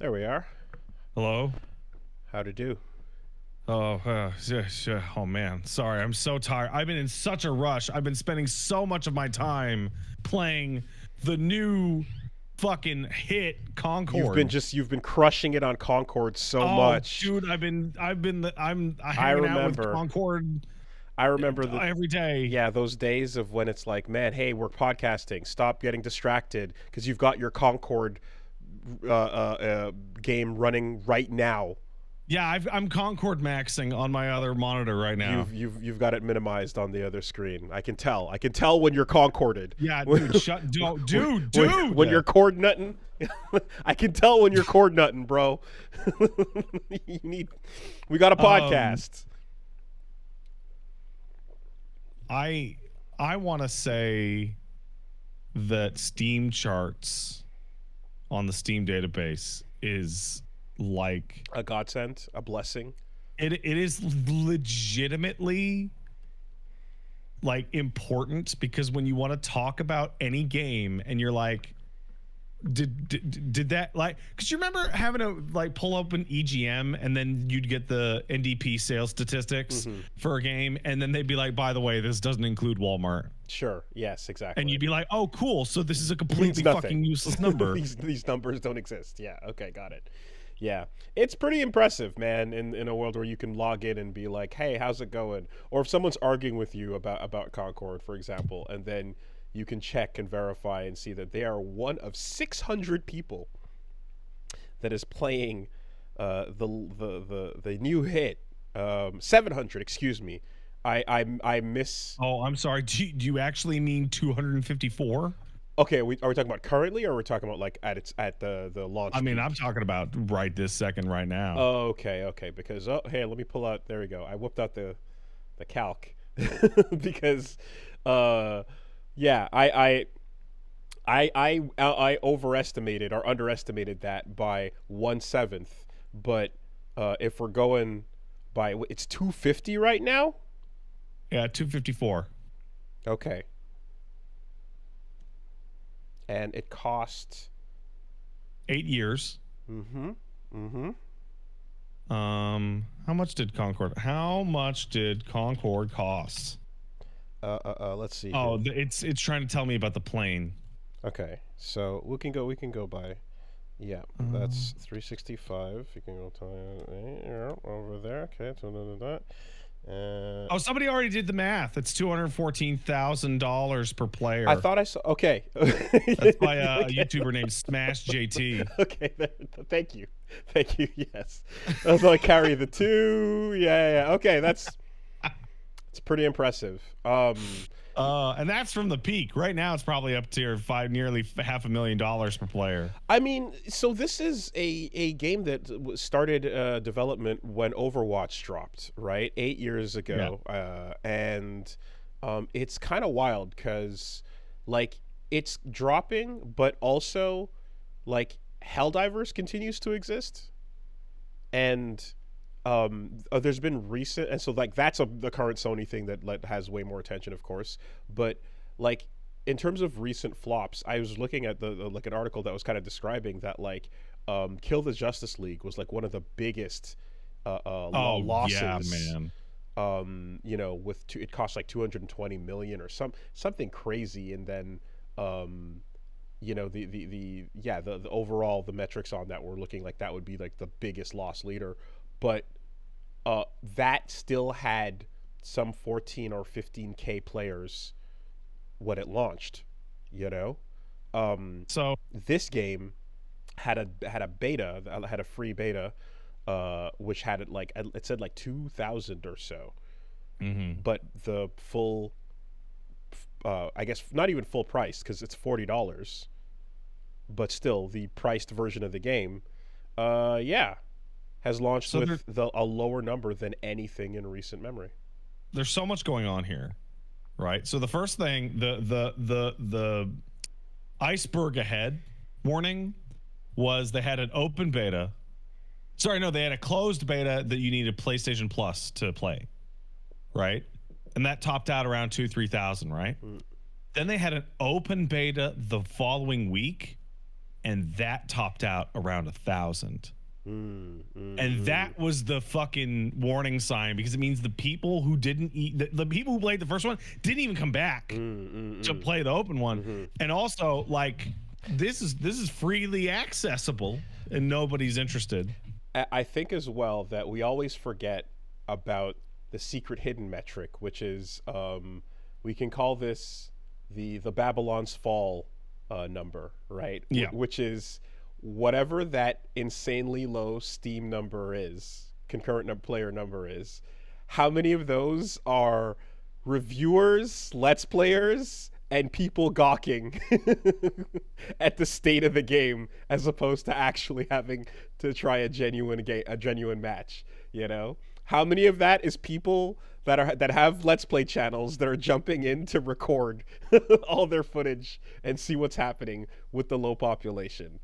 There we are. Hello? How to do? Oh, oh man. Sorry, I'm so tired. I've been in such a rush. I've been spending so much of my time playing the new fucking hit Concord. You've been crushing it on Concord so much. Dude, I'm hanging out with remember. Concord I remember every day. Yeah, those days of when it's like, man, hey, we're podcasting. Stop getting distracted because you've got your Concord game running right now. Yeah, I'm Concord maxing on my other monitor right now. You've got it minimized on the other screen. I can tell. I can tell when you're concorded. Yeah, dude, dude. When you're cord nutting, I can tell when you're cord nutting, bro. We got a podcast. I want to say that Steam charts on the Steam database is like a godsend, a blessing. It is legitimately like important, because when you want to talk about any game and you're like, did that, like, because you remember having to like pull up an EGM and then you'd get the NDP sales statistics for a game, and then they'd be like, by the way, this doesn't include Walmart. Sure. Yes, exactly. And you'd be like, oh, cool. So this is a completely fucking useless number. these numbers don't exist. Yeah. Okay. Got it. Yeah. It's pretty impressive, man, in a world where you can log in and be like, hey, how's it going? Or if someone's arguing with you about Concord, for example, and then you can check and verify and see that they are one of 600 people that is playing the new hit, 700, excuse me. I miss. Oh, I'm sorry. Do you actually mean 254? Okay, are we talking about currently, or are we talking about like at the launch? I mean, I'm talking about right this second, right now. Oh, okay. Because hey, let me pull out. There we go. I whipped out the calc because yeah, I overestimated or underestimated that by 1/7, but if we're going by, it's 250 right now. Yeah, 254. Okay. And it cost 8 years. How much did Concord cost? Let's see. Oh, it's trying to tell me about the plane. Okay, so we can go by. Yeah, that's 365. You can go over there. Okay, so oh, somebody already did the math. It's $214,000 per player. I thought I saw. Okay, that's by a YouTuber named Smash JT. Okay, thank you. Yes, I was like carry the two. Yeah. Okay, it's pretty impressive. And that's from the peak. Right now, it's probably up to nearly $500,000 per player. I mean, so this is a game that started development when Overwatch dropped, right? 8 years ago. Yeah. And it's kind of wild because, like, it's dropping, but also, like, Helldivers continues to exist. And there's been recent, and so like that's the current Sony thing that has way more attention, of course. But like in terms of recent flops, I was looking at like an article that was kind of describing that like Kill the Justice League was like one of the biggest losses. Yeah, man. You know, it cost like 220 million or something crazy, and then you know the overall the metrics on that were looking like that would be like the biggest loss leader. But that still had some 14 or 15K players when it launched, you know? So this game had a beta, had a free beta, which had it said like 2,000 or so. But the full, I guess not even full price, because it's $40, but still the priced version of the game, has launched with a lower number than anything in recent memory. There's so much going on here, right? So the first thing, the iceberg ahead warning was they had an open beta. Sorry, no, they had a closed beta that you needed PlayStation Plus to play, right? And that topped out around 2,000-3,000, right? Then they had an open beta the following week, and that topped out around 1,000. And that was the fucking warning sign, because it means the people who didn't eat the people who played the first one didn't even come back to play the open one. And also, like, this is freely accessible and nobody's interested. I think as well that we always forget about the secret hidden metric, which is we can call this the Babylon's Fall number, right? Yeah. Which is whatever that insanely low Steam number is, concurrent player number is, how many of those are reviewers, let's players, and people gawking at the state of the game, as opposed to actually having to try a genuine match, you know? How many of that is people that have Let's Play channels that are jumping in to record all their footage and see what's happening with the low population?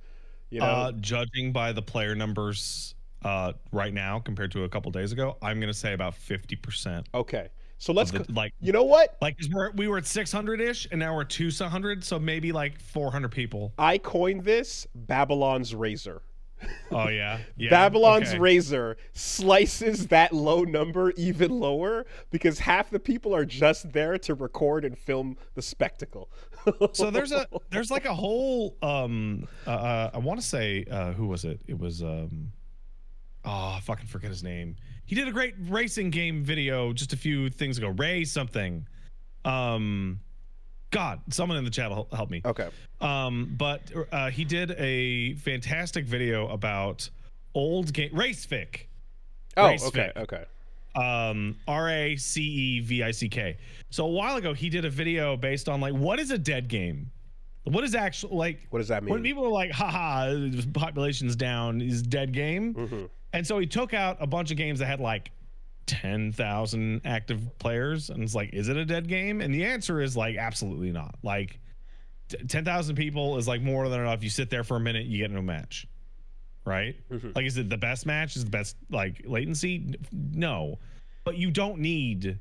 You know? Judging by the player numbers right now compared to a couple days ago, I'm going to say about 50%. Okay. So let's like, you know what? Like, we were at 600-ish and now we're 200, so maybe like 400 people. I coined this Babylon's Razor. Oh yeah. Babylon's Razor slices that low number even lower because half the people are just there to record and film the spectacle. So there's like a whole I want to say who was it? It was I fucking forget his name. He did a great racing game video just a few things ago. Ray something. God, someone in the chat will help me. Okay. But he did a fantastic video about old game Racefic. Oh, Racefic. okay. RACEVICK. So a while ago, he did a video based on like, what is a dead game? What is actually like? What does that mean? When people are like, haha, population's down, is dead game. And so he took out a bunch of games that had like 10,000 active players, and it's like, is it a dead game? And the answer is like, absolutely not. Like 10,000 people is like more than enough. You sit there for a minute, you get no match, right? Like, is it the best match? Is the best like latency? No, but you don't need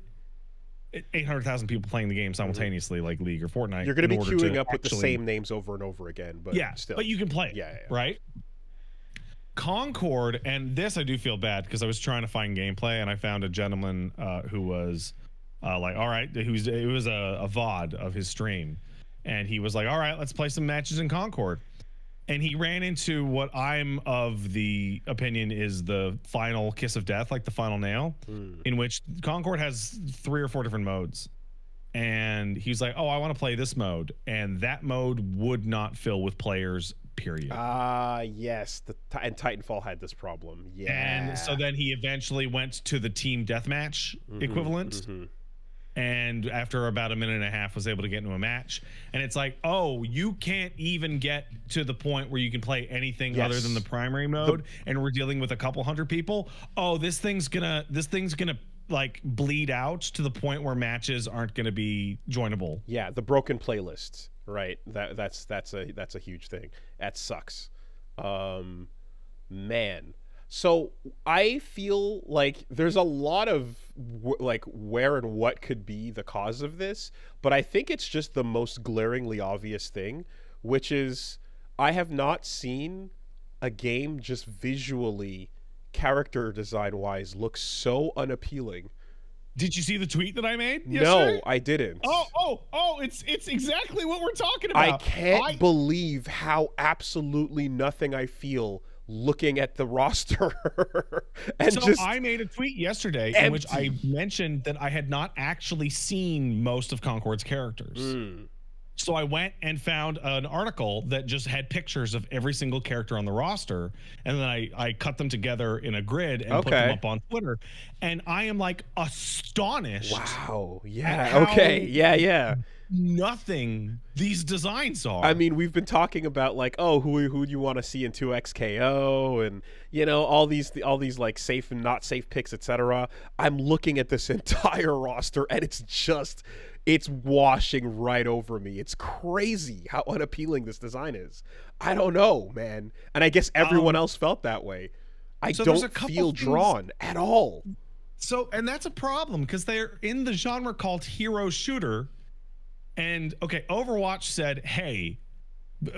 800,000 people playing the game simultaneously, like League or Fortnite. You're going to be queuing up with the same names over and over again, but yeah, still. But you can play, right? Concord, and this I do feel bad because I was trying to find gameplay and I found a gentleman who was like, all right, it was a VOD of his stream, and he was like, all right, let's play some matches in Concord. And he ran into what I'm of the opinion is the final kiss of death, like the final nail, in which Concord has 3 or 4 different modes. And he's like, oh, I want to play this mode. And that mode would not fill with players, period. Yes. And Titanfall had this problem. Yeah. And so then he eventually went to the team deathmatch equivalent. And after about a minute and a half was able to get into a match. And it's like, oh, you can't even get to the point where you can play anything other than the primary mode, and we're dealing with a couple hundred people. Oh, this thing's gonna like bleed out to the point where matches aren't gonna be joinable. Yeah, the broken playlists, right? That's a huge thing. That sucks. Man. So I feel like there's a lot of like where and what could be the cause of this, but I think it's just the most glaringly obvious thing, which is I have not seen a game just visually, character design wise, look so unappealing. Did you see the tweet that I made yesterday? No, I didn't. Oh, it's exactly what we're talking about. I can't believe how absolutely nothing I feel looking at the roster. And so I made a tweet yesterday in which I mentioned that I had not actually seen most of Concord's characters. So I went and found an article that just had pictures of every single character on the roster, and then I cut them together in a grid and put them up on Twitter. And I am like astonished. Wow. Yeah. Okay. Yeah. Nothing these designs are. I mean, we've been talking about like, oh, who do you want to see in 2XKO, and you know, all these like safe and not safe picks, etc. I'm looking at this entire roster and it's washing right over me. It's crazy how unappealing this design is. I don't know, man. And I guess everyone else felt that way. I don't feel drawn at all. So, and that's a problem because they're in the genre called hero shooter. And okay, Overwatch said, hey,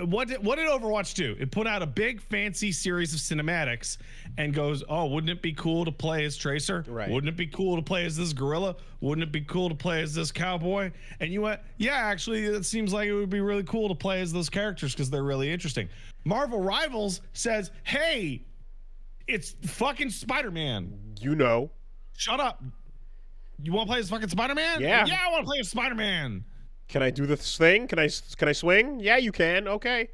What did Overwatch do? It put out a big fancy series of cinematics and goes, oh, wouldn't it be cool to play as Tracer? Right. Wouldn't it be cool to play as this gorilla? Wouldn't it be cool to play as this cowboy? And you went, yeah, actually, it seems like it would be really cool to play as those characters because they're really interesting. Marvel Rivals says, hey, it's fucking Spider-Man. You know. Shut up. You want to play as fucking Spider-Man? Yeah. Yeah, I want to play as Spider-Man. Can I do this thing? Can I swing? Yeah, you can. Okay.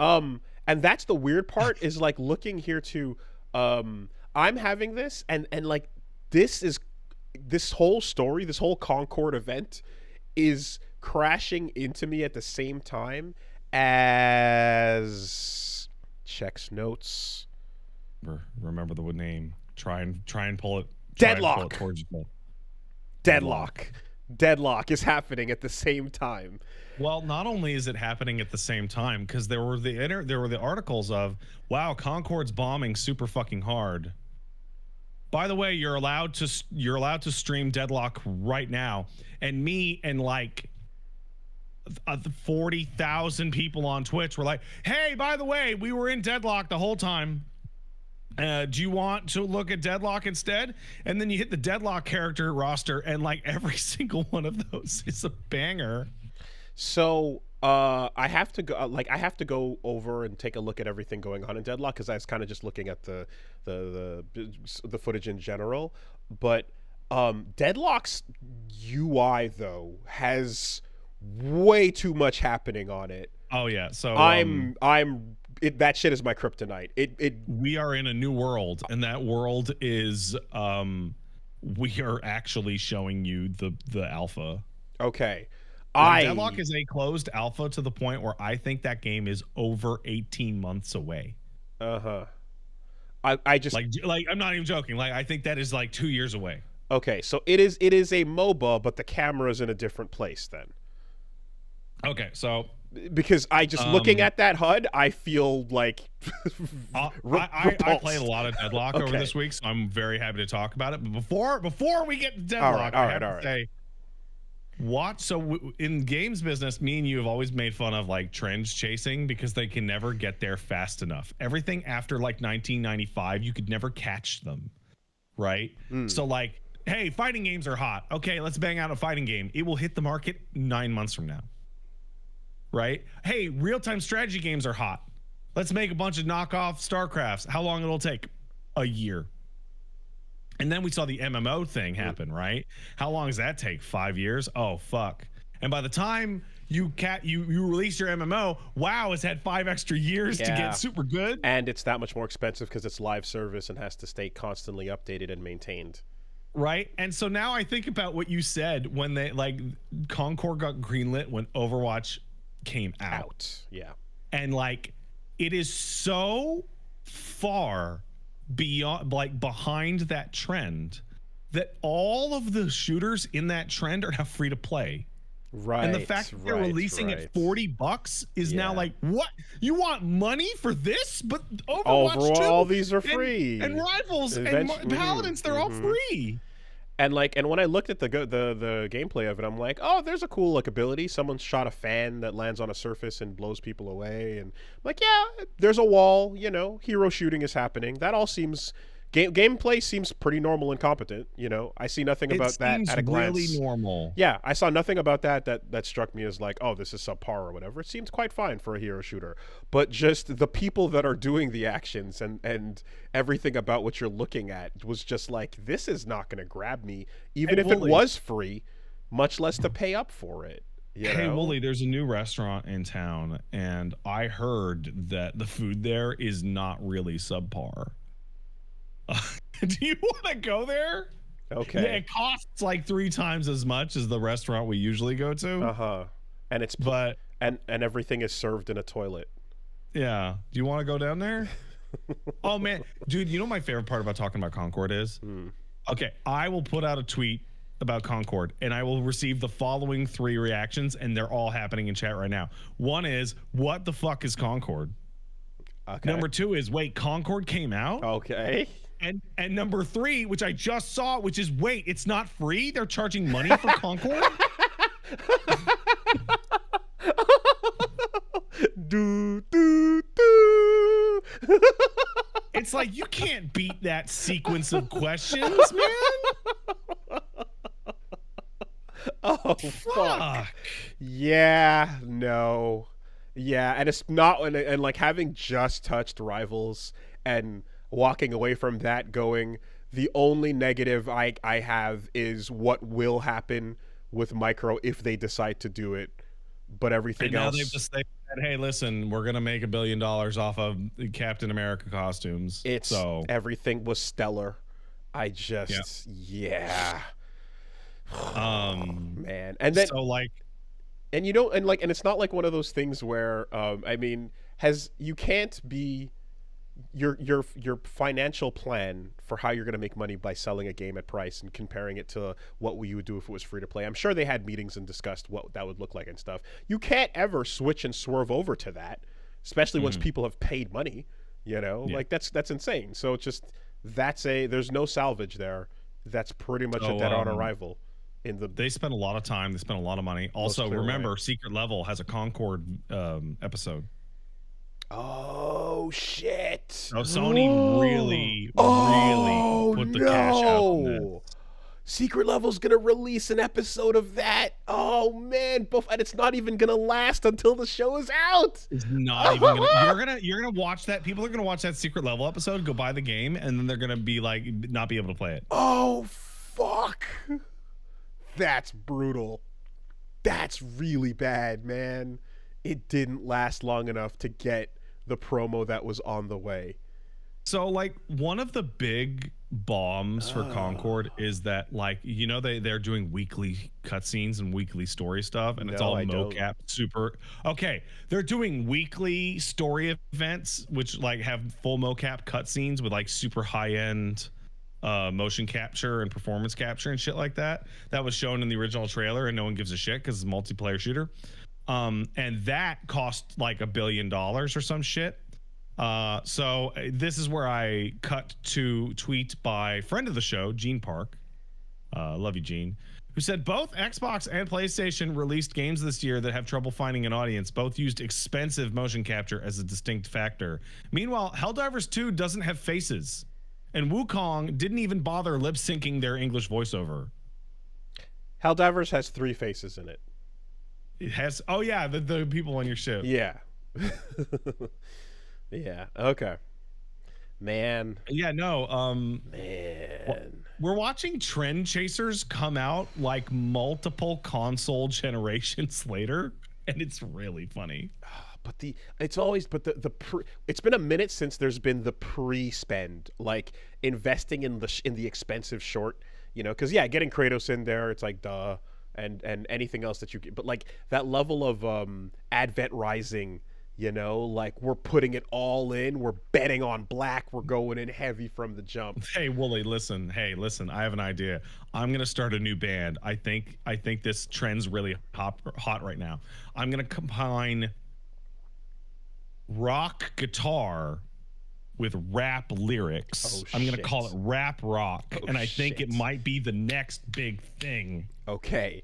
And that's the weird part is like looking here to I'm having this and like this whole story, this whole Concord event is crashing into me at the same time as checks notes. Remember the name. Try and pull it. Deadlock. Pull it towards you. Deadlock is happening at the same time. Well, not only is it happening at the same time, because there were the articles of, wow, Concord's bombing super fucking hard. By the way, you're allowed to stream Deadlock right now, and me and like 40,000 people on Twitch were like, hey, by the way, we were in Deadlock the whole time. Do you want to look at Deadlock instead? And then you hit the Deadlock character roster, and like every single one of those is a banger. So I have to go. I have to go over and take a look at everything going on in Deadlock because I was kind of just looking at the footage in general. But Deadlock's UI though has way too much happening on it. Oh yeah. So that shit is my kryptonite. We are in a new world, and that world is we are actually showing you the alpha. Okay. Deadlock is a closed alpha to the point where I think that game is over 18 months away. I just like I'm not even joking. Like I think that is like 2 years away. Okay, so it is a MOBA, but the camera's in a different place then. Okay, so because I just looking at that HUD, I feel like I played a lot of Deadlock over this week, so I'm very happy to talk about it. But before we get to Deadlock, I have to say, in games business, me and you have always made fun of like trends chasing because they can never get there fast enough. Everything after like 1995, you could never catch them, right? So like, hey, fighting games are hot. Okay, let's bang out a fighting game. It will hit the market 9 months from now. Right? Hey, real-time strategy games are hot. Let's make a bunch of knockoff StarCrafts. How long it'll take? A year. And then we saw the MMO thing happen, right? How long does that take? 5 years? Oh, fuck. And by the time you release your MMO, WoW has had 5 extra years to get super good. And it's that much more expensive because it's live service and has to stay constantly updated and maintained. Right? And so now I think about what you said when they like Concord got greenlit when Overwatch came out. Yeah. And like it is so far beyond, like behind that trend, that all of the shooters in that trend are now free to play. Right. And the fact that they're releasing at $40 is now like, what? You want money for this? But Overwatch 2, all these are free. And Rivals and Paladins, they're all free. And when I looked at the gameplay of it, I'm like, oh, there's a cool like ability. Someone shot a fan that lands on a surface and blows people away. And I'm like, yeah, there's a wall. You know, hero shooting is happening. That all seems gameplay seems pretty normal and competent. You know, I see nothing about that at a glance. Really normal. Yeah, I saw nothing about that struck me as like, oh, this is subpar or whatever. It seems quite fine for a hero shooter. But just the people that are doing the actions and everything about what you're looking at was just like, this is not going to grab me, even if it was free, much less to pay up for it. Hey, Wooly, there's a new restaurant in town, and I heard that the food there is not really subpar. Do you want to go there? Okay. Yeah, it costs like 3 times as much as the restaurant we usually go to. And it's and everything is served in a toilet. Yeah. Do you want to go down there? Oh man, dude, you know my favorite part about talking about Concord is? Okay, I will put out a tweet about Concord and I will receive the following 3 reactions, and they're all happening in chat right now. One is, what the fuck is Concord? Okay. Number 2 is, wait, Concord came out? Okay. And number 3, which I just saw, which is, wait, it's not free? They're charging money for Concord? that sequence of questions, man. Oh, fuck. Yeah, no. Yeah, and it's not, and like having just touched Rivals and walking away from that going, the only negative I have is what will happen with Micro if they decide to do it. But everything now else, they've just said, hey, listen, we're gonna make $1 billion off of Captain America costumes. So everything was stellar. I just yeah. Man, and then so like, and you know, and like, and it's not like one of those things where I mean, you can't be your financial plan for how you're going to make money by selling a game at price and comparing it to what you would do if it was free to play. I'm sure they had meetings and discussed what that would look like and stuff. You can't ever switch and swerve over to that, especially once people have paid money, you know, like that's insane. So it's just, there's no salvage there. That's pretty much a dead on arrival. They spent a lot of time. They spent a lot of money. Also, remember, Secret Level has a Concord episode. Oh shit! So Sony really put the cash out on that. Secret Level's gonna release an episode of that. Oh man, and it's not even gonna last until the show is out. It's not even gonna. You're gonna watch that. People are gonna watch that Secret Level episode, go buy the game, and then they're gonna be like, not be able to play it. Oh fuck! That's brutal. That's really bad, man. It didn't last long enough to get the promo that was on the way. So like one of the big bombs for Concord is that, like, you know, they're doing weekly cutscenes and weekly story stuff, and it's all mocap super. Okay, they're doing weekly story events which like have full mocap cutscenes with like super high end motion capture and performance capture and shit like that. That was shown in the original trailer, and no one gives a shit because it's a multiplayer shooter. And that cost like $1 billion or some shit. So this is where I cut to tweet by friend of the show, Gene Park. Love you, Gene. Who said both Xbox and PlayStation released games this year that have trouble finding an audience. Both used expensive motion capture as a distinct factor. Meanwhile, Helldivers 2 doesn't have faces. And Wukong didn't even bother lip syncing their English voiceover. Helldivers has 3 faces in it. It has, oh yeah, the people on your ship. Yeah. Yeah. Okay. Man. Yeah, no. Man. We're watching Trend Chasers come out like multiple console generations later, and it's really funny. But it's been a minute since there's been the pre-spend, like investing in the expensive short, you know, because yeah, getting Kratos in there, it's like duh. And anything else that you get, but like that level of Advent Rising, you know, like we're putting it all in, we're betting on black, we're going in heavy from the jump. Hey Wooly, listen, I have an idea. I'm gonna start a new band. I think this trend's really hot right now. I'm gonna combine rock guitar with rap lyrics. I'm gonna call it rap rock, and I think it might be the next big thing. Okay,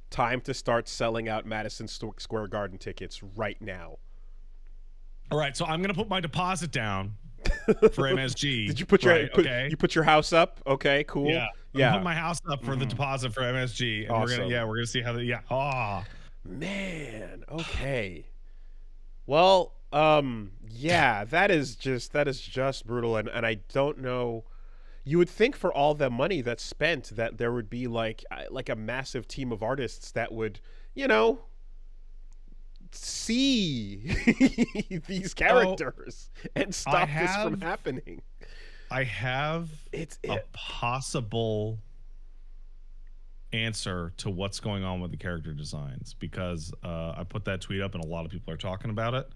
time to start selling out Madison Square Garden tickets right now. All right, so I'm gonna put my deposit down for MSG. Did you put you put your house up? Okay, cool. Yeah, I'm put my house up for the deposit for MSG, and awesome. we're gonna see how the man. Okay. Well, yeah, that is just brutal, and I don't know. You would think for all the money that's spent that there would be like a massive team of artists that would, you know, see these characters and stop this from happening. I have a possible answer to what's going on with the character designs, because I put that tweet up and a lot of people are talking about it,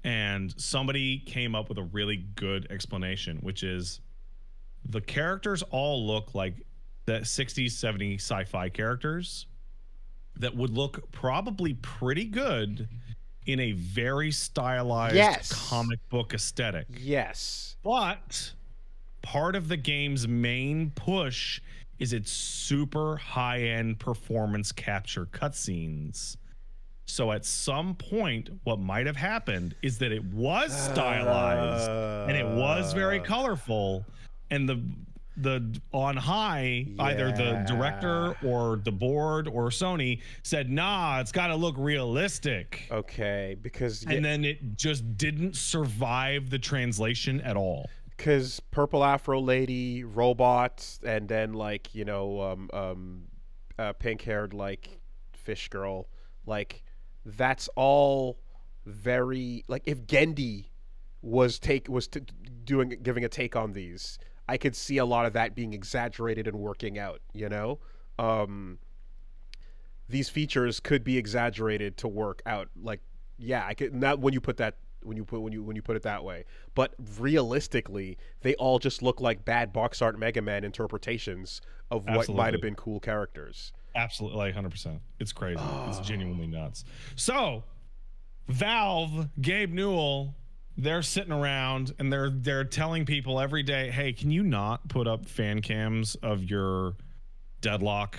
and somebody came up with a really good explanation, which is the characters all look like the 60s 70s sci-fi characters that would look probably pretty good in a very stylized comic book aesthetic. Yes. But part of the game's main push is its super high-end performance capture cutscenes. So at some point, what might have happened is that it was stylized and it was very colorful, and the on high, either the director or the board or Sony said, nah, it's got to look realistic. Okay, because and then it just didn't survive the translation at all. Because Purple Afro Lady, robots, and then like pink-haired like fish girl, like that's all very like if Gendy was giving a take on these, I could see a lot of that being exaggerated and working out. These features could be exaggerated to work out. Like, yeah, I could not when you put that. When you put it that way, but realistically, they all just look like bad box art Mega Man interpretations of what might have been cool characters. Absolutely, like 100%. It's crazy. It's genuinely nuts. So, Valve, Gabe Newell, they're sitting around and they're telling people every day, "Hey, can you not put up fan cams of your Deadlock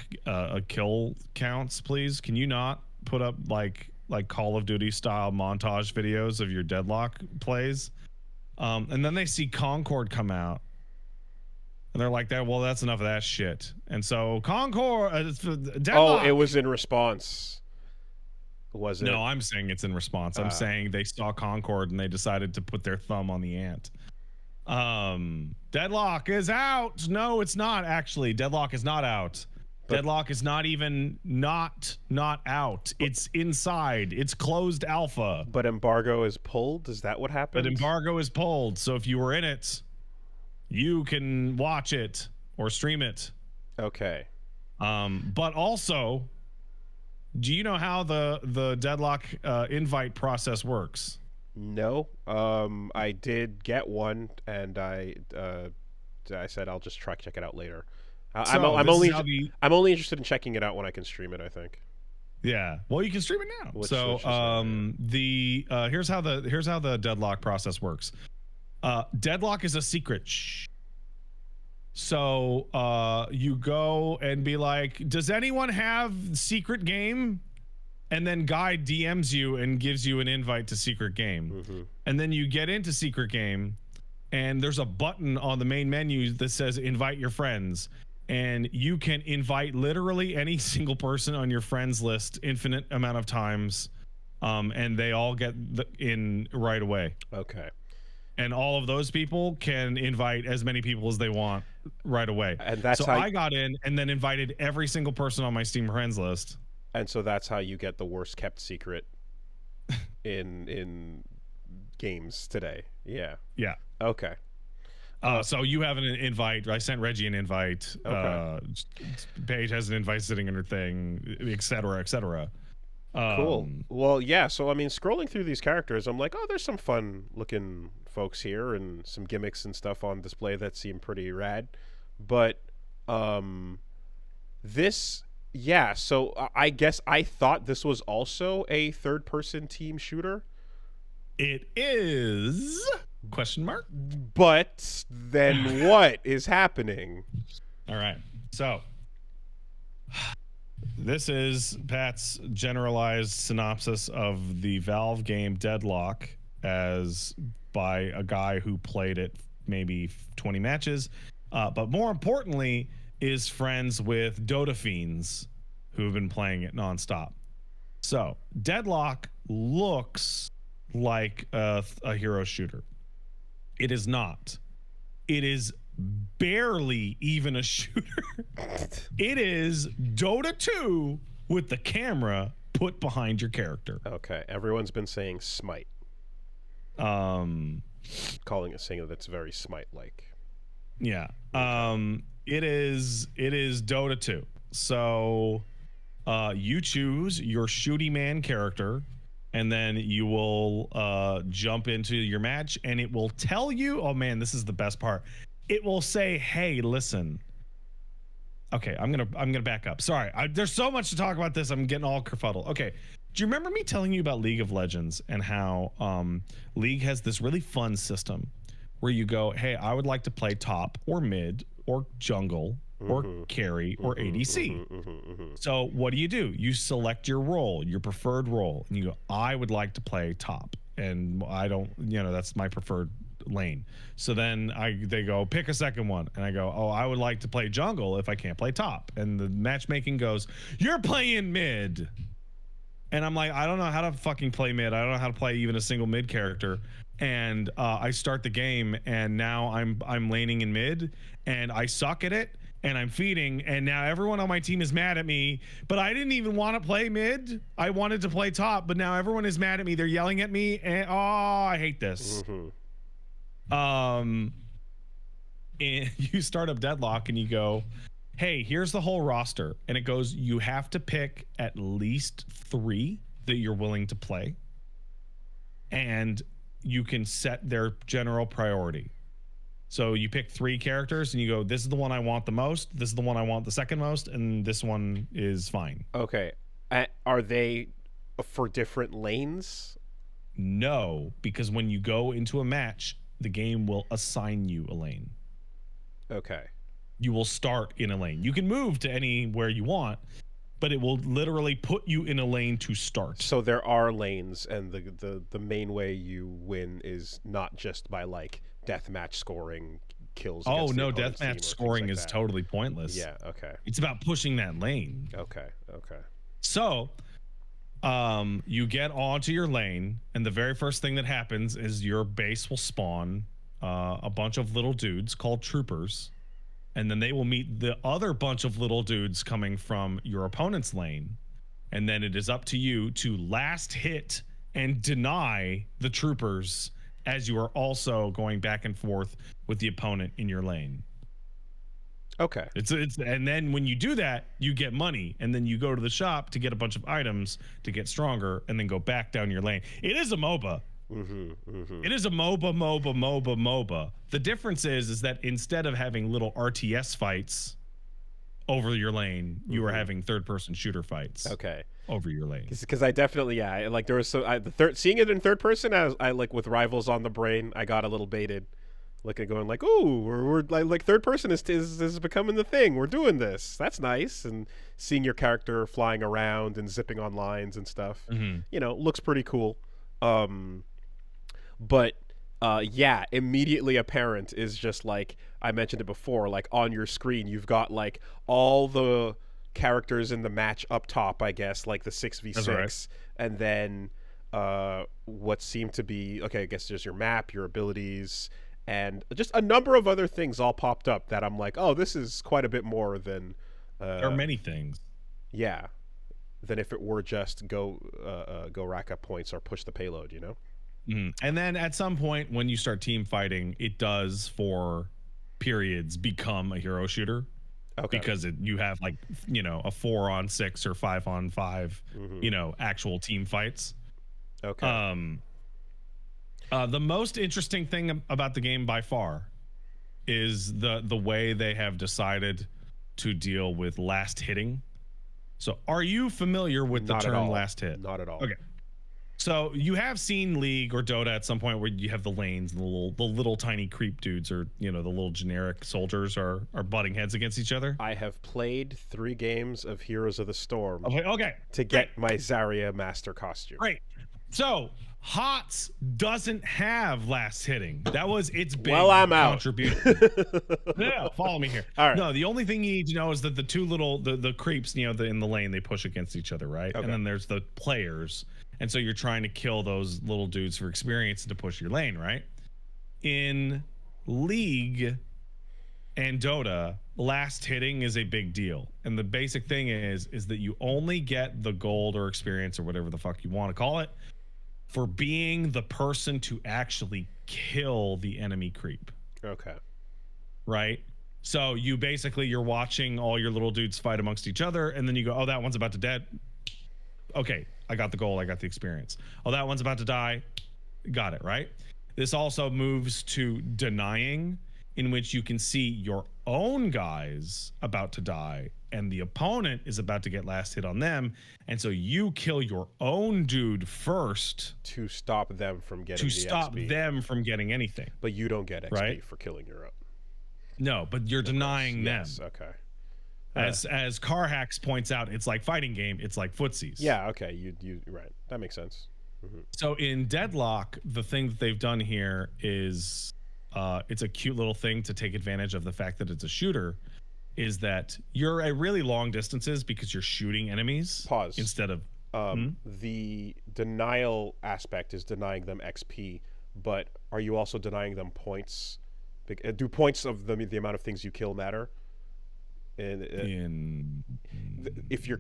kill counts, please? Can you not put up like Call of Duty style montage videos of your Deadlock plays?" And then they see Concord come out and they're like, well, that's enough of that shit. And so Concord, Deadlock. Oh, it was in response. Was it? No, I'm saying it's in response. I'm saying they saw Concord and they decided to put their thumb on the ant. Deadlock is out. No, it's not actually. Deadlock is not out. Deadlock is not even not out. It's inside. It's closed alpha. But embargo is pulled? Is that what happened? But embargo is pulled. So if you were in it, you can watch it or stream it. Okay. But also, do you know how the Deadlock invite process works? No. I did get one, and I said I'll just check it out later. I'm only interested in checking it out when I can stream it, I think. Yeah. Well, you can stream it now. So here's how the Deadlock process works. Deadlock is a secret. So you go and be like, does anyone have secret game? And then Guy DMs you and gives you an invite to secret game. Mm-hmm. And then you get into secret game and there's a button on the main menu that says invite your friends. And you can invite literally any single person on your friends list infinite amount of times, and they all get in right away. Okay. And all of those people can invite as many people as they want right away. And that's so I got in and then invited every single person on my Steam friends list. And so that's how you get the worst kept secret in games today. Yeah. Yeah. Okay. So you have an invite. I sent Reggie an invite. Okay. Paige has an invite sitting in her thing, et cetera, et cetera. Cool. Well, yeah. So, I mean, scrolling through these characters, I'm like, oh, there's some fun looking folks here and some gimmicks and stuff on display that seem pretty rad. But this, yeah. So I guess I thought this was also a third-person team shooter. It is... Question mark? But then what is happening? All right. So this is Pat's generalized synopsis of the Valve game Deadlock as by a guy who played it maybe 20 matches. But more importantly, is friends with Dota fiends who've been playing it nonstop. So Deadlock looks like a hero shooter. It is not. It is barely even a shooter. It is Dota 2 with the camera put behind your character. Okay. Everyone's been saying Smite. Saying that it's very Smite-like. Yeah. It is Dota 2. So you choose your shooty man character, and then you will jump into your match, and it will tell you, oh man, this is the best part. It will say, hey, listen. Okay, I'm gonna back up. Sorry, there's so much to talk about this. I'm getting all kerfuddled. Okay, do you remember me telling you about League of Legends and how League has this really fun system where you go, hey, I would like to play top or mid or jungle or carry or ADC. So what do? You select your role, your preferred role, and you go, I would like to play top, and I don't, that's my preferred lane. So then they go, pick a second one. And I go, oh, I would like to play jungle if I can't play top. And the matchmaking goes, you're playing mid. And I'm like, I don't know how to fucking play mid. I don't know how to play even a single mid character. And I start the game, and now I'm laning in mid, and I suck at it, and I'm feeding, and now everyone on my team is mad at me. But I didn't even want to play mid. I wanted to play top, but now everyone is mad at me. They're yelling at me, and oh, I hate this. And you start up Deadlock, and you go, hey, here's the whole roster. And it goes, you have to pick at least 3 that you're willing to play. And you can set their general priority. So you pick 3 characters and you go, this is the one I want the most. This is the one I want the second most. And this one is fine. Okay. Are they for different lanes? No, because when you go into a match, the game will assign you a lane. Okay. You will start in a lane. You can move to anywhere you want, but it will literally put you in a lane to start. So there are lanes, and the main way you win is not just by like deathmatch scoring kills. Oh no, deathmatch scoring like is totally pointless. Yeah, okay. It's about pushing that lane. Okay. So you get onto your lane, and the very first thing that happens is your base will spawn a bunch of little dudes called troopers. And then they will meet the other bunch of little dudes coming from your opponent's lane. And then it is up to you to last hit and deny the troopers as you are also going back and forth with the opponent in your lane. Okay. It's and then when you do that, you get money, and then you go to the shop to get a bunch of items to get stronger, and then go back down your lane. It is a MOBA. It is a MOBA. The difference is that instead of having little RTS fights over your lane, you are having third-person shooter fights. Okay. Over your lane. Because I definitely, like there was seeing it in third person, I like with Rivals on the brain, I got a little baited, looking going like, ooh, we're like third person is becoming the thing. We're doing this. That's nice. And seeing your character flying around and zipping on lines and stuff, looks pretty cool. But yeah, immediately apparent is just like I mentioned it before, like on your screen you've got like all the characters in the match up top, I guess, like the 6v6, right. And then what seemed to be, okay, I guess just your map, your abilities, and just a number of other things all popped up that I'm like, oh, this is quite a bit more than there are many things. Yeah, than if it were just go rack up points or push the payload, And then at some point when you start team fighting, it does for periods become a hero shooter. Okay. Because you have like, a 4-on-6 or 5-on-5, actual team fights. Okay. The most interesting thing about the game by far is the way they have decided to deal with last hitting. So are you familiar with the term last hit? Not at all. Okay. So you have seen League or Dota at some point where you have the lanes and the little tiny creep dudes, or the little generic soldiers are butting heads against each other. I have played 3 games of Heroes of the Storm. Okay. To get my Zarya Master costume. Great. So HOTS doesn't have last hitting. That was its big contribution. No, follow me here. All right. No, the only thing you need to know is that the two little the creeps, in the lane, they push against each other, right? Okay. And then there's the players. And so you're trying to kill those little dudes for experience to push your lane, right? In League and Dota, last hitting is a big deal. And the basic thing is that you only get the gold or experience or whatever the fuck you want to call it for being the person to actually kill the enemy creep. Okay. Right? So you're watching all your little dudes fight amongst each other, and then you go, oh, that one's about to dead. Okay, I got the gold, I got the experience. Oh, that one's about to die. Got it, right? This also moves to denying, in which you can see your own guys about to die and the opponent is about to get last hit on them, and so you kill your own dude first to stop them from getting anything. But you don't get XP for killing your own. No, but you're denying them. Yes, okay. As Car Hacks points out, it's like fighting game. It's like footsies. Yeah, okay. You right. That makes sense. So in Deadlock, the thing that they've done here is it's a cute little thing to take advantage of the fact that it's a shooter, is that you're at really long distances because you're shooting enemies. Pause. Instead of the denial aspect is denying them XP, but are you also denying them points? Do points of the amount of things you kill matter? If you're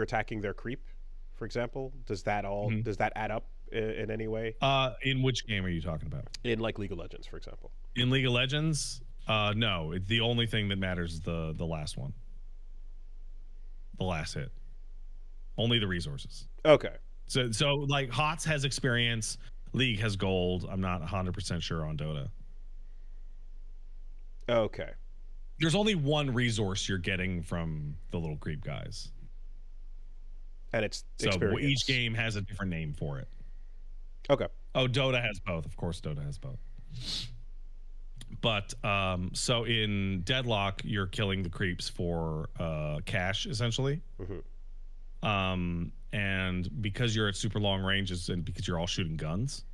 attacking their creep, for example, does that add up in any way? In which game are you talking about? In like League of Legends, for example. In League of Legends, no. The only thing that matters is the last one, the last hit. Only the resources. Okay. So like HOTS has experience, League has gold. I'm not 100% sure on Dota. Okay. There's only one resource you're getting from the little creep guys. And it's so experience. Each game has a different name for it. Okay. Oh, Dota has both. Of course, Dota has both. But so in Deadlock, you're killing the creeps for cash, essentially. And because you're at super long ranges and because you're all shooting guns,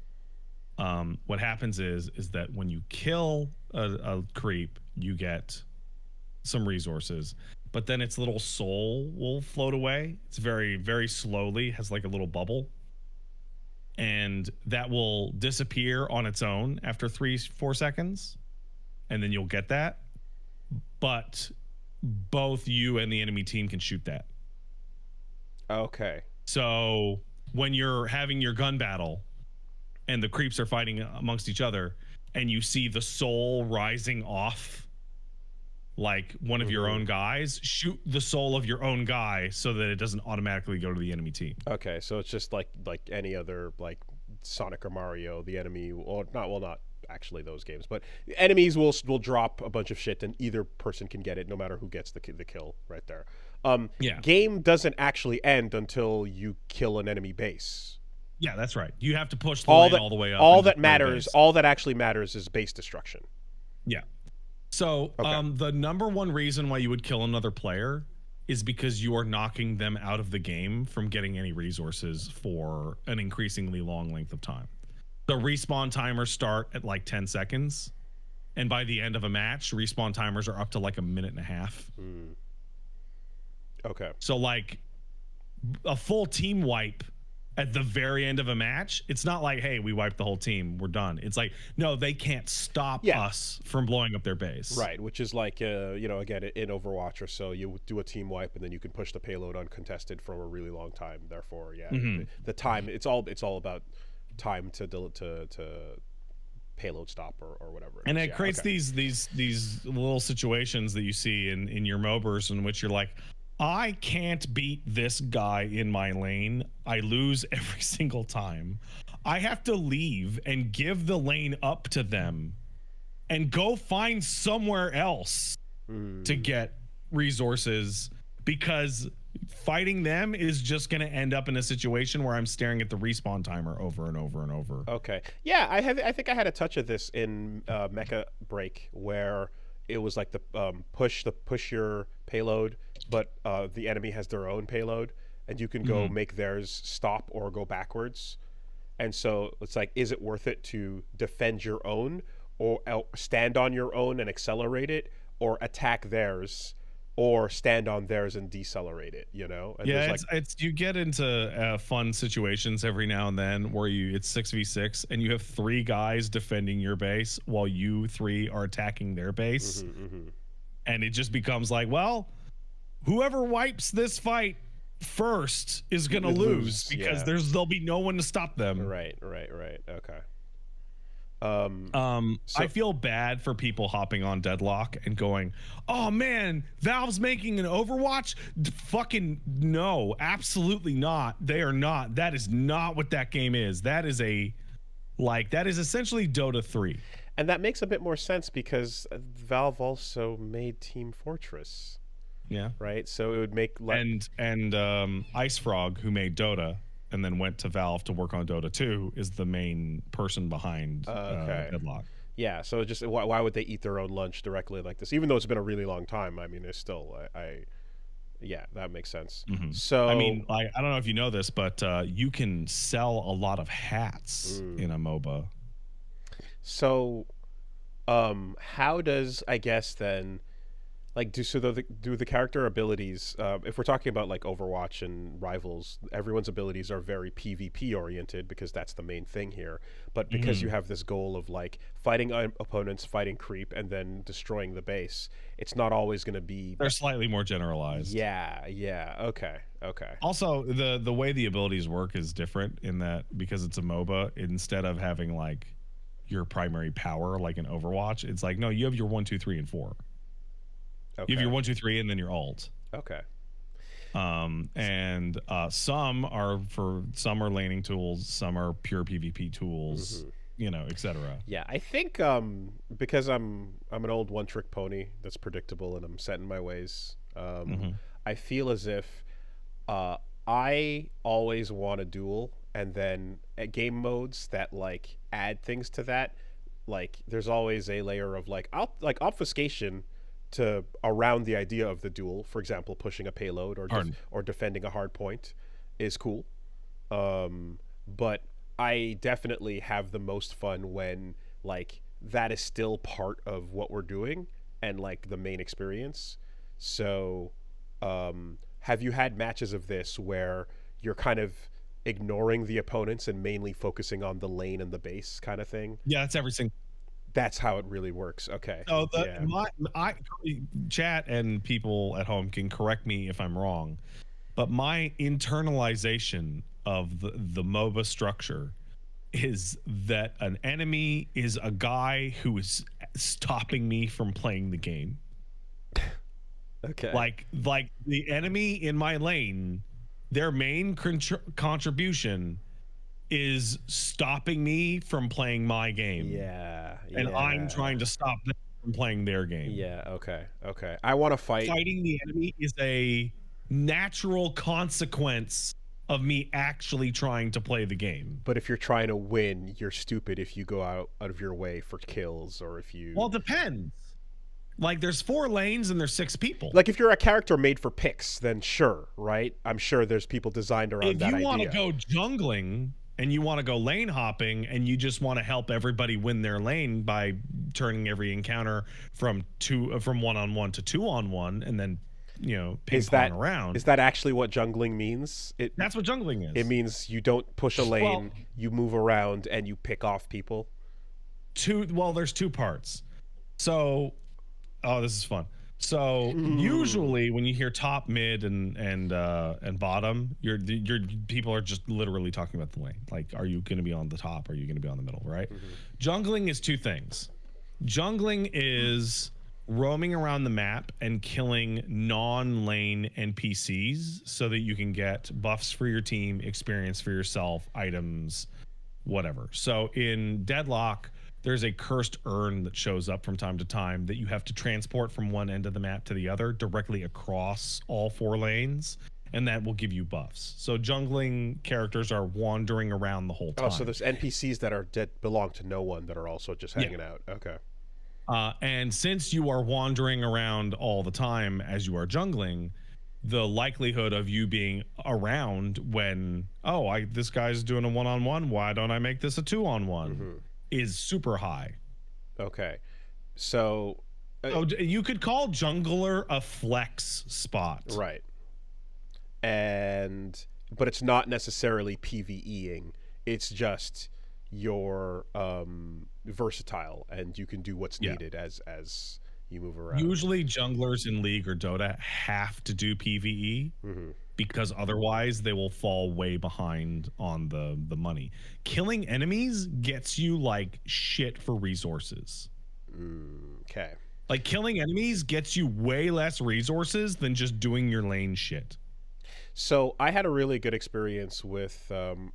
what happens is that when you kill a creep, you get some resources, but then its little soul will float away. It's very, very slowly, has like a little bubble, and that will disappear on its own after 3-4 seconds, and then you'll get that. But both you and the enemy team can shoot that. Okay. So when you're having your gun battle and the creeps are fighting amongst each other and you see the soul rising off like one of your own guys, shoot the soul of your own guy so that it doesn't automatically go to the enemy team. Okay, so it's just like any other like Sonic or Mario, the enemy not actually those games, but enemies will drop a bunch of shit and either person can get it no matter who gets the kill right there. Game doesn't actually end until you kill an enemy base. Yeah, that's right. You have to push the lane all the way up. All that actually matters is base destruction. Yeah. So the number one reason why you would kill another player is because you are knocking them out of the game from getting any resources for an increasingly long length of time. The respawn timers start at like 10 seconds. And by the end of a match, respawn timers are up to like a minute and a half. Okay. So like a full team wipe at the very end of a match, it's not like, hey, we wiped the whole team, we're done. It's like, no, they can't stop us from blowing up their base. Right, which is like, again, in Overwatch or so, you do a team wipe and then you can push the payload uncontested for a really long time. Therefore, the time, it's all about time to payload stop or whatever. And it creates these little situations that you see in your MOBAs in which you're like, I can't beat this guy in my lane. I lose every single time. I have to leave and give the lane up to them and go find somewhere else to get resources, because fighting them is just going to end up in a situation where I'm staring at the respawn timer over and over and over. Okay. Yeah, I think I had a touch of this in Mecha Break, where it was like the push your payload, but the enemy has their own payload, and you can go make theirs stop or go backwards. And so it's like, is it worth it to defend your own or stand on your own and accelerate it, or attack theirs or stand on theirs and decelerate it, you know? And it's you get into fun situations every now and then where it's 6v6 and you have 3 guys defending your base while you 3 are attacking their base. And it just becomes like, well, whoever wipes this fight first is gonna lose because there'll be no one to stop them. Right. Okay. I feel bad for people hopping on Deadlock and going, oh man, Valve's making an Overwatch. Fucking no, absolutely not. They are not. That is not what that game is. That is essentially Dota 3. And that makes a bit more sense because Valve also made Team Fortress. Yeah. Right. So it would make and Ice Frog, who made Dota and then went to Valve to work on Dota 2, is the main person behind Deadlock. Yeah, so just why would they eat their own lunch directly like this? Even though it's been a really long time, I mean, it's still, that makes sense. So I mean, I don't know if you know this, but you can sell a lot of hats in a MOBA. So, how does, I guess then, like, do the character abilities, if we're talking about like Overwatch and Rivals, everyone's abilities are very PvP oriented because that's the main thing here. But because you have this goal of like fighting opponents, fighting creep, and then destroying the base, it's not always going to be. They're slightly more generalized. Yeah. Okay. Also, the way the abilities work is different in that because it's a MOBA, instead of having like your primary power like in Overwatch, it's like, no, you have your 1, 2, 3, and 4. Okay. You have your 1, 2, 3, and then your ult. Okay. And some are laning tools, some are pure PvP tools, etc. Yeah, I think because I'm an old one-trick pony that's predictable and I'm set in my ways. I feel as if I always want a duel, and then at game modes that like add things to that, like there's always a layer of like obfuscation to around the idea of the duel. For example, pushing a payload or defending a hard point is cool. But I definitely have the most fun when like that is still part of what we're doing and like the main experience. So have you had matches of this where you're kind of ignoring the opponents and mainly focusing on the lane and the base kind of thing? Yeah, that's everything. That's how it really works. Okay. So chat and people at home can correct me if I'm wrong, but my internalization of the MOBA structure is that an enemy is a guy who is stopping me from playing the game. Okay. Like the enemy in my lane, their main contribution is stopping me from playing my game. Yeah. And I'm trying to stop them from playing their game. Yeah, okay. I want to fight. Fighting the enemy is a natural consequence of me actually trying to play the game. But if you're trying to win, you're stupid if you go out of your way for kills, or if you... Well, it depends. Like, there's 4 lanes and there's 6 people. Like, if you're a character made for picks, then sure, right? I'm sure there's people designed around that idea. If you want to go jungling and you want to go lane hopping and you just want to help everybody win their lane by turning every encounter from 1-on-1 to 2-on-1 and then, ping pong around. Is that actually what jungling means? That's what jungling is. It means you don't push a lane, you move around, and you pick off people? There's 2 parts. So... Oh, this is fun. So usually when you hear top, mid, and bottom, your people are just literally talking about the lane. Like, are you going to be on the top? Or are you going to be on the middle? Right? Jungling is 2 things. Jungling is roaming around the map and killing non-lane NPCs so that you can get buffs for your team, experience for yourself, items, whatever. So in Deadlock, there's a cursed urn that shows up from time to time that you have to transport from one end of the map to the other directly across all 4 lanes, and that will give you buffs. So jungling characters are wandering around the whole time. Oh, so there's NPCs that belong to no one that are also just hanging out. Okay. And since you are wandering around all the time as you are jungling, the likelihood of you being around when, this guy's doing a 1-on-1, why don't I make this a 2-on-1? Is super high. Okay. So you could call jungler a flex spot. Right. But it's not necessarily PvEing. It's just you're versatile and you can do what's needed as you move around. Usually junglers in League or Dota have to do PvE because otherwise they will fall way behind on the money. Killing enemies gets you like shit for resources. Okay. Like killing enemies gets you way less resources than just doing your lane shit. So I had a really good experience with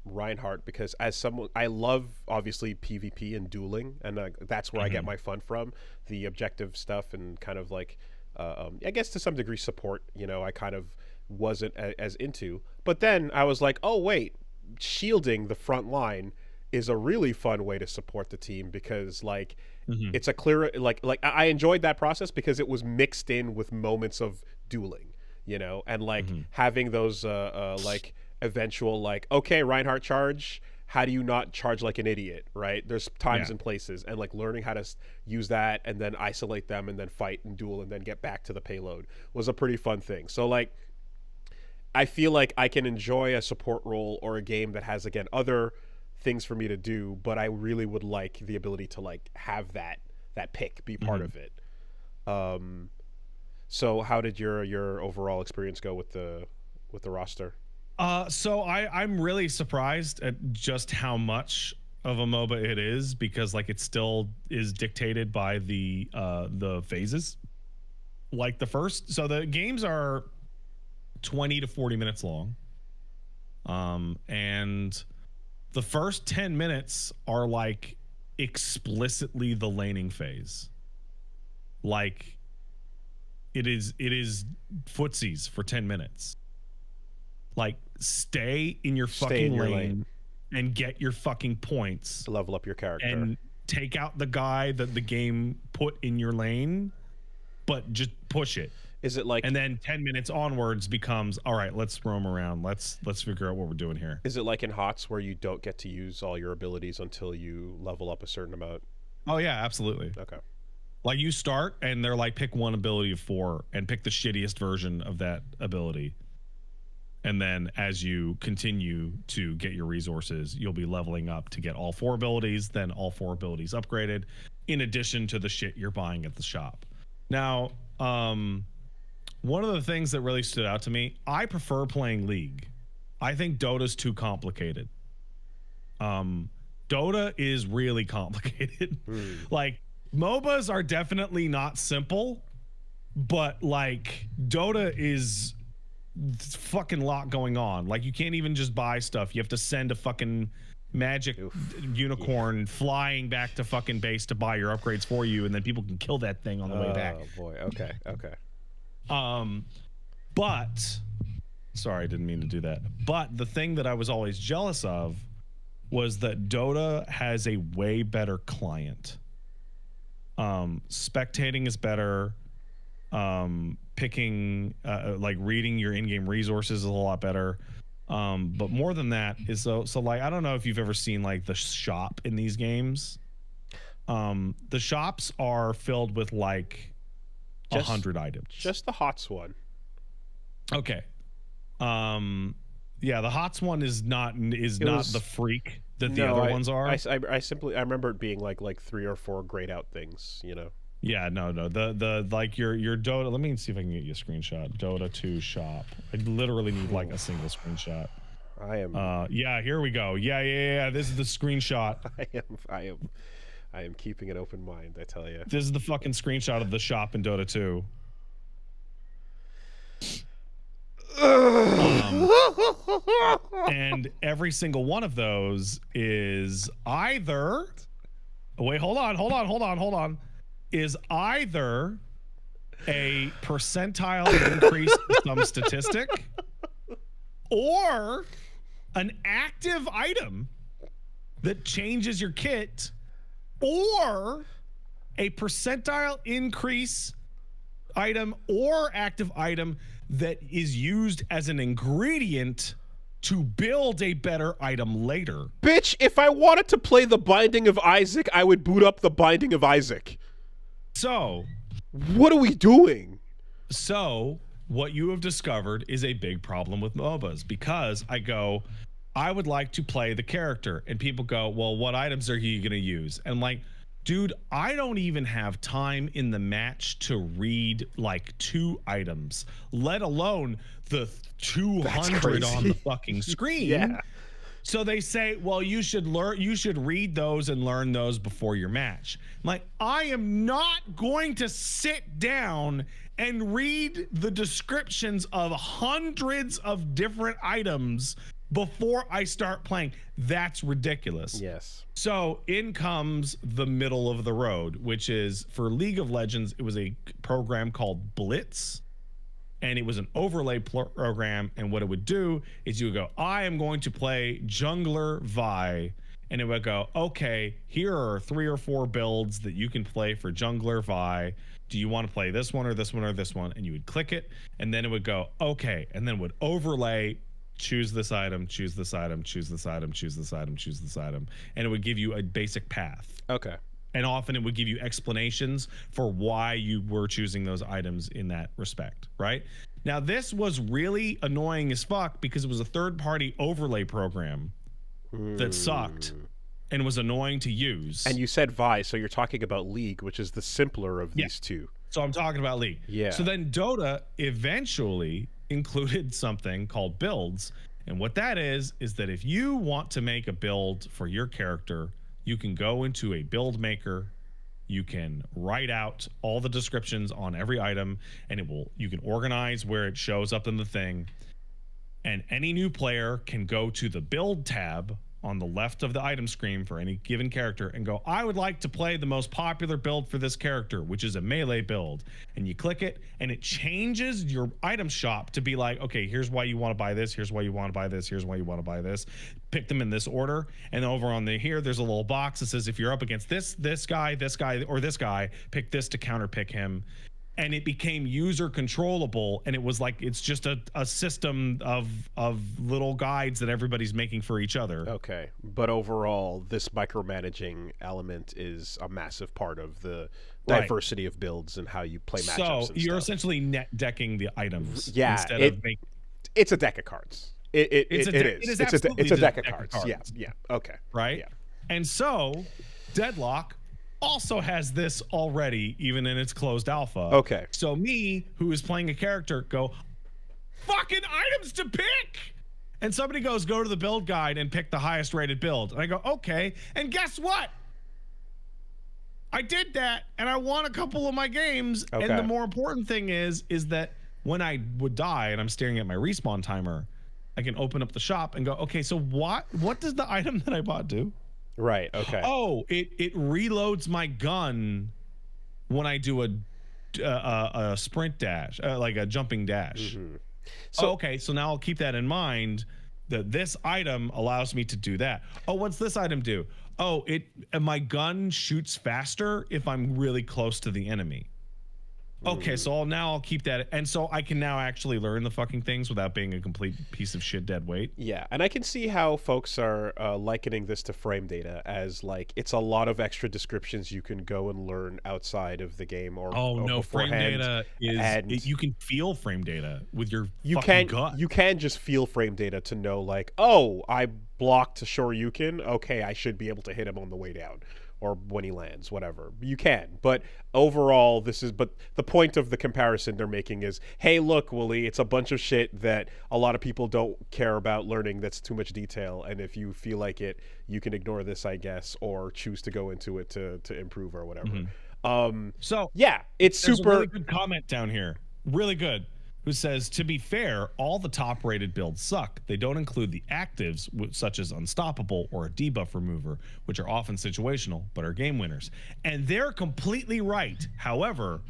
Reinhardt because as someone, I love obviously PvP and dueling, and that's where I get my fun from. The objective stuff and kind of like, I guess to some degree support, I kind of wasn't as into. But then I was like, oh wait, shielding the front line is a really fun way to support the team because like it's a clear, like I enjoyed that process because it was mixed in with moments of dueling. And like having those like eventual like, okay, Reinhardt charge, how do you not charge like an idiot, right? There's times and places, and like learning how to use that and then isolate them and then fight and duel and then get back to the payload was a pretty fun thing. So like I feel like I can enjoy a support role or a game that has, again, other things for me to do, but I really would like the ability to like have that pick be part of it. So how did your overall experience go with the roster? So I'm really surprised at just how much of a MOBA it is, because like it still is dictated by the phases. Like so the games are 20 to 40 minutes long. And the first 10 minutes are like explicitly the laning phase. Like it is footsies for 10 minutes. Like stay in your fucking lane and get your fucking points. Level up your character. And take out the guy that the game put in your lane, but just push it. Is it like, and then 10 minutes onwards becomes, all right, let's roam around. Let's figure out what we're doing here. Is it like in HOTS where you don't get to use all your abilities until you level up a certain amount? Oh yeah, absolutely. Okay. Like you start and they're like, pick one ability of 4 and pick the shittiest version of that ability. And then as you continue to get your resources, you'll be leveling up to get all 4 abilities, then all 4 abilities upgraded, in addition to the shit you're buying at the shop. Now, one of the things that really stood out to me, I prefer playing League. I think Dota's too complicated. Dota is really complicated. Like, MOBAs are definitely not simple, but like Dota is fucking lot going on. Like you can't even just buy stuff. You have to send a fucking magic unicorn flying back to fucking base to buy your upgrades for you, and then people can kill that thing on the way back. Oh boy. Okay. But sorry, I didn't mean to do that. But the thing that I was always jealous of was that Dota has a way better client. Spectating is better. Picking, like reading your in-game resources is a lot better. But more than that is so like, I don't know if you've ever seen like the shop in these games. The shops are filled with like 100 items. Just the HOTS one. Okay. Yeah, the HOTS one is not the freak that the other ones are. I remember it being like 3 or 4 grayed out things, you know. Yeah, no. The like your Dota. Let me see if I can get you a screenshot. Dota 2 shop. I literally need like a single screenshot. I am. Yeah, here we go. Yeah. This is the screenshot. I am keeping an open mind, I tell you. This is the fucking screenshot of the shop in Dota 2. And every single one of those is either. Wait, hold on. Is either a percentile increase in some statistic or an active item that changes your kit, or a percentile increase item or active item that is used as an ingredient to build a better item later. Bitch, if I wanted to play The Binding of Isaac, I would boot up The Binding of Isaac. So, what are we doing? So, what you have discovered is a big problem with MOBAs, because I would like to play the character, and people go, well, what items are you going to use? And I'm like, dude, I don't even have time in the match to read like 2 items, let alone the 200 on the fucking screen. Yeah. So they say, well, you should read those and learn those before your match. I'm like, I am not going to sit down and read the descriptions of hundreds of different items before I start playing. That's ridiculous. Yes. So in comes the middle of the road, which is, for League of Legends, it was a program called Blitz. And it was an overlay program, and what it would do is you would go, I am going to play Jungler Vi, and it would go, okay, here are 3 or 4 builds that you can play for Jungler Vi. Do you want to play this one or this one or this one? And you would click it, and then it would go, okay, and then it would overlay choose this item, choose this item, choose this item, choose this item, choose this item, and it would give you a basic path. Okay. And often it would give you explanations for why you were choosing those items in that respect, right? Now, this was really annoying as fuck because it was a third-party overlay program that sucked and was annoying to use. And you said Vi, so you're talking about League, which is the simpler of these two. So I'm talking about League. Yeah. So then Dota eventually included something called builds. And what that is that if you want to make a build for your character, you can go into a build maker, you can write out all the descriptions on every item, and you can organize where it shows up in the thing. And any new player can go to the build tab on the left of the item screen for any given character and go, I would like to play the most popular build for this character, which is a melee build. And you click it and it changes your item shop to be like, okay, here's why you want to buy this. Here's why you want to buy this. Here's why you want to buy this. Pick them in this order. And over on here, there's a little box that says, if you're up against this guy, or this guy, pick this to counter pick him. And it became user controllable, and it was like it's just a system of little guides that everybody's making for each other. Okay, but overall, this micromanaging element is a massive part of the diversity of builds and how you play matchups. So you're essentially net decking the items. Yeah, instead of it's a deck of cards. It is. It's a deck of cards. Yeah. Okay. Right. Yeah. And so, Deadlock also has this already, even in its closed alpha. Okay. So me, who is playing a character, go, fucking items to pick. And somebody goes, go to the build guide and pick the highest rated build. And I go, okay. And guess what? I did that, and I won a couple of my games. Okay. And the more important thing is that when I would die and I'm staring at my respawn timer, I can open up the shop and go, okay, so what does the item that I bought do? Right. Okay. Oh, it reloads my gun when I do a sprint dash, like a jumping dash. Mm-hmm. So okay, so now I'll keep that in mind. That this item allows me to do that. Oh, what's this item do? Oh, my gun shoots faster if I'm really close to the enemy. Okay, so I'll keep that, and so I can now actually learn the fucking things without being a complete piece of shit dead weight. Yeah, and I can see how folks are likening this to frame data as like it's a lot of extra descriptions you can go and learn outside of the game or frame data is you can feel frame data with your fucking gut. You can just feel frame data to know like, oh, I blocked to Shoryuken, okay, I should be able to hit him on the way down. Or when he lands, whatever. You can. But overall, but the point of the comparison they're making is, hey, look, Wooly, it's a bunch of shit that a lot of people don't care about learning that's too much detail. And if you feel like it, you can ignore this, I guess, or choose to go into it to improve or whatever. Mm-hmm. So, yeah, it's there's super... a really good comment down here. Really good. Who says, to be fair, all the top-rated builds suck. They don't include the actives, such as Unstoppable or a debuff remover, which are often situational, but are game winners. And they're completely right. However,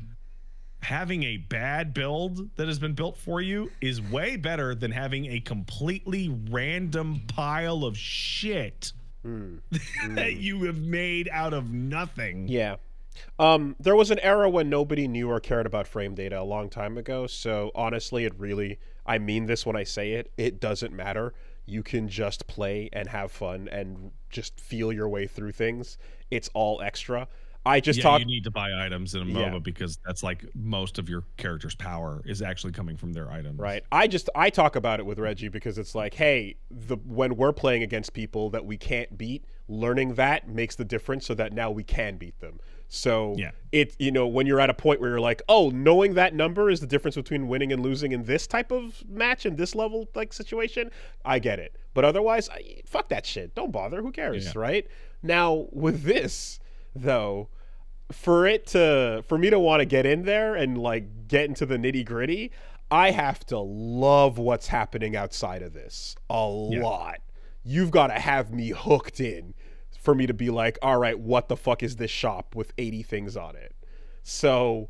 having a bad build that has been built for you is way better than having a completely random pile of shit that you have made out of nothing. Yeah. There was an era when nobody knew or cared about frame data a long time ago, so honestly, I mean this when I say it, it doesn't matter. You can just play and have fun and just feel your way through things. It's all extra. You need to buy items in a MOBA because that's like most of your character's power is actually coming from their items. Right. I talk about it with Reggie because it's like, hey, when we're playing against people that we can't beat, learning that makes the difference so that now we can beat them. So when you're at a point where you're like, oh, knowing that number is the difference between winning and losing in this type of match in this level like situation, I get it. But otherwise, fuck that shit. Don't bother. Who cares, right? Now with this though, for me to want to get in there and like get into the nitty gritty, I have to love what's happening outside of this a lot. You've got to have me hooked in for me to be like, all right, what the fuck is this shop with 80 things on it? So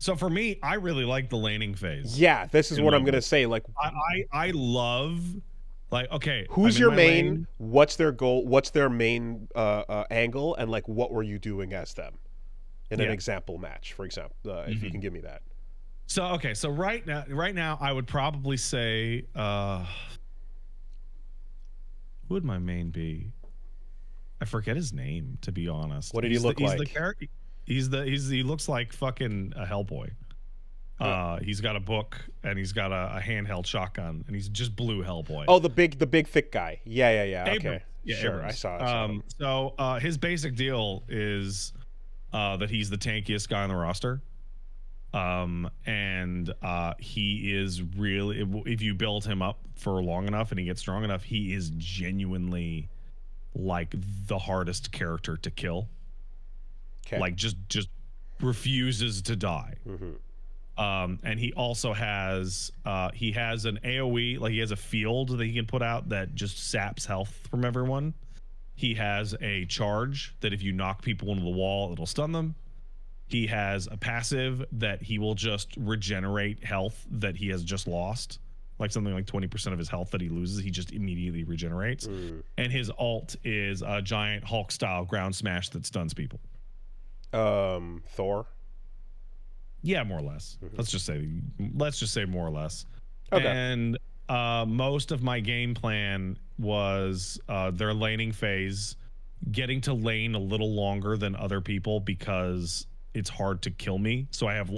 for me, I really like the laning phase. Yeah, this is what I'm gonna say. Like, I love, like, okay, who's your main lane. What's their goal? What's their main angle? And like, what were you doing as them in an example match, for example? If you can give me that. So right now, I would probably say Who would my main be? I forget his name, to be honest. What did he look like? He's the character. He looks like fucking a Hellboy. He's got a book and he's got a handheld shotgun and he's just blue Hellboy. Oh, the big thick guy. Yeah. Okay, yeah, sure. Abrams. I saw. So his basic deal is that he's the tankiest guy on the roster. And he is really, if you build him up for long enough and he gets strong enough, he is genuinely like the hardest character to kill. Okay. Like just refuses to die. And he also has an AoE, like he has a field that he can put out that just saps health from everyone. He has a charge that if you knock people into the wall, it'll stun them. He has a passive that he will just regenerate health that he has just lost, like something like 20% of his health that he loses, he just immediately regenerates. And his alt is a giant Hulk style ground smash that stuns people. Thor. Yeah, more or less. Let's just say more or less. Okay. And most of my game plan was their laning phase, getting to lane a little longer than other people because it's hard to kill me. So I have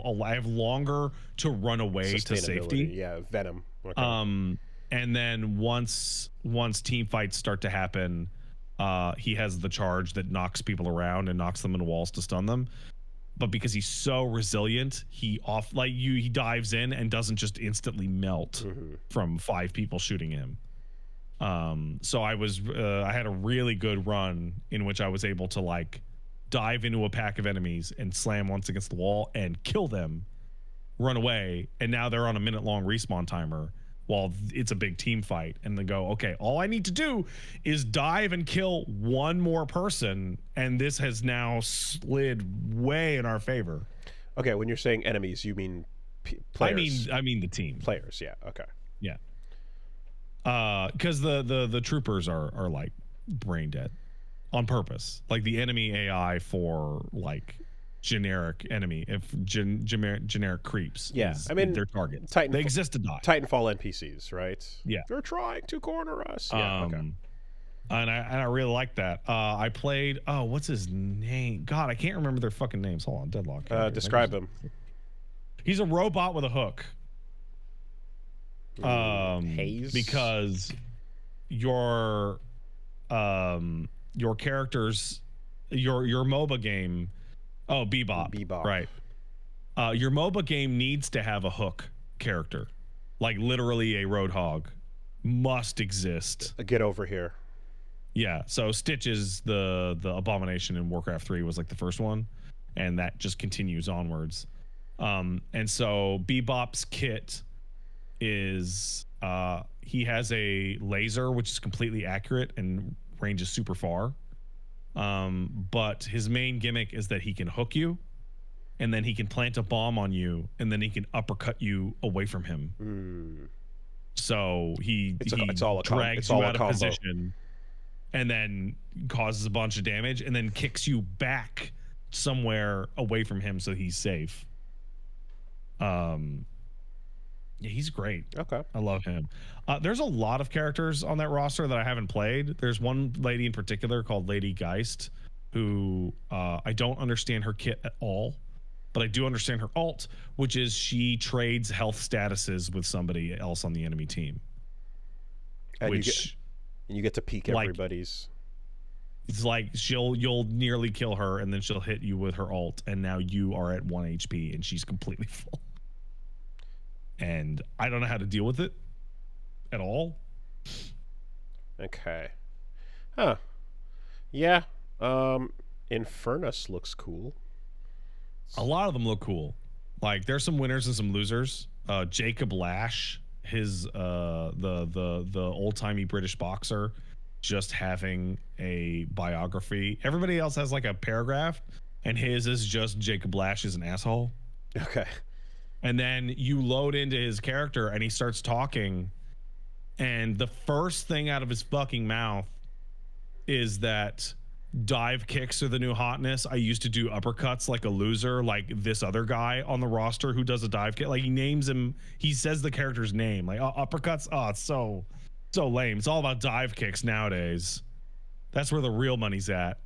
longer to run away to safety. Yeah, Venom. Okay. And then once team fights start to happen, he has the charge that knocks people around and knocks them into walls to stun them. But because he's so resilient, he dives in and doesn't just instantly melt from 5 people shooting him. So I had a really good run in which I was able to like dive into a pack of enemies and slam once against the wall and kill them, run away, and now they're on a minute-long respawn timer while it's a big team fight, and they go, okay, all I need to do is dive and kill one more person, and this has now slid way in our favor. Okay, when you're saying enemies, you mean players? I mean the team. Players, yeah, okay. Yeah. Because the troopers are like brain dead on purpose. Like the enemy AI for like generic enemy, if generic creeps, I mean, their targets. They exist to die. Titanfall NPCs, right? Yeah, they're trying to corner us. Yeah, okay. And I really like that. I played. Oh, what's his name? God, I can't remember their fucking names. Hold on, Deadlock. Describe him. He's a robot with a hook. Haze. Because your characters, your MOBA game. Oh, Bebop. Right. Your MOBA game needs to have a hook character. Like literally a Roadhog must exist. Get over here. Yeah. So Stitch is the abomination in Warcraft 3 was like the first one. And that just continues onwards. And so Bebop's kit is he has a laser which is completely accurate and ranges super far. But his main gimmick is that he can hook you, and then he can plant a bomb on you, and then he can uppercut you away from him. So he drags you out of position, and then causes a bunch of damage, and then kicks you back somewhere away from him so he's safe. Yeah, he's great. Okay. I love him. There's a lot of characters on that roster that I haven't played. There's one lady in particular called Lady Geist, who I don't understand her kit at all, but I do understand her alt, which is she trades health statuses with somebody else on the enemy team. And you get to peek everybody's. It's like you'll nearly kill her, and then she'll hit you with her alt, and now you are at 1 HP, and she's completely full. And I don't know how to deal with it at all. Okay. Huh. Yeah. Infernus looks cool. A lot of them look cool. Like there's some winners and some losers. Jacob Lash, his the old-timey British boxer, just having a biography. Everybody else has like a paragraph, and his is just Jacob Lash is an asshole. Okay. And then you load into his character and he starts talking, and the first thing out of his fucking mouth is that dive kicks are the new hotness. I used to do uppercuts like a loser, like this other guy on the roster who does a dive kick. Like he names him, he says the character's name, like uppercuts. Oh, it's So lame. It's all about dive kicks nowadays. That's where the real money's at.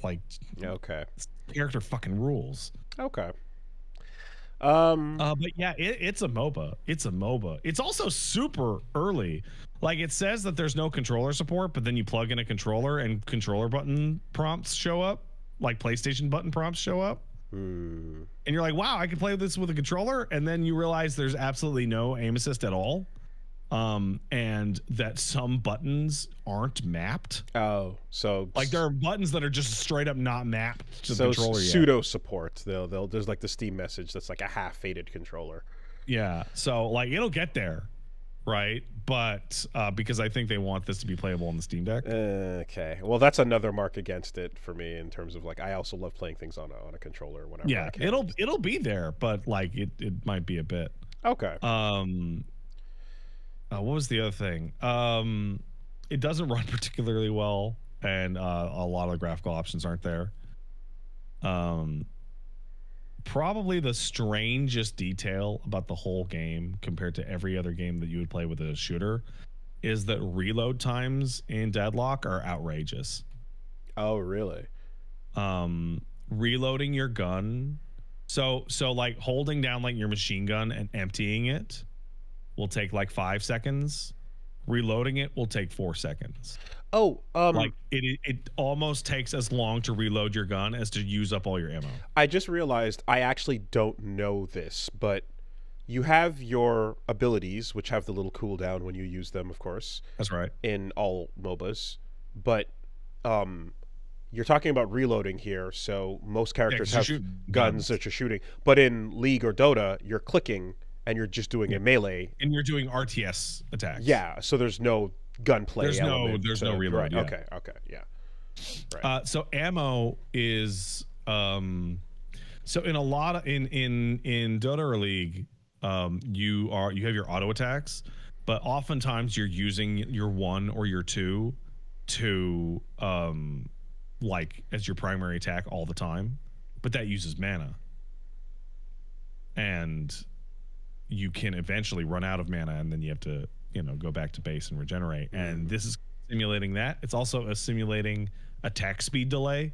Like, Okay. Character fucking rules. Okay. But yeah, it's a MOBA. It's a MOBA. It's also super early. Like, it says that there's no controller support, but then you plug in a controller and controller button prompts show up. Like PlayStation button prompts show up. And you're like, wow, I can play this with a controller. And then you realize there's absolutely no aim assist at all. And that some buttons aren't mapped. Oh, so like there are buttons that are just straight up not mapped to the controller yet. Pseudo support. There's like the Steam message that's like a half faded controller. Yeah. So like it'll get there, right? But because I think they want this to be playable on the Steam Deck. Okay. Well, that's another mark against it for me in terms of like I also love playing things on a controller whenever. Yeah, I can. it'll be there, but like it might be a bit. Okay. What was the other thing? It doesn't run particularly well, and a lot of the graphical options aren't there. Probably the strangest detail about the whole game compared to every other game that you would play with a shooter is that reload times in Deadlock are outrageous. Oh, really? Reloading your gun. So like holding down like your machine gun and emptying it will take like 5 seconds. Reloading it will take 4 seconds. Oh, like it almost takes as long to reload your gun as to use up all your ammo. I just realized I actually don't know this, but you have your abilities, which have the little cooldown when you use them, of course. That's right. In all MOBAs, but you're talking about reloading here, so most characters have guns that you're shooting. But in League or Dota, you're clicking and you're just doing a melee. And you're doing RTS attacks. Yeah, so there's no gunplay. There's no reload. Right. Yeah. Okay. Yeah. Right. So ammo is so in a lot of in Dota or League, you have your auto attacks, but oftentimes you're using your 1 or your 2 to like as your primary attack all the time, but that uses mana, and you can eventually run out of mana, and then you have to go back to base and regenerate. And this is simulating that. It's also simulating attack speed delay,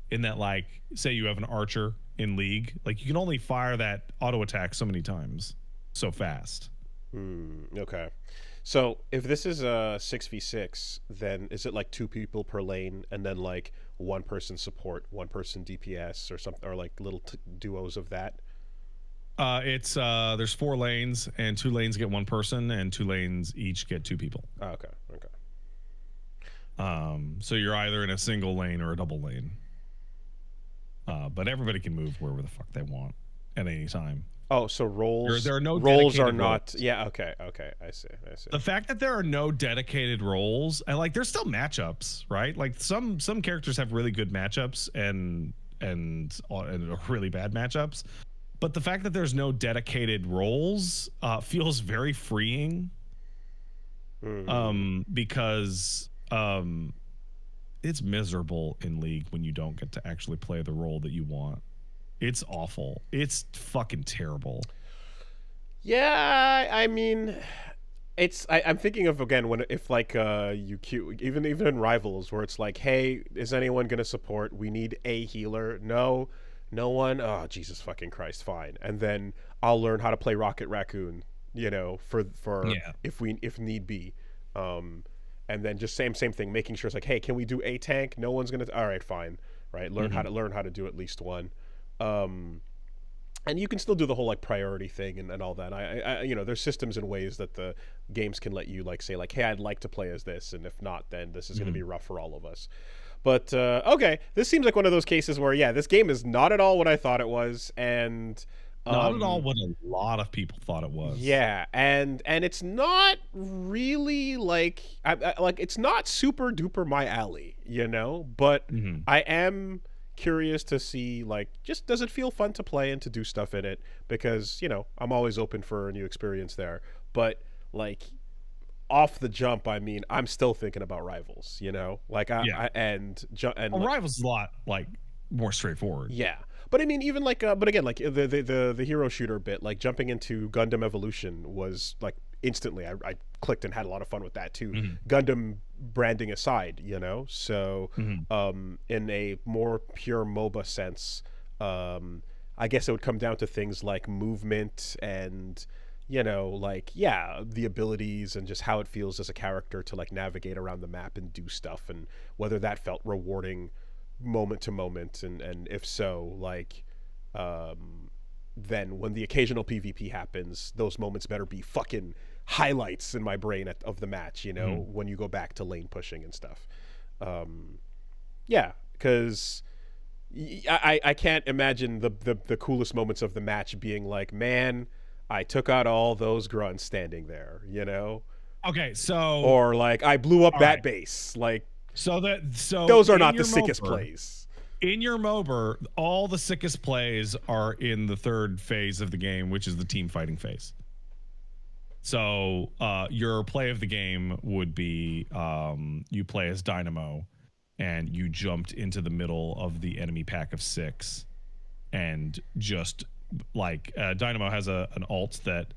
in that, like, say you have an archer in League, like you can only fire that auto attack so many times so fast. Okay. So if this is a 6v6, then is it like 2 people per lane and then like 1 person support, 1 person DPS or something, or like little duos of that? It's there's 4 lanes, and 2 lanes get 1 person, and 2 lanes each get 2 people. Oh, okay. So you're either in a single lane or a double lane. But everybody can move wherever the fuck they want at any time. Oh, so roles. There are no roles are not. roles. Yeah. Okay. I see. The fact that there are no dedicated roles, and like there's still matchups, right? Like some characters have really good matchups and really bad matchups. But the fact that there's no dedicated roles feels very freeing. Because it's miserable in League when you don't get to actually play the role that you want. It's awful. It's fucking terrible. Yeah, I mean, I'm thinking of, again, if like even in Rivals, where it's like, hey, is anyone gonna support? We need a healer. No one. Oh, Jesus fucking Christ, fine. And then I'll learn how to play Rocket Raccoon, for if need be. And then just same thing, making sure it's like, hey, can we do a tank? No one's gonna. All right, fine. Right, learn how to do at least one. And you can still do the whole like priority thing and all that. I there's systems and ways that the games can let you like say like, hey, I'd like to play as this, and if not, then this is going to be rough for all of us. But okay, this seems like one of those cases where this game is not at all what I thought it was, and not at all what a lot of people thought it was. Yeah, and it's not really like like it's not super duper my alley, but I am curious to see, like, just does it feel fun to play and to do stuff in it, because I'm always open for a new experience there. But like off the jump, I mean, I'm still thinking about Rivals, like Rivals is a lot like more straightforward. Yeah, but I mean, even like but again, like the hero shooter bit, like jumping into Gundam Evolution was like instantly. I clicked and had a lot of fun with that too. Mhm. Gundam branding aside, you know. So Mhm. in a more pure MOBA sense, I guess it would come down to things like movement and, you know, like, yeah, the abilities and just how it feels as a character to like navigate around the map and do stuff, and whether that felt rewarding moment to moment, and if so, like, then when the occasional PvP happens, those moments better be fucking highlights in my brain of the match, you know, when you go back to lane pushing and stuff. Yeah, because I can't imagine the coolest moments of the match being like, man, I took out all those grunts standing there, you know? Okay, so Or like, I blew up all that right. base. Like, So those are in not your the sickest MOBA, plays. in your MOBA, all the sickest plays are in the third phase of the game, which is the team fighting phase. So your play of the game would be you play as Dynamo, and you jumped into the middle of the enemy pack of 6, and just like Dynamo has an ult that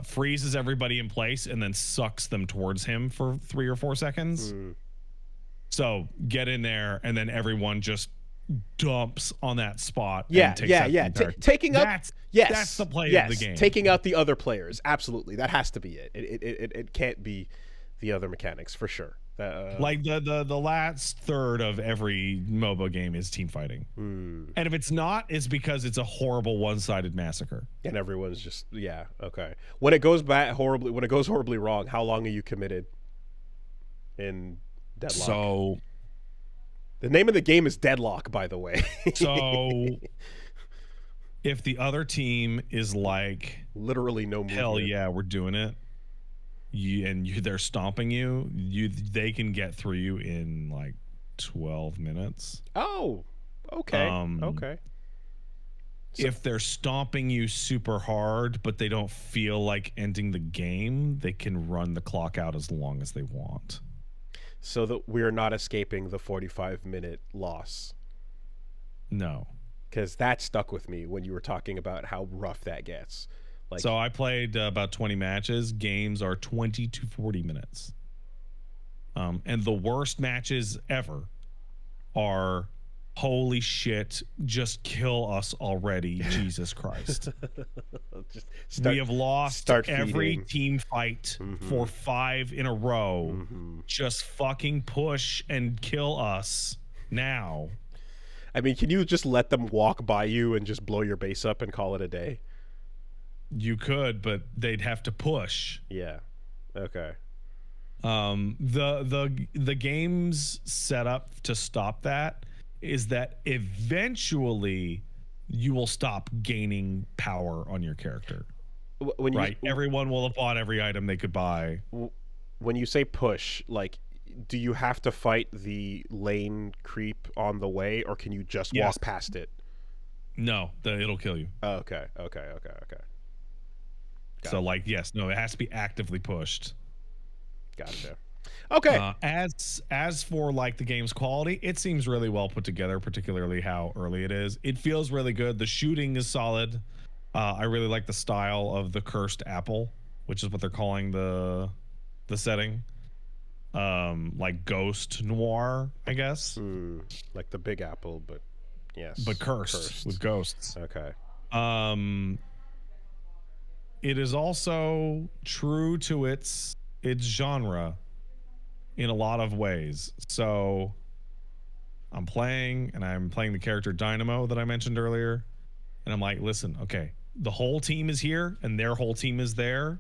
freezes everybody in place and then sucks them towards him for 3 or 4 seconds. So get in there, and then everyone just dumps on that spot. Yeah, and takes yeah, out yeah. the entire Taking out, that's the play of the game. Taking out the other players, absolutely. That has to be it. It can't be the other mechanics for sure. Like the last third of every MOBA game is team fighting, and if it's not, it's because it's a horrible one-sided massacre. And everyone's just okay. When it goes horribly wrong, how long are you committed in Deadlock? So the name of the game is Deadlock, by the way. So if the other team is like, literally no movement. Hell yeah, we're doing it. They're stomping you. They can get through you in like 12 minutes. Oh, okay. Okay. So if they're stomping you super hard, but they don't feel like ending the game, they can run the clock out as long as they want. So that we're not escaping the 45-minute loss. No. Because that stuck with me when you were talking about how rough that gets. Like, so I played about 20 matches. Games are 20 to 40 minutes. And the worst matches ever are, holy shit, just kill us already, Jesus Christ. We have lost every team fight for 5 in a row. Just fucking push and kill us now. I mean, can you just let them walk by you and just blow your base up and call it a day? You could, but they'd have to push. Yeah. Okay. The game's set up to stop that is that eventually you will stop gaining power on your character. Everyone will have bought every item they could buy. When you say push, like, do you have to fight the lane creep on the way, or can you just walk past it? No, it'll kill you. Oh, okay. So, like, yes, no, it has to be actively pushed. Gotcha. Okay. As for like the game's quality, it seems really well put together, particularly how early it is. It feels really good. The shooting is solid. I really like the style of the cursed apple, which is what they're calling the setting. Like ghost noir, I guess. Like the Big Apple, but yes. But cursed with ghosts. Okay. It is also true to its genre in a lot of ways. So I'm playing the character Dynamo that I mentioned earlier, and I'm like, listen, okay, the whole team is here and their whole team is there.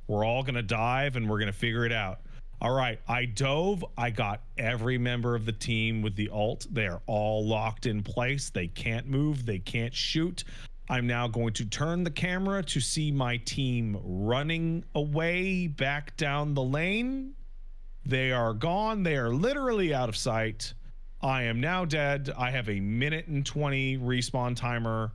We're all gonna dive and we're gonna figure it out. All right, I dove. I got every member of the team with the ult. They are all locked in place. They can't move. They can't shoot. I'm now going to turn the camera to see my team running away back down the lane. They are gone. They are literally out of sight. I am now dead. I have a 1:20 respawn timer.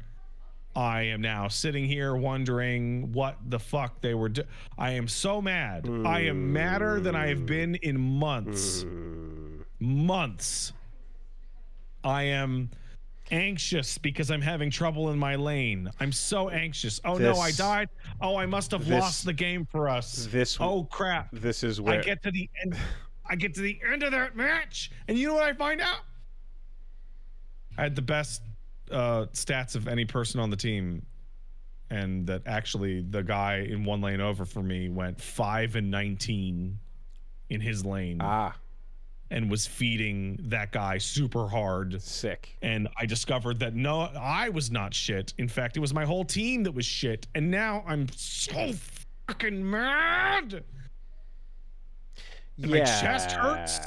I am now sitting here wondering what the fuck they were doing. I am so mad. I am madder than I have been in months. Months. I am anxious because I'm having trouble in my lane. I'm so anxious. Oh no, I died. Oh, I must have lost the game for us. Oh crap. This is where I get to the end. I get to the end of that match, and you know what I find out? I had the best stats of any person on the team, and that actually the guy in one lane over for me went 5 and 19 in his lane. And was feeding that guy super hard. Sick. And I discovered that no, I was not shit. In fact, it was my whole team that was shit. And now I'm so fucking mad. And my chest hurts.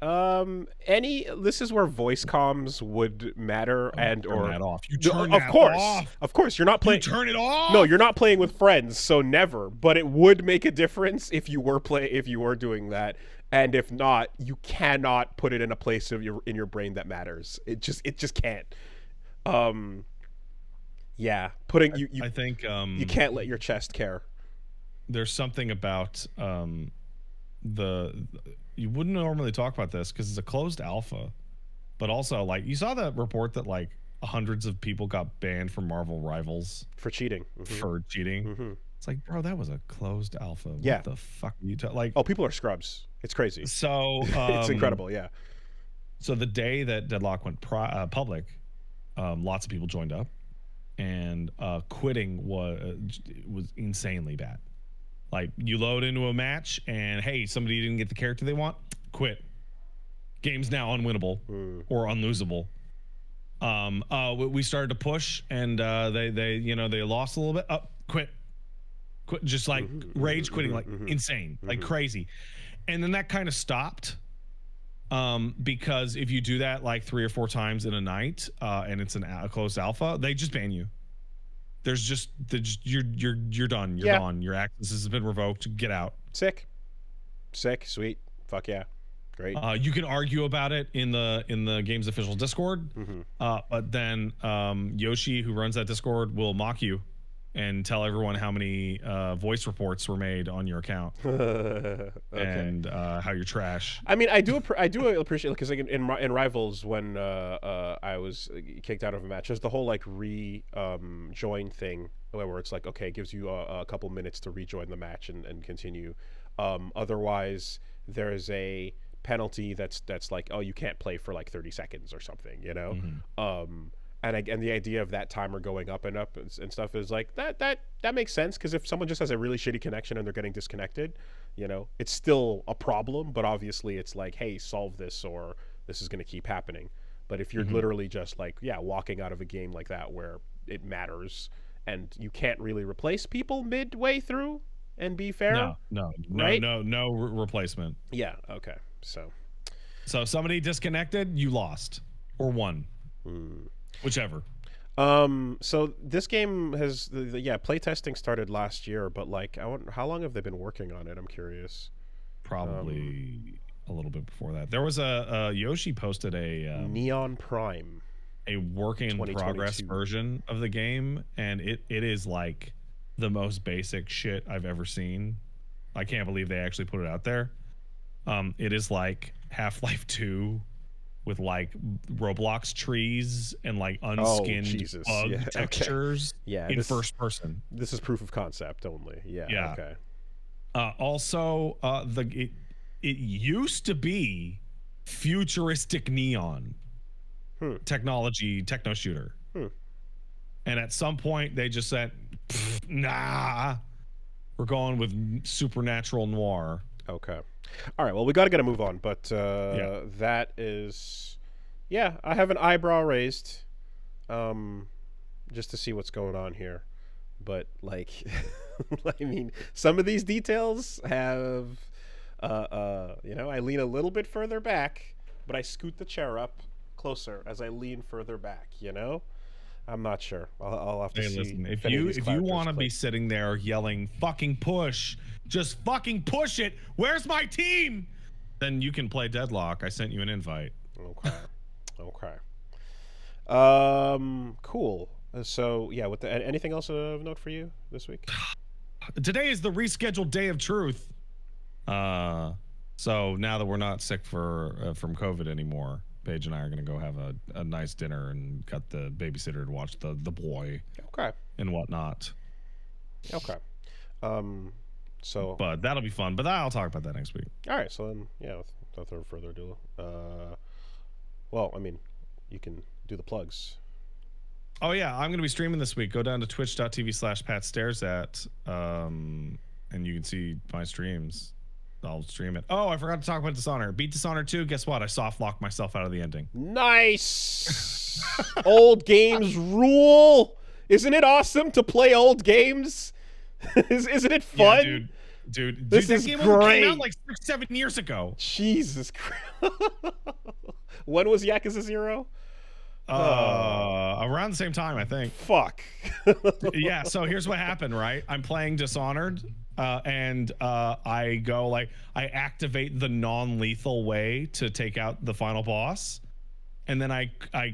This is where voice comms would matter, turn that off. You turn that off. Of course, you're not playing. You turn it off. No, you're not playing with friends, so never. But it would make a difference if you were doing that. And if not, you cannot put it in a place in your brain that matters. It just can't. Yeah, I think you can't let your chest care. There's something about you wouldn't normally talk about this because it's a closed alpha, but also like you saw the report that like hundreds of people got banned from Marvel Rivals for cheating. It's like, bro, that was a closed alpha. What the fuck are you like? Oh, people are scrubs. It's crazy. So it's incredible. Yeah. So the day that Deadlock went public, lots of people joined up, and quitting was insanely bad. Like you load into a match, and hey, somebody didn't get the character they want, quit. Game's now unwinnable or unlosable. We started to push, and they lost a little bit. Quit, just like rage quitting, like insane, like crazy. And then that kind of stopped because if you do that like 3 or 4 times in a night and it's a closed alpha, they just ban you. You're done. You're gone. Your access has been revoked. Get out. Sick, sweet. Fuck yeah. Great. You can argue about it in the game's official Discord, but then Yoshi, who runs that Discord, will mock you and tell everyone how many voice reports were made on your account and how you're trash. I mean, I do appreciate it because like in Rivals when I was kicked out of a match, there's the whole like join thing where it's like, okay, it gives you a couple minutes to rejoin the match and continue. Otherwise, there's a penalty that's like, oh, you can't play for like 30 seconds or something, you know. And the idea of that timer going up and up and stuff is like that makes sense, because if someone just has a really shitty connection and they're getting disconnected, you know, it's still a problem, but obviously it's like, hey, solve this or this is going to keep happening. But if you're literally just like, walking out of a game like that where it matters and you can't really replace people midway through and be fair, no replacement. Yeah, okay. So somebody disconnected, you lost or won. Whichever. So this game has playtesting started last year, but like how long have they been working on it? I'm curious. Probably a little bit before that. There was a Yoshi posted a Neon Prime, a work in progress version of the game, and it is like the most basic shit I've ever seen. I can't believe they actually put it out there. It is like Half-Life 2 with like Roblox trees and like unskinned bug textures in first person. This is proof of concept only. Yeah. Okay. Also, it used to be futuristic neon technology, techno shooter. And at some point they just said, nah, we're going with supernatural noir. Okay. All right. Well, we got to get a move on, but that is, I have an eyebrow raised, just to see what's going on here. But like, I mean, some of these details have, I lean a little bit further back, but I scoot the chair up closer as I lean further back. You know, I'm not sure. I'll have to see. Listen, if you want to be sitting there yelling "fucking push," just fucking push it. Where's my team? Then you can play Deadlock. I sent you an invite. Okay. Cool. So yeah, anything else of note for you this week? Today is the rescheduled day of truth. So now that we're not sick from COVID anymore, Paige and I are gonna go have a nice dinner and got the babysitter to watch the boy. Okay. And whatnot. Okay. So. But that'll be fun. But I'll talk about that next week. All right. So then, yeah, without further ado, well, I mean, you can do the plugs. Oh yeah, I'm gonna be streaming this week. Go down to twitch.tv/PatStaresAt, and you can see my streams. I'll stream it. Oh, I forgot to talk about Dishonored. Beat Dishonored 2. Guess what? I soft locked myself out of the ending. Nice. Old games rule. Isn't it awesome to play old games? Isn't it fun? Yeah, dude, this is game great. Came out like 6-7 years ago. Jesus Christ. When was Yakuza 0? Around the same time, I think. Fuck. Yeah, so here's what happened, right? I'm playing Dishonored, and I go like, I activate the non-lethal way to take out the final boss, and then I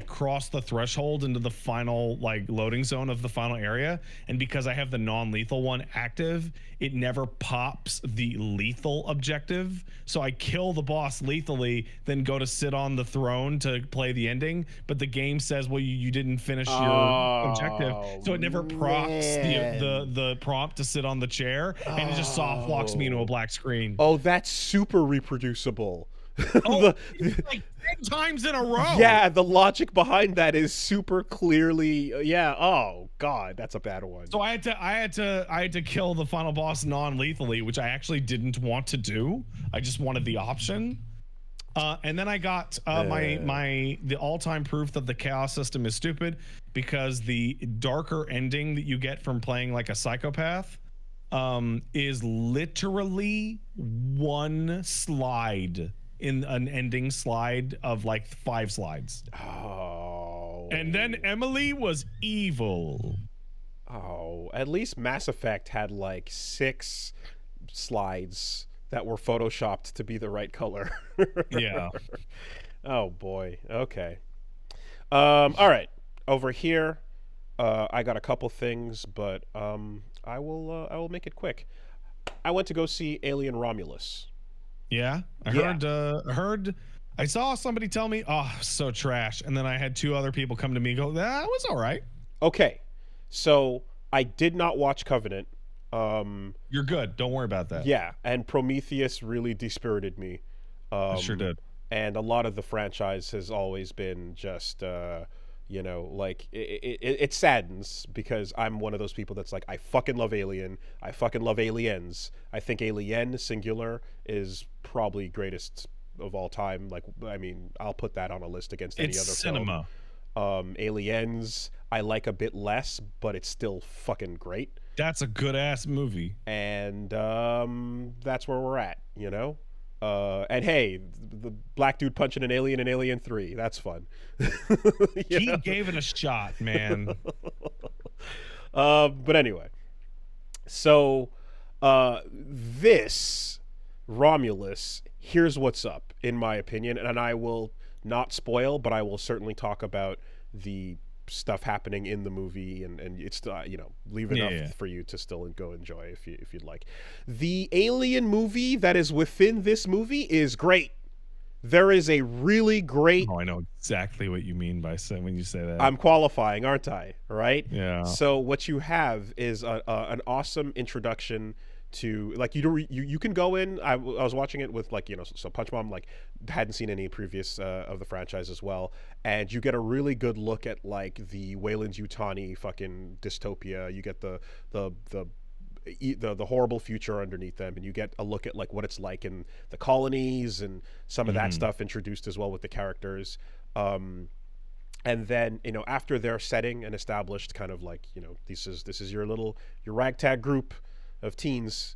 cross the threshold into the final like loading zone of the final area, and because I have the non-lethal one active, it never pops the lethal objective. So I kill the boss lethally, then go to sit on the throne to play the ending, but the game says, well, you didn't finish your objective, so it never procs the prompt to sit on the chair, and it just soft locks me into a black screen. Oh, that's super reproducible. Like 10 times in a row. Yeah, the logic behind that is super clearly. Yeah. Oh God, that's a bad one. So I had to kill the final boss non-lethally, which I actually didn't want to do. I just wanted the option. And then I got the all-time proof that the chaos system is stupid, because the darker ending that you get from playing like a psychopath is literally one slide in an ending slide of like 5 slides. Oh. And then Emily was evil. Oh, at least Mass Effect had like 6 slides that were photoshopped to be the right color. Yeah. Oh boy. Okay. All right. Over here, I got a couple things, but I will make it quick. I went to go see Alien Romulus. Yeah, I heard. I saw somebody tell me, "Oh, so trash," and then I had 2 other people come to me and go, "That was all right." Okay, so I did not watch Covenant. You're good. Don't worry about that. Yeah, and Prometheus really dispirited me. I sure did. And a lot of the franchise has always been just, you know, like it saddens, because I'm one of those people that's like, I fucking love Alien. I fucking love Aliens. I think Alien singular is probably greatest of all time. Like, I mean, I'll put that on a list against any other cinema. Film. Aliens I like a bit less, but it's still fucking great. That's a good ass movie. And that's where we're at, you know. And hey, the black dude punching an alien in Alien 3, that's fun. He gave it a shot, man. But anyway, so this Romulus, here's what's up, in my opinion, and I will not spoil, but I will certainly talk about the stuff happening in the movie, and it's you know, leave enough for you to still go enjoy if you'd like. The Alien movie that is within this movie is great. There is a really great... Oh, I know exactly what you mean by saying when you say that. I'm qualifying, aren't I? Right? Yeah. So what you have is an awesome introduction to, like, you can go in. I was watching it with, like, you know, so Punch Mom, like, hadn't seen any previous of the franchise as well, and you get a really good look at, like, the Weyland-Yutani fucking dystopia. You get the horrible future underneath them, and you get a look at, like, what it's like in the colonies, and some of that stuff introduced as well with the characters. And then, you know, after their setting and established, kind of like, you know, this is your ragtag group of teens,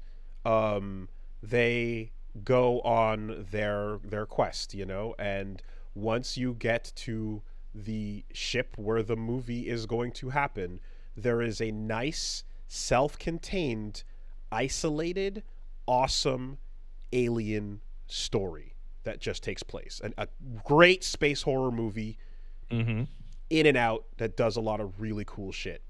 they go on their quest, you know, and once you get to the ship where the movie is going to happen, there is a nice, self-contained, isolated, awesome alien story that just takes place. A great space horror movie, in and out, that does a lot of really cool shit.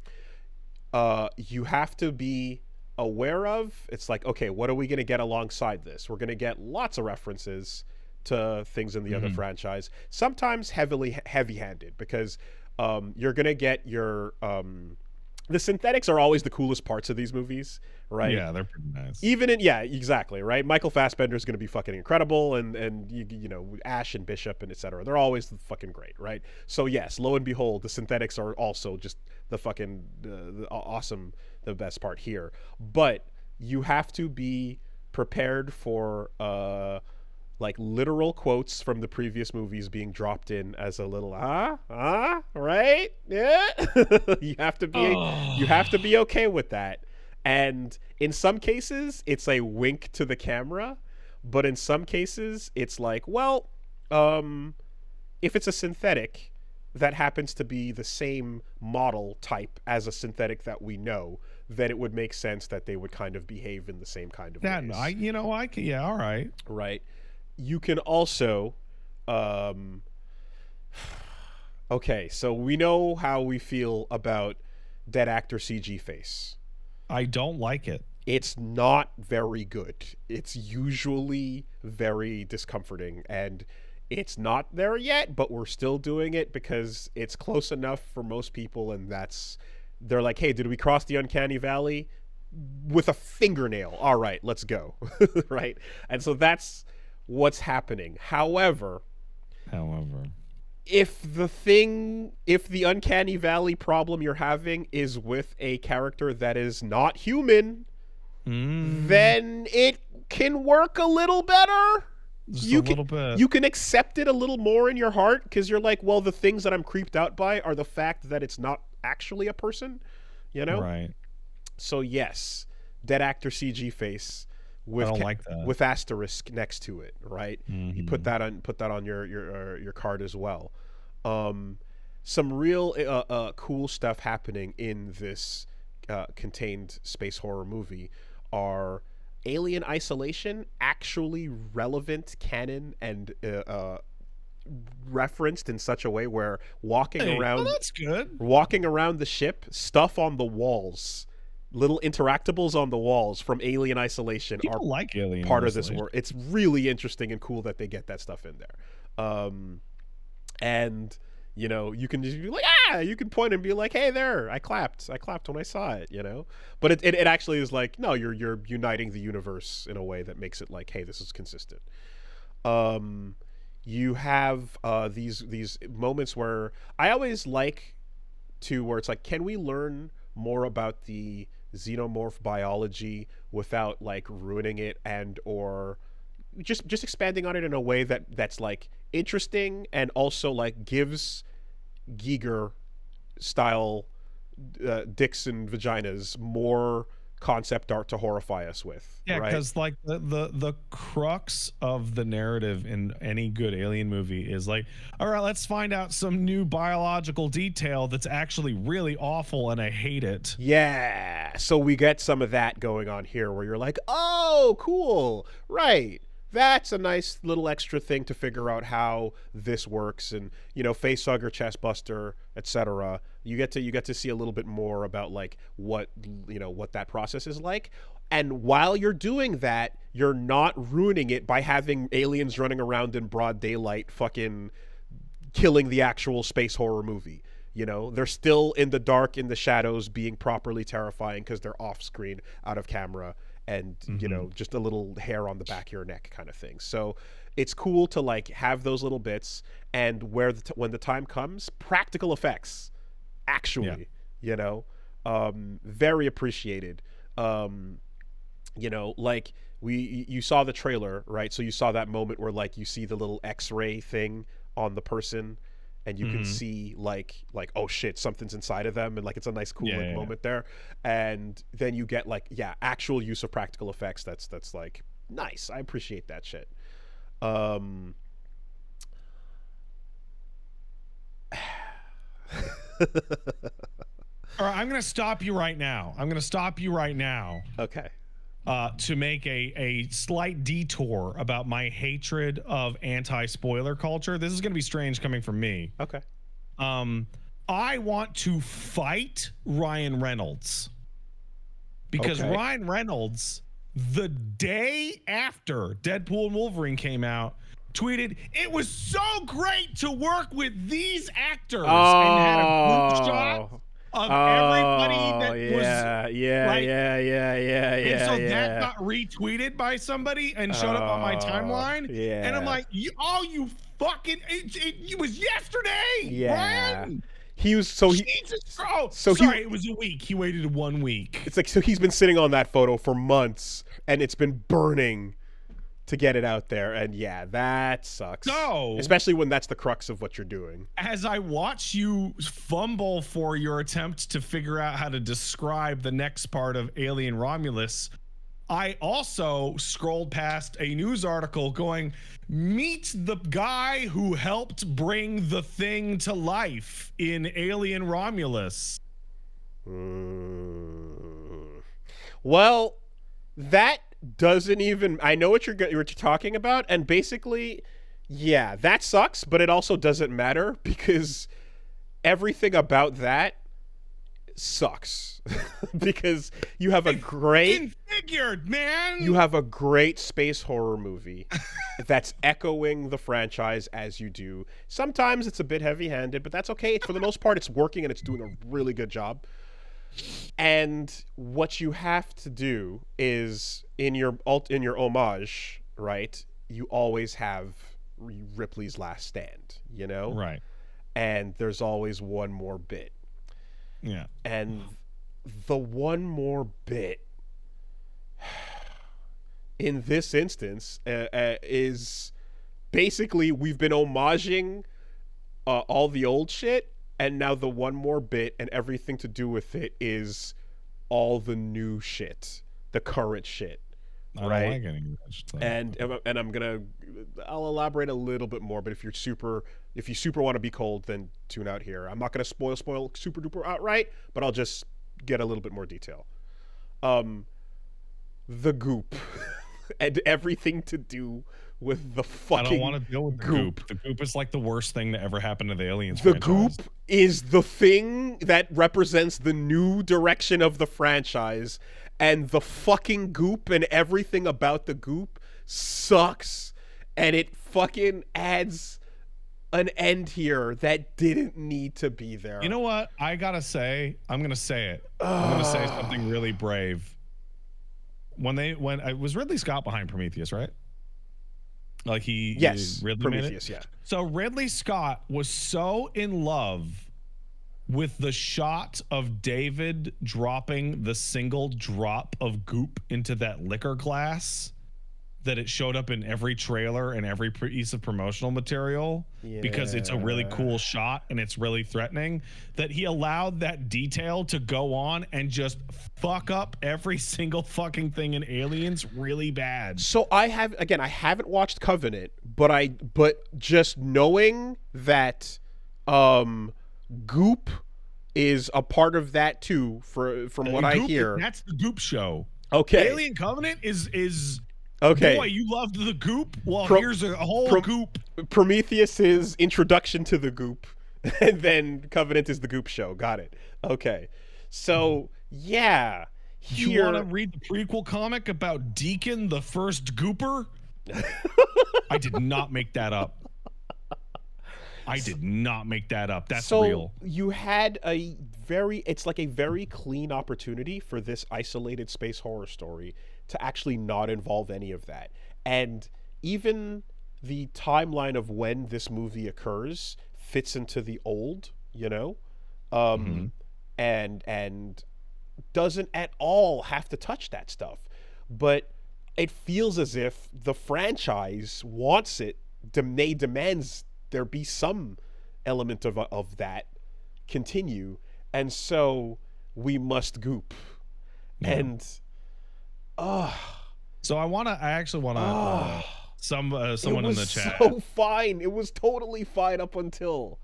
You have to be aware of, it's like, okay, what are we going to get alongside this? We're going to get lots of references to things in the other franchise. Sometimes heavy-handed because you're gonna get your the synthetics are always the coolest parts of these movies, right? Yeah, they're pretty nice. Even in exactly, right? Michael Fassbender is going to be fucking incredible, and you know, Ash and Bishop and etc. They're always fucking great, right? So yes, lo and behold, the synthetics are also just the fucking the awesome, the best part here. But you have to be prepared for like literal quotes from the previous movies being dropped in as a little right? Yeah. you have to be okay with that. And in some cases it's a wink to the camera, but in some cases it's like, well, if it's a synthetic that happens to be the same model type as a synthetic that we know, then it would make sense that they would kind of behave in the same kind of ways. All right. Right. You can also okay, so we know how we feel about dead actor CG face. I don't like it. It's not very good. It's usually very discomforting, and it's not there yet, but we're still doing it because it's close enough for most people, and they're like, hey, did we cross the uncanny valley with a fingernail? All right, let's go. Right? And so that's what's happening. However, if the uncanny valley problem you're having is with a character that is not human, then it can work a little better. A little bit. You can accept it a little more in your heart because you're like, well, the things that I'm creeped out by are the fact that it's not actually a person, you know? Right. So yes, dead actor CG face with I don't like that. with asterisk next to it, right? You put that on your card as well. Some real cool stuff happening in this contained space horror movie are alien isolation, actually relevant canon and referenced in such a way where walking around the ship, stuff on the walls, little interactables on the walls from Alien Isolation People are like Alien part Isolation. of this work. It's really interesting and cool that they get that stuff in there. And you know, you can just be like, you can point and be like, hey there, I clapped when I saw it, you know? But it actually is like, no, you're uniting the universe in a way that makes it like, hey, this is consistent. You have these moments where I always like where it's like, can we learn more about the xenomorph biology without like ruining it and or just expanding on it in a way that's like interesting and also like gives Giger style dicks and vaginas more concept art to horrify us with. Yeah, right? because like the crux of the narrative in any good alien movie is like, all right, let's find out some new biological detail that's actually really awful and I hate it. Yeah, so we get some of that going on here where you're like, oh, cool, right. That's a nice little extra thing to figure out how this works, and you know, facehugger, chest buster, etc. You get to see a little bit more about like what that process is like, and while you're doing that, you're not ruining it by having aliens running around in broad daylight, fucking killing the actual space horror movie. You know, they're still in the dark, in the shadows, being properly terrifying because they're off screen, out of camera. And, you know, just a little hair on the back of your neck kind of thing. So it's cool to like have those little bits, and when the time comes, practical effects, actually, you know, very appreciated. You know, like you saw the trailer, right? So you saw that moment where like you see the little X-ray thing on the person, and you can see like oh shit, something's inside of them, and like it's a nice cool moment there. And then you get like actual use of practical effects that's like nice. I appreciate that shit. All right, I'm gonna stop you right now. Okay. To make a slight detour about my hatred of anti-spoiler culture. This is going to be strange coming from me. Okay. I want to fight Ryan Reynolds because Ryan Reynolds, the day after Deadpool and Wolverine came out, tweeted, "It was so great to work with these actors," and had a group shot of everybody that was like, and so that got retweeted by somebody and showed up on my timeline. Yeah. And I'm like, you fucking, it was yesterday, Brian. He was it was a week. He waited 1 week. It's like, so he's been sitting on that photo for months, and it's been burning to get it out there. And yeah, that sucks. No, especially when that's the crux of what you're doing. As I watch you fumble for your attempt to figure out how to describe the next part of Alien Romulus, I also scrolled past a news article going, "Meet the guy who helped bring the thing to life in Alien Romulus." Well, that doesn't even... I know what you're talking about, and basically, yeah, that sucks, but it also doesn't matter because everything about that sucks. Because you have a great... Figured, man. You have a great space horror movie that's echoing the franchise as you do. Sometimes it's a bit heavy-handed, but that's okay. For the most part, it's working and it's doing a really good job. And what you have to do is in your homage, right? You always have Ripley's last stand, you know? Right. And there's always one more bit. Yeah. And the one more bit in this instance is basically we've been homaging all the old shit, and now the one more bit and everything to do with it is all the new shit, the current shit, right? I don't like any of that stuff. And I'll elaborate a little bit more, but if you super want to be cold, then tune out here. I'm not gonna spoil super duper outright, but I'll just get a little bit more detail. The Goop and everything to do with the fucking... I don't want to deal with the Goop. The Goop is like the worst thing that ever happened to the Aliens franchise. The Goop is the thing that represents the new direction of the franchise, and the fucking Goop and everything about the Goop sucks, and it fucking adds an end here that didn't need to be there. You know what? I gotta say, I'm gonna say it. I'm gonna say something really brave. When it was Ridley Scott behind Prometheus, right? Like Ridley Prometheus, made it? Yeah. So Ridley Scott was so in love with the shot of David dropping the single drop of goop into that liquor glass that it showed up in every trailer and every piece of promotional material, because it's a really cool shot and it's really threatening, that he allowed that detail to go on and just fuck up every single fucking thing in Aliens really bad. So I haven't watched Covenant, but just knowing that Goop is a part of that too, from what I hear. That's the Goop show. Okay. Alien Covenant is okay. Boy, you loved the Goop? Well, here's a whole Goop. Prometheus's introduction to the Goop, and then Covenant is the Goop show. Got it. Okay. So, yeah. You want to read the prequel comic about Deacon, the first Gooper? I did not make that up. That's real. You had it's like a very clean opportunity for this isolated space horror story to actually not involve any of that. And even the timeline of when this movie occurs fits into the old, you know? And doesn't at all have to touch that stuff. But it feels as if the franchise wants it, demands there be some element of that continue, and so we must Goop. And so I actually want to someone in the chat. So fine. It was totally fine up until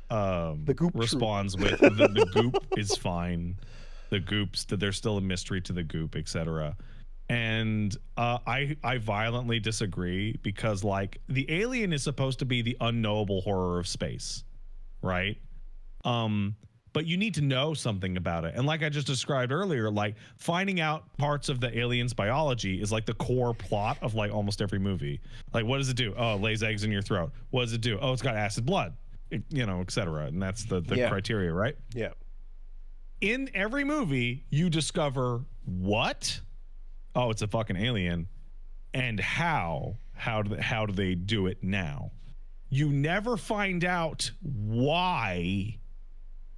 the Goop responds with the Goop is fine. The Goops, that there's still a mystery to the Goop, etc. And I violently disagree, because like the alien is supposed to be the unknowable horror of space, right? but you need to know something about it. And like I just described earlier, like finding out parts of the alien's biology is like the core plot of like almost every movie. Like, what does it do? Oh, it lays eggs in your throat. What does it do? Oh, it's got acid blood, you know, etc. And that's the criteria, right? Yeah. In every movie, you discover what? Oh, it's a fucking alien. And how do they do it now? You never find out why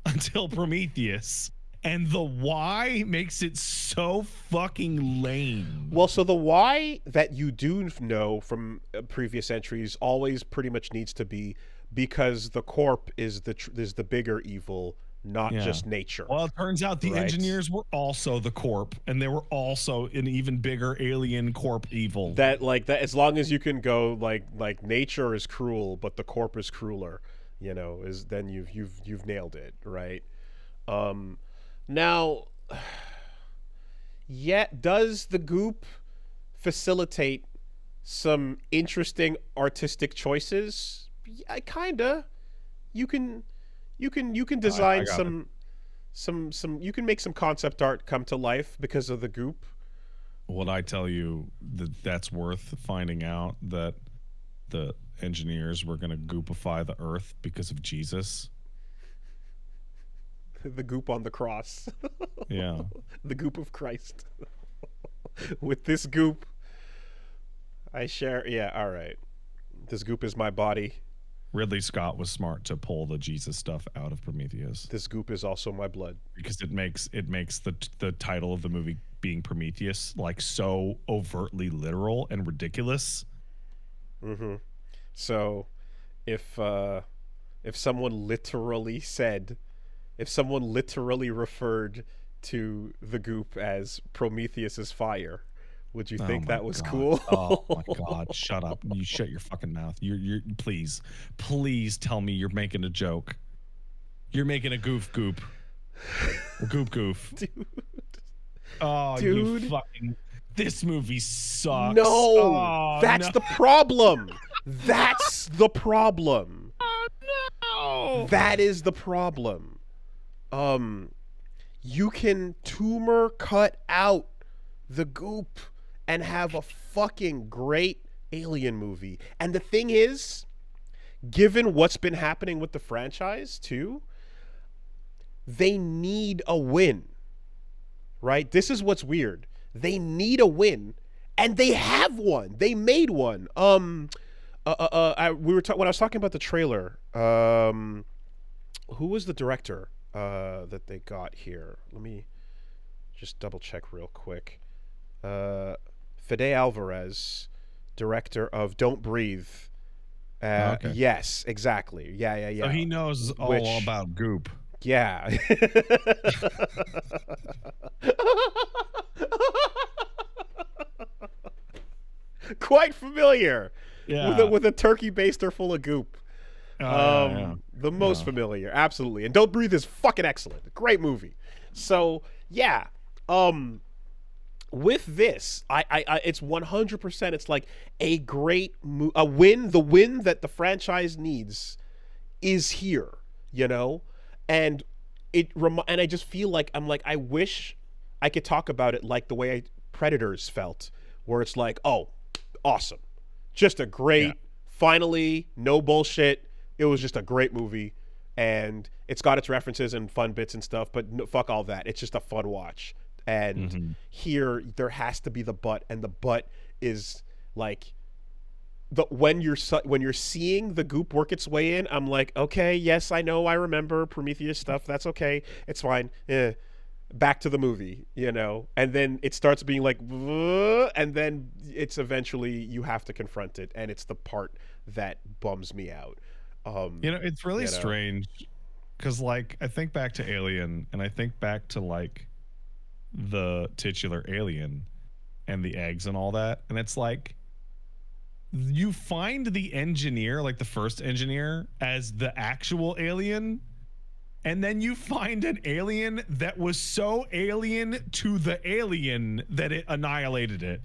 until Prometheus, and the why makes it so fucking lame. Well, so the why that you do know from previous entries always pretty much needs to be because the corp is the bigger evil, not just nature. Well, it turns out the engineers were also the corp, and they were also an even bigger alien corp evil. That as long as you can go like nature is cruel, but the corp is crueler, you know, is then you've nailed it, right? Now, does the Goop facilitate some interesting artistic choices? Yeah, kinda. You can design some you can make some concept art come to life because of the Goop. Would I tell you that's worth finding out that the engineers were going to goopify the earth because of Jesus? The Goop on the cross. Yeah. The Goop of Christ. With this Goop, I share. Yeah, all right. This Goop is my body. Ridley Scott was smart to pull the Jesus stuff out of Prometheus. This Goop is also my blood. Because it makes the title of the movie being Prometheus like so overtly literal and ridiculous. Mm-hmm. So if someone literally referred to the Goop as Prometheus's fire, would you think that was cool? Oh my God! Shut up! You shut your fucking mouth. You're please tell me you're making a joke. You're making a goof, a goof, dude. Oh, dude, you fucking! This movie sucks. No, that's the problem. That's the problem. Oh no! That is the problem. You can tumor cut out the Goop and have a fucking great alien movie. And the thing is, given what's been happening with the franchise too, they need a win. Right? This is what's weird. They need a win, and they have one. They made one. When I was talking about the trailer, who was the director that they got here? Let me just double check real quick. Fede Alvarez, director of Don't Breathe. Okay. Yes, exactly. Yeah. So he knows all about Goop. Yeah. Quite familiar. Yeah. With a turkey baster full of Goop. The most familiar, absolutely. And Don't Breathe is fucking excellent. Great movie. So yeah, with this, I it's 100%. It's like a great a win. The win that the franchise needs is here, you know, and I just feel like I wish I could talk about it like the way Predators felt, where it's like, oh, awesome, just a great, finally, no bullshit. It was just a great movie, and it's got its references and fun bits and stuff, but fuck all that. It's just a fun watch. And here there has to be the but, and the but is like when you're seeing the Goop work its way in, I'm like, okay, yes, I know, I remember Prometheus stuff. That's okay. It's fine. Back to the movie, you know, and then it starts being like, and then it's eventually you have to confront it, and it's the part that bums me out. You know, it's really strange because, like, I think back to Alien, and I think back to like the titular alien and the eggs and all that, and it's like you find the engineer, like the first engineer, as the actual alien. And then you find an alien that was so alien to the alien that it annihilated it.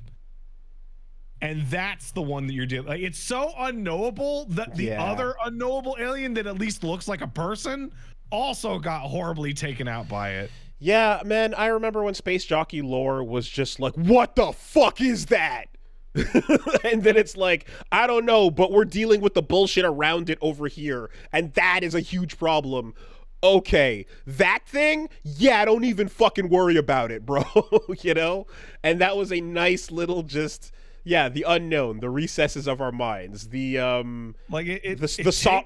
And that's the one that you're dealing. Like, it's so unknowable that the other unknowable alien that at least looks like a person also got horribly taken out by it. Yeah, man, I remember when Space Jockey lore was just like, what the fuck is that? And then it's like, I don't know, but we're dealing with the bullshit around it over here, and that is a huge problem. Okay, that thing? Yeah, don't even fucking worry about it, bro. You know? And that was a nice little just, yeah, the unknown, the recesses of our minds, the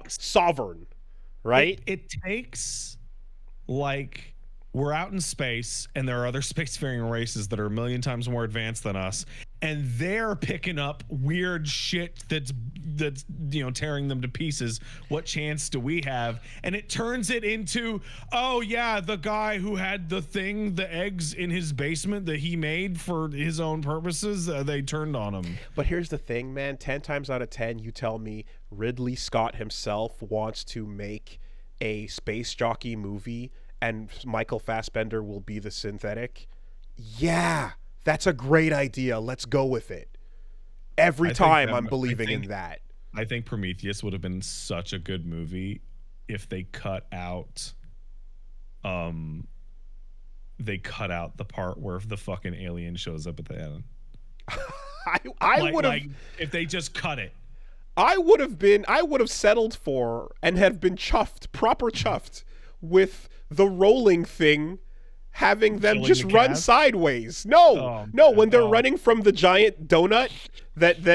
sovereign, right? It takes, like, we're out in space and there are other spacefaring races that are a million times more advanced than us, and they're picking up weird shit that's tearing them to pieces. What chance do we have? And it turns it into, oh yeah, the guy who had the eggs in his basement that he made for his own purposes, they turned on him. But here's the thing, man, 10 times out of 10 you tell me Ridley Scott himself wants to make a space jockey movie and Michael Fassbender will be the synthetic. Yeah, that's a great idea. Let's go with it. Every time I'm believing in that. I think Prometheus would have been such a good movie if they cut out the part where the fucking alien shows up at the end. I would have, if they just cut it. I would have settled for and have been proper chuffed with the rolling thing, having them Killing just the run cast? sideways. No, when they're running from the giant donut, the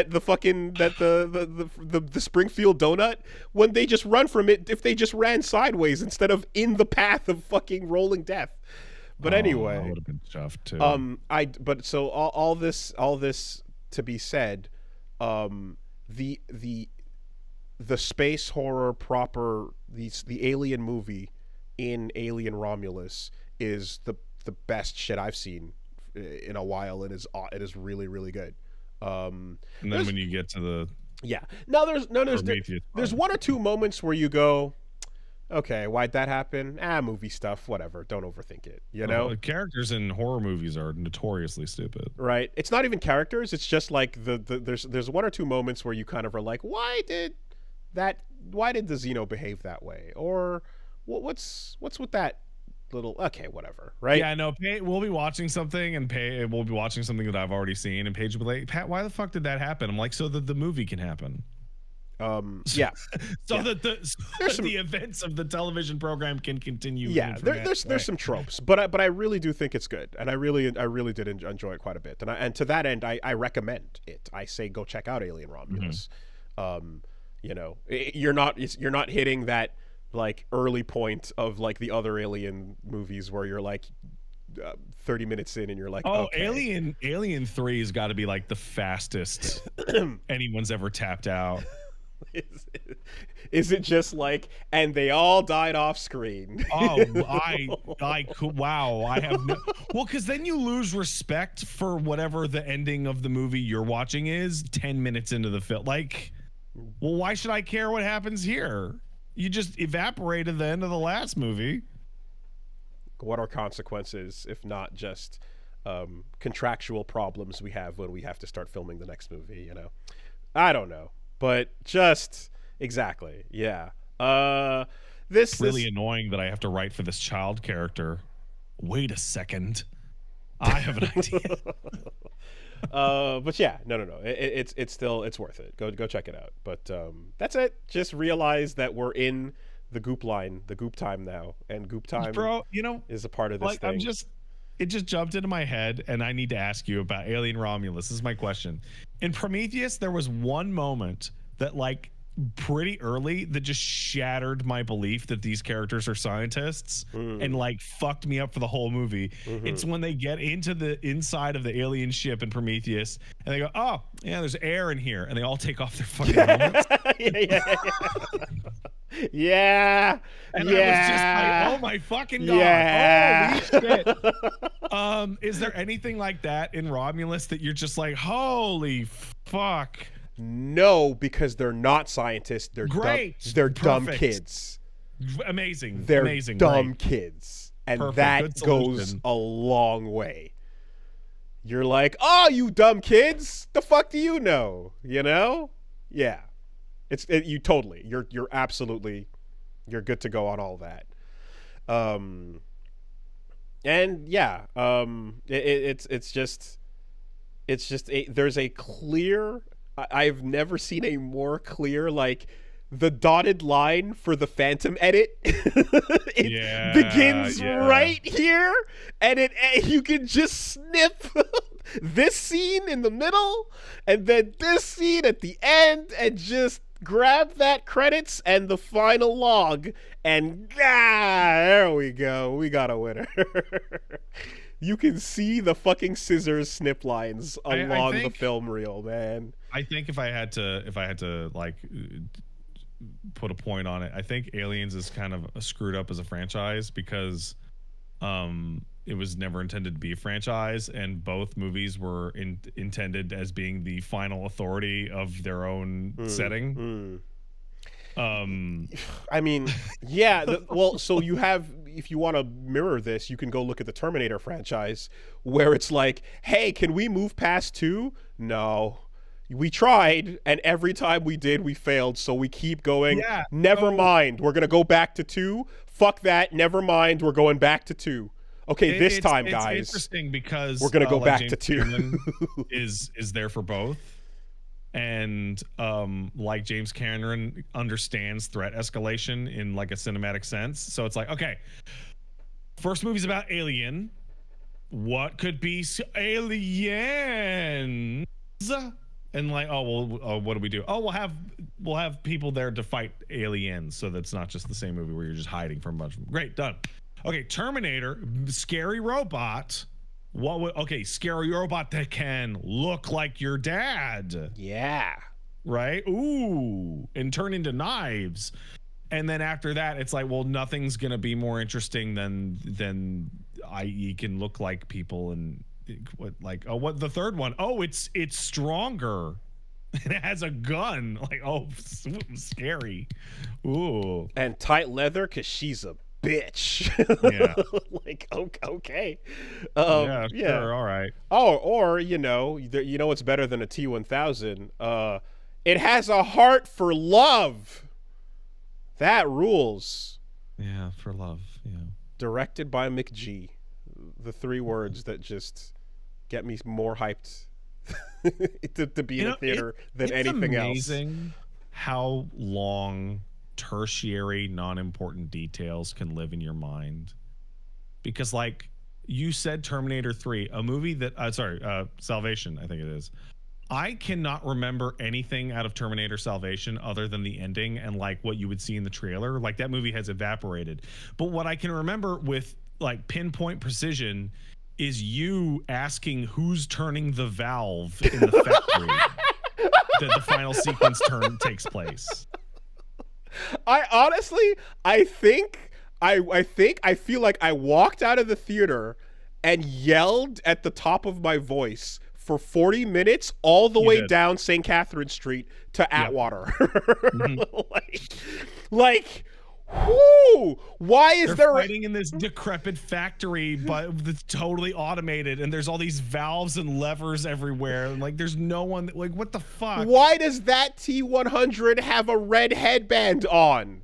Springfield donut, when they just run from it, if they just ran sideways instead of in the path of fucking rolling death. But anyway, I would have been chuffed too. But so all this to be said, the space horror proper, the alien movie in Alien Romulus is the best shit I've seen in a while. It is really, really good. And then when you get to the there's one or two moments where you go, okay, why'd that happen? Movie stuff, whatever. Don't overthink it. You know, characters in horror movies are notoriously stupid. Right? It's not even characters. It's just like there's one or two moments where you kind of are like, why did the Xeno behave that way? Or what's with that little, okay, whatever, right? Yeah, no, we'll be watching something and we'll be watching something that I've already seen, and Paige will be like, Pat, why the fuck did that happen? I'm like, so that the movie can happen. Yeah. That the events of the television program can continue. Yeah, there's some tropes, but I really do think it's good, and I really did enjoy it quite a bit, and to that end, I recommend it. I say go check out Alien Romulus. You know, you're not hitting that like early point of like the other Alien movies where you're like 30 minutes in and you're like, okay. Alien 3 has got to be like the fastest anyone's ever tapped out. Is it just like, and they all died off screen? Oh, wow. I have no, well, because then you lose respect for whatever the ending of the movie you're watching is 10 minutes into the film. Like, well, why should I care what happens here? You just evaporated the end of the last movie. What are consequences if not just contractual problems we have when we have to start filming the next movie? You know, I don't know, but just exactly, yeah. This really annoying that I have to write for this child character. Wait a second, I have an idea. But yeah, no. It's still worth it. Go check it out. But that's it. Just realize that we're in the Goop line, the Goop time now, and Goop time, bro, you know, is a part of this thing. It just jumped into my head, and I need to ask you about Alien Romulus. This is my question. In Prometheus, there was one moment that, like, pretty early that just shattered my belief that these characters are scientists and like fucked me up for the whole movie. It's when they get into the inside of the alien ship in Prometheus and they go, oh yeah, there's air in here, and they all take off their fucking helmets. Yeah. And I was just like, oh my fucking god. Yeah. Holy shit. Is there anything like that in Romulus that you're just like, holy fuck? No, because they're not scientists. They're great. They're dumb kids. Amazing. They're amazing. dumb great. kids. And Perfect. that goes a long way. You're like, oh, you dumb kids. The fuck do you know? You know? Yeah. You're absolutely, you're good to go on all that. Um, and yeah, it's just there's a clear. I've never seen a more clear, like, the dotted line for the Phantom edit. It begins right here, and you can just snip this scene in the middle, and then this scene at the end, and just grab that credits and the final log, and there we go. We got a winner. You can see the fucking scissors snip lines along the film reel, man. I think if I had to like put a point on it, I think Aliens is kind of screwed up as a franchise because it was never intended to be a franchise, and both movies were intended as being the final authority of their own setting. I mean, yeah. Well, so you have, if you want to mirror this, you can go look at the Terminator franchise, where it's like, hey, can we move past 2? No. We tried, and every time we did, we failed, so we keep going. Yeah, never mind. We're going to go back to 2. Fuck that. Never mind. We're going back to 2. Okay, this time, guys. It's interesting because we're going to go back James to 2. is there for both. And like James Cameron understands threat escalation in like a cinematic sense. So it's like, okay, first movie's about alien. What could be aliens? And like, oh well, what do we do? Oh, we'll have people there to fight aliens, so that's not just the same movie where you're just hiding from a bunch of them. Great, done. Okay, Terminator, scary robot. Scary robot that can look like your dad. Yeah. Right? Ooh, and turn into knives. And then after that, it's like, well, nothing's gonna be more interesting than i.e. can look like people. And what the third one? Oh, it's stronger. It has a gun. Like, oh, scary. Ooh. And tight leather, because she's a bitch. Yeah. Like, okay. Yeah, sure, all right. Oh, or you know what's better than a T-1000? It has a heart for love. That rules. Yeah, for love. Yeah. Directed by McG. The 3 words that just get me more hyped to be in a theater than anything else. It's amazing how long tertiary, non-important details can live in your mind. Because, like, you said Terminator 3, a movie that Salvation, I think it is. I cannot remember anything out of Terminator Salvation other than the ending and like what you would see in the trailer. Like, that movie has evaporated. But what I can remember with like pinpoint precision is you asking who's turning the valve in the factory that the final sequence takes place. I feel like I walked out of the theater and yelled at the top of my voice for 40 minutes all the way down St. Catherine Street to Atwater. like whoo! Why is they're fighting in this decrepit factory, but it's totally automated, and there's all these valves and levers everywhere, and like there's no one. Like, what the fuck? Why does that T-100 have a red headband on?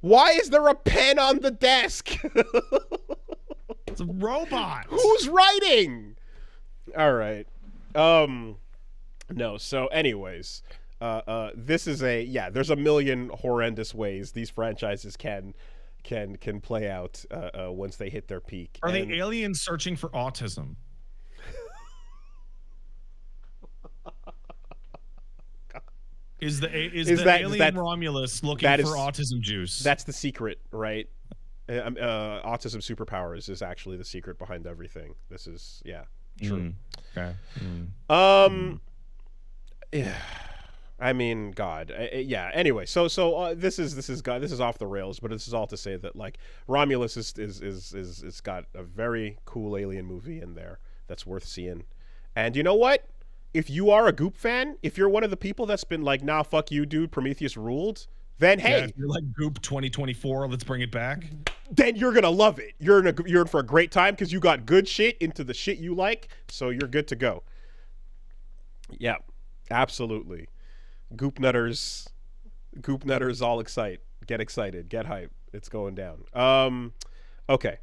Why is there a pen on the desk? It's a robot. Who's writing? All right. No. So, anyways. This is there's a million horrendous ways these franchises can play out once they hit their peak. Are they aliens searching for autism? Is the alien Romulus looking for autism juice? That's the secret, right? Autism superpowers is actually the secret behind everything. This is true. Okay. Yeah. I mean, God, yeah. Anyway, so this is off the rails, but this is all to say that like Romulus is got a very cool alien movie in there that's worth seeing. And you know what? If you are a Goop fan, if you're one of the people that's been like, nah, fuck you, dude, Prometheus ruled, then hey, if you're like Goop 2024, let's bring it back. Then you're gonna love it. You're in for a great time because you got good shit into the shit you like, so you're good to go. Yeah, absolutely. Goop Nutters all get excited, get hype. It's going down. Okay.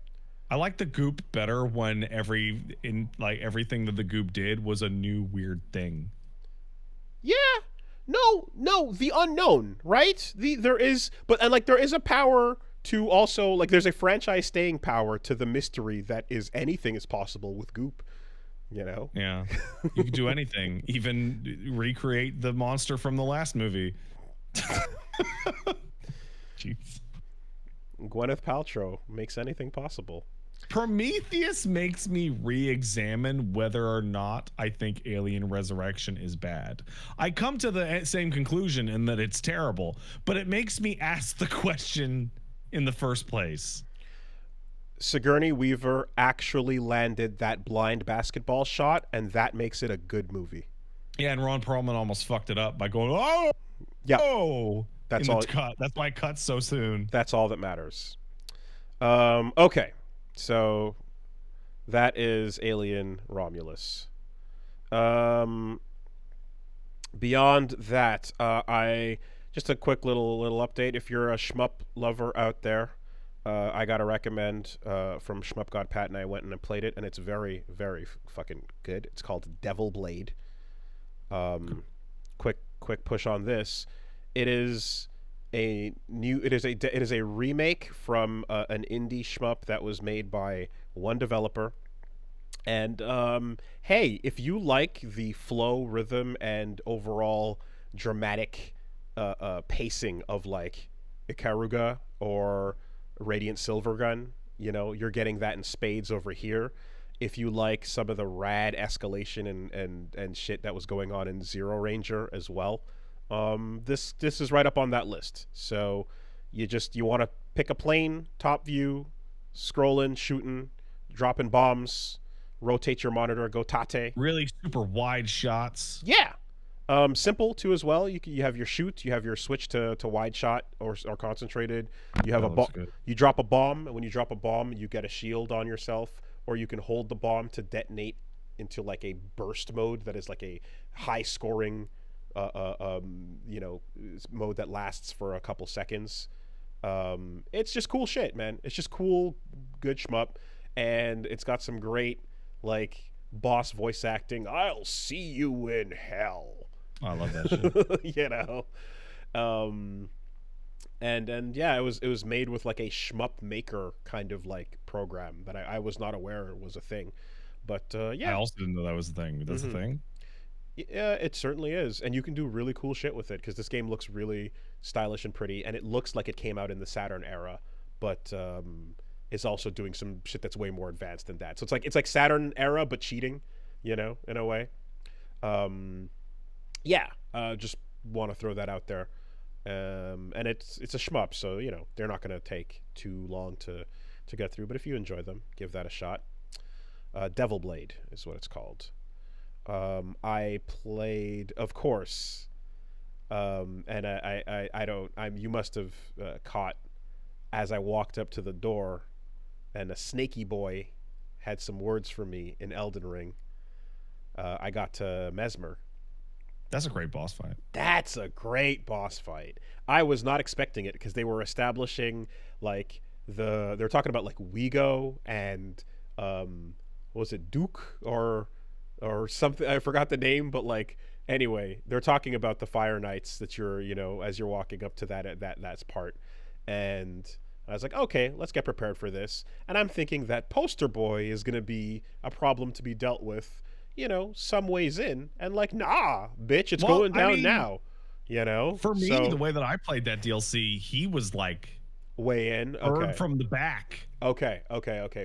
I like the Goop better when everything that the Goop did was a new weird thing. Yeah. No, the unknown, right? There is a power to also, like, there's a franchise staying power to the mystery that is anything is possible with Goop, you know? Yeah. You could do anything, even recreate the monster from the last movie. Jeez. Gwyneth Paltrow makes anything possible. Prometheus makes me re-examine whether or not I think Alien Resurrection is bad. I come to the same conclusion in that it's terrible, but it makes me ask the question in the first place. Sigourney Weaver actually landed that blind basketball shot, and that makes it a good movie. Yeah, and Ron Perlman almost fucked it up by going, "Oh, yeah, oh!" That's all. Cut. That's why it cuts so soon. That's all that matters. Okay, so that is Alien Romulus. Beyond that, I just a quick little update. If you're a shmup lover out there, I gotta recommend from Shmup God Pat, and I went and I played it, and it's very, very fucking good. It's called Devil Blade. Quick push on this. It is a remake from an indie shmup that was made by one developer. And hey, if you like the flow, rhythm, and overall dramatic pacing of like Ikaruga or Radiant Silvergun, you know, you're getting that in spades over here. If you like some of the rad escalation and shit that was going on in Zero Ranger as well, this is right up on that list. So you want to pick a plane, top view, scrolling, shooting, dropping bombs, rotate your monitor, go tate. Really super wide shots. Yeah. Simple too as well. You have your shoot, you have your switch to wide shot or concentrated. You have you drop a bomb, and when you drop a bomb, you get a shield on yourself, or you can hold the bomb to detonate into like a burst mode that is like a high scoring mode that lasts for a couple seconds. It's just cool shit, man. It's just cool, good shmup, and it's got some great like boss voice acting. I'll see you in hell. I love that shit. You know, and yeah, it was made with like a shmup maker kind of like program that I was not aware was a thing, but yeah. I also didn't know that was a thing. That's a thing. Yeah, it certainly is, and you can do really cool shit with it because this game looks really stylish and pretty, and it looks like it came out in the Saturn era, but it's also doing some shit that's way more advanced than that. So it's like Saturn era but cheating, you know, in a way. Yeah, just want to throw that out there. And it's a shmup, so you know they're not going to take too long to get through. But if you enjoy them, give that a shot. Devil Blade is what it's called. I played, of course, and you must have caught as I walked up to the door, and a snaky boy had some words for me in Elden Ring. I got to Mesmer. That's a great boss fight. That's a great boss fight. I was not expecting it because they were establishing like they're talking about like Wego and what was it, Duke or something? I forgot the name, but like anyway, they're talking about the Fire Knights that you're, you know, as you're walking up to that's part. And I was like, okay, let's get prepared for this. And I'm thinking that Poster Boy is going to be a problem to be dealt with, you know, some ways in, and like, nah, bitch, it's going down now, you know? For me, the way that I played that DLC, he was like way in, heard from the back. Okay,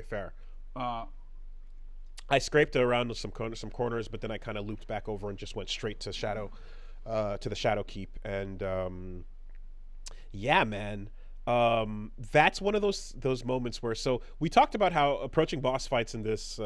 fair. I scraped around some corners, but then I kind of looped back over and just went straight to the Shadow Keep, and yeah, man. That's one of those moments where, so we talked about how approaching boss fights in this,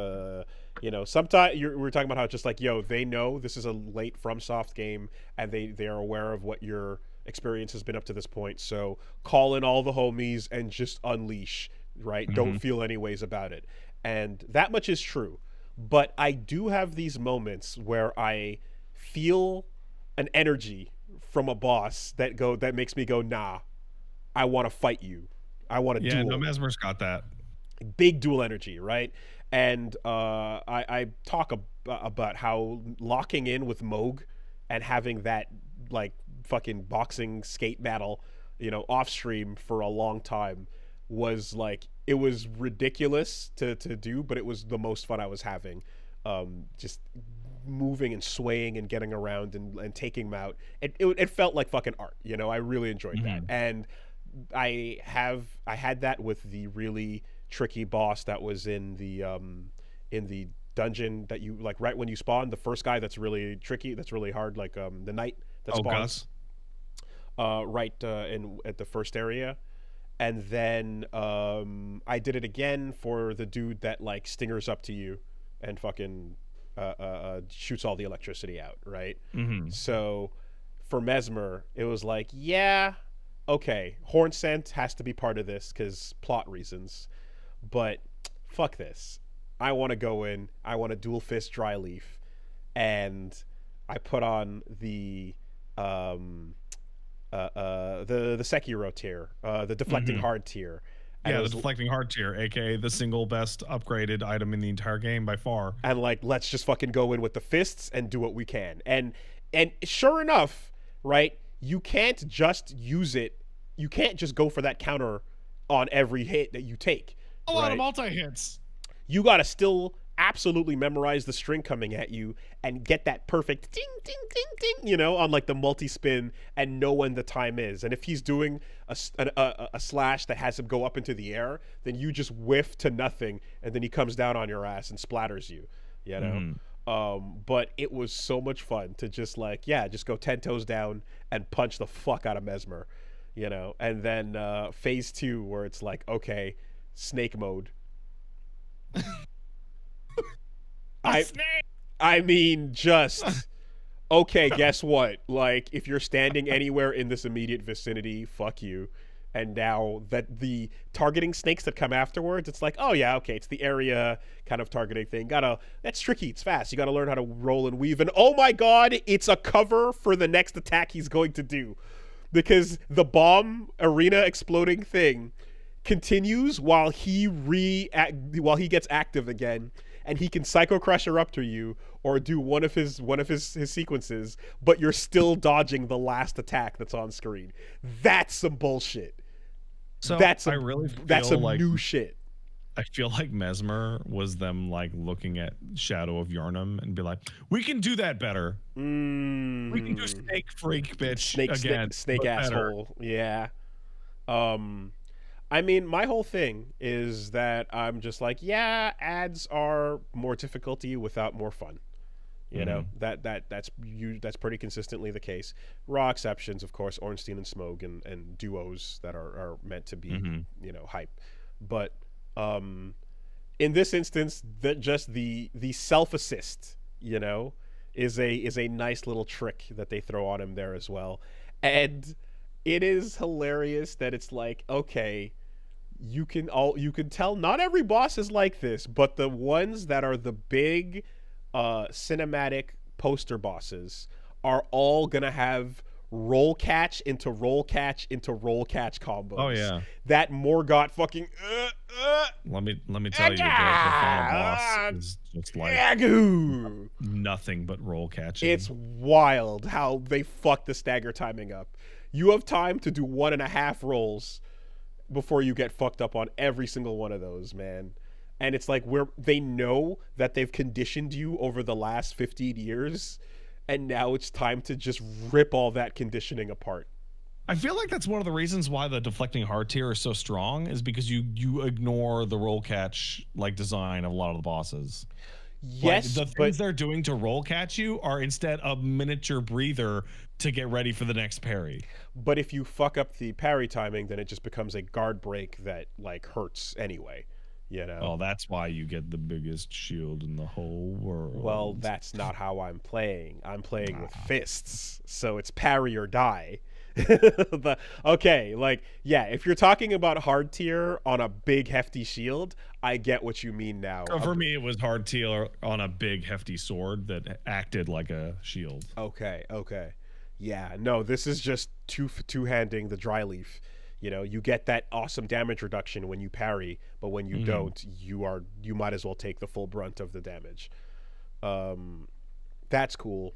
you know, sometimes we're talking about how just like, yo, they know this is a late FromSoft game, and they are aware of what your experience has been up to this point. So call in all the homies and just unleash, right? Mm-hmm. Don't feel any ways about it, and that much is true. But I do have these moments where I feel an energy from a boss that makes me go, nah, I want to fight you. I want to duel. Yeah, no, Mesmer's got that. big dual energy, right? And I talk about how locking in with Moog and having that like fucking boxing skate battle, off stream for a long time was like, it was ridiculous to do, but it was the most fun I was having. Just moving and swaying and getting around and taking them out. It felt like fucking art, I really enjoyed that. And I had that with the really tricky boss that was in the dungeon that you like right when you spawn, the first guy that's really tricky, that's really hard, like the knight that spawns at the first area. And then I did it again for the dude that like stingers up to you and fucking shoots all the electricity out, right? So for Mesmer, it was like, yeah, okay, Horn Scent has to be part of this because plot reasons, but fuck this. I want to go in, I want to dual fist dry leaf, and I put on the Sekiro tier, the deflecting hard tier. Yeah, the deflecting hard tier, aka the single best upgraded item in the entire game by far. And like, let's just fucking go in with the fists and do what we can. And sure enough, right, you can't just use it. You can't just go for that counter on every hit that you take. A lot of multi-hits. You gotta still absolutely memorize the string coming at you and get that perfect ding, ding, ding, ding, on like the multi-spin and know when the time is. And if he's doing a slash that has him go up into the air, then you just whiff to nothing and then he comes down on your ass and splatters you, But it was so much fun to just like, just go 10 toes down and punch the fuck out of Mesmer, and then phase 2 where it's like, okay, snake mode. I mean, just okay, guess what? Like, if you're standing anywhere in this immediate vicinity, fuck you. And now that the targeting snakes that come afterwards, it's like, oh yeah, okay, it's the area kind of targeting thing. That's tricky, it's fast. You gotta learn how to roll and weave. And oh my god, it's a cover for the next attack he's going to do. Because the bomb arena exploding thing continues while he gets active again, and he can Psycho Crusher up to you or do one of his sequences, but you're still dodging the last attack that's on screen. That's some bullshit. So that's some like, new shit. I feel like Mesmer was them like looking at Shadow of Yharnam and be like, we can do that better. We can do Snake Freak, bitch. Snake asshole. Better. Yeah. I mean, my whole thing is that I'm just like, ads are more difficulty without more fun. That's pretty consistently the case. Raw exceptions, of course, Ornstein and Smoke and duos that are meant to be, hype. But in this instance, the self assist, is a nice little trick that they throw on him there as well, and it is hilarious that it's like, okay, you can tell not every boss is like this, but the ones that are the big cinematic poster bosses are all gonna have roll catch into roll catch into roll catch combos. Oh yeah, that Morgott fucking let me tell you, the final boss is just like nothing but roll catching. It's wild how they fuck the stagger timing up. You have time to do 1.5 rolls before you get fucked up on every single one of those, man. And it's like they know that they've conditioned you over the last 15 years, and now it's time to just rip all that conditioning apart. I feel like that's one of the reasons why the deflecting hard tier is so strong, is because you ignore the roll catch like design of a lot of the bosses. Yes, like, the things they're doing to roll catch you are instead a miniature breather to get ready for the next parry. But if you fuck up the parry timing, then it just becomes a guard break that like hurts anyway. Oh, that's why you get the biggest shield in the whole world. Well, that's not how I'm playing. I'm playing with fists, so it's parry or die. Okay, like, if you're talking about hard tier on a big hefty shield, I get what you mean now. For me, it was hard tier on a big hefty sword that acted like a shield. Okay. Yeah, no, this is just two-handing the dry leaf, You know, you get that awesome damage reduction when you parry, but when you don't, you might as well take the full brunt of the damage. That's cool.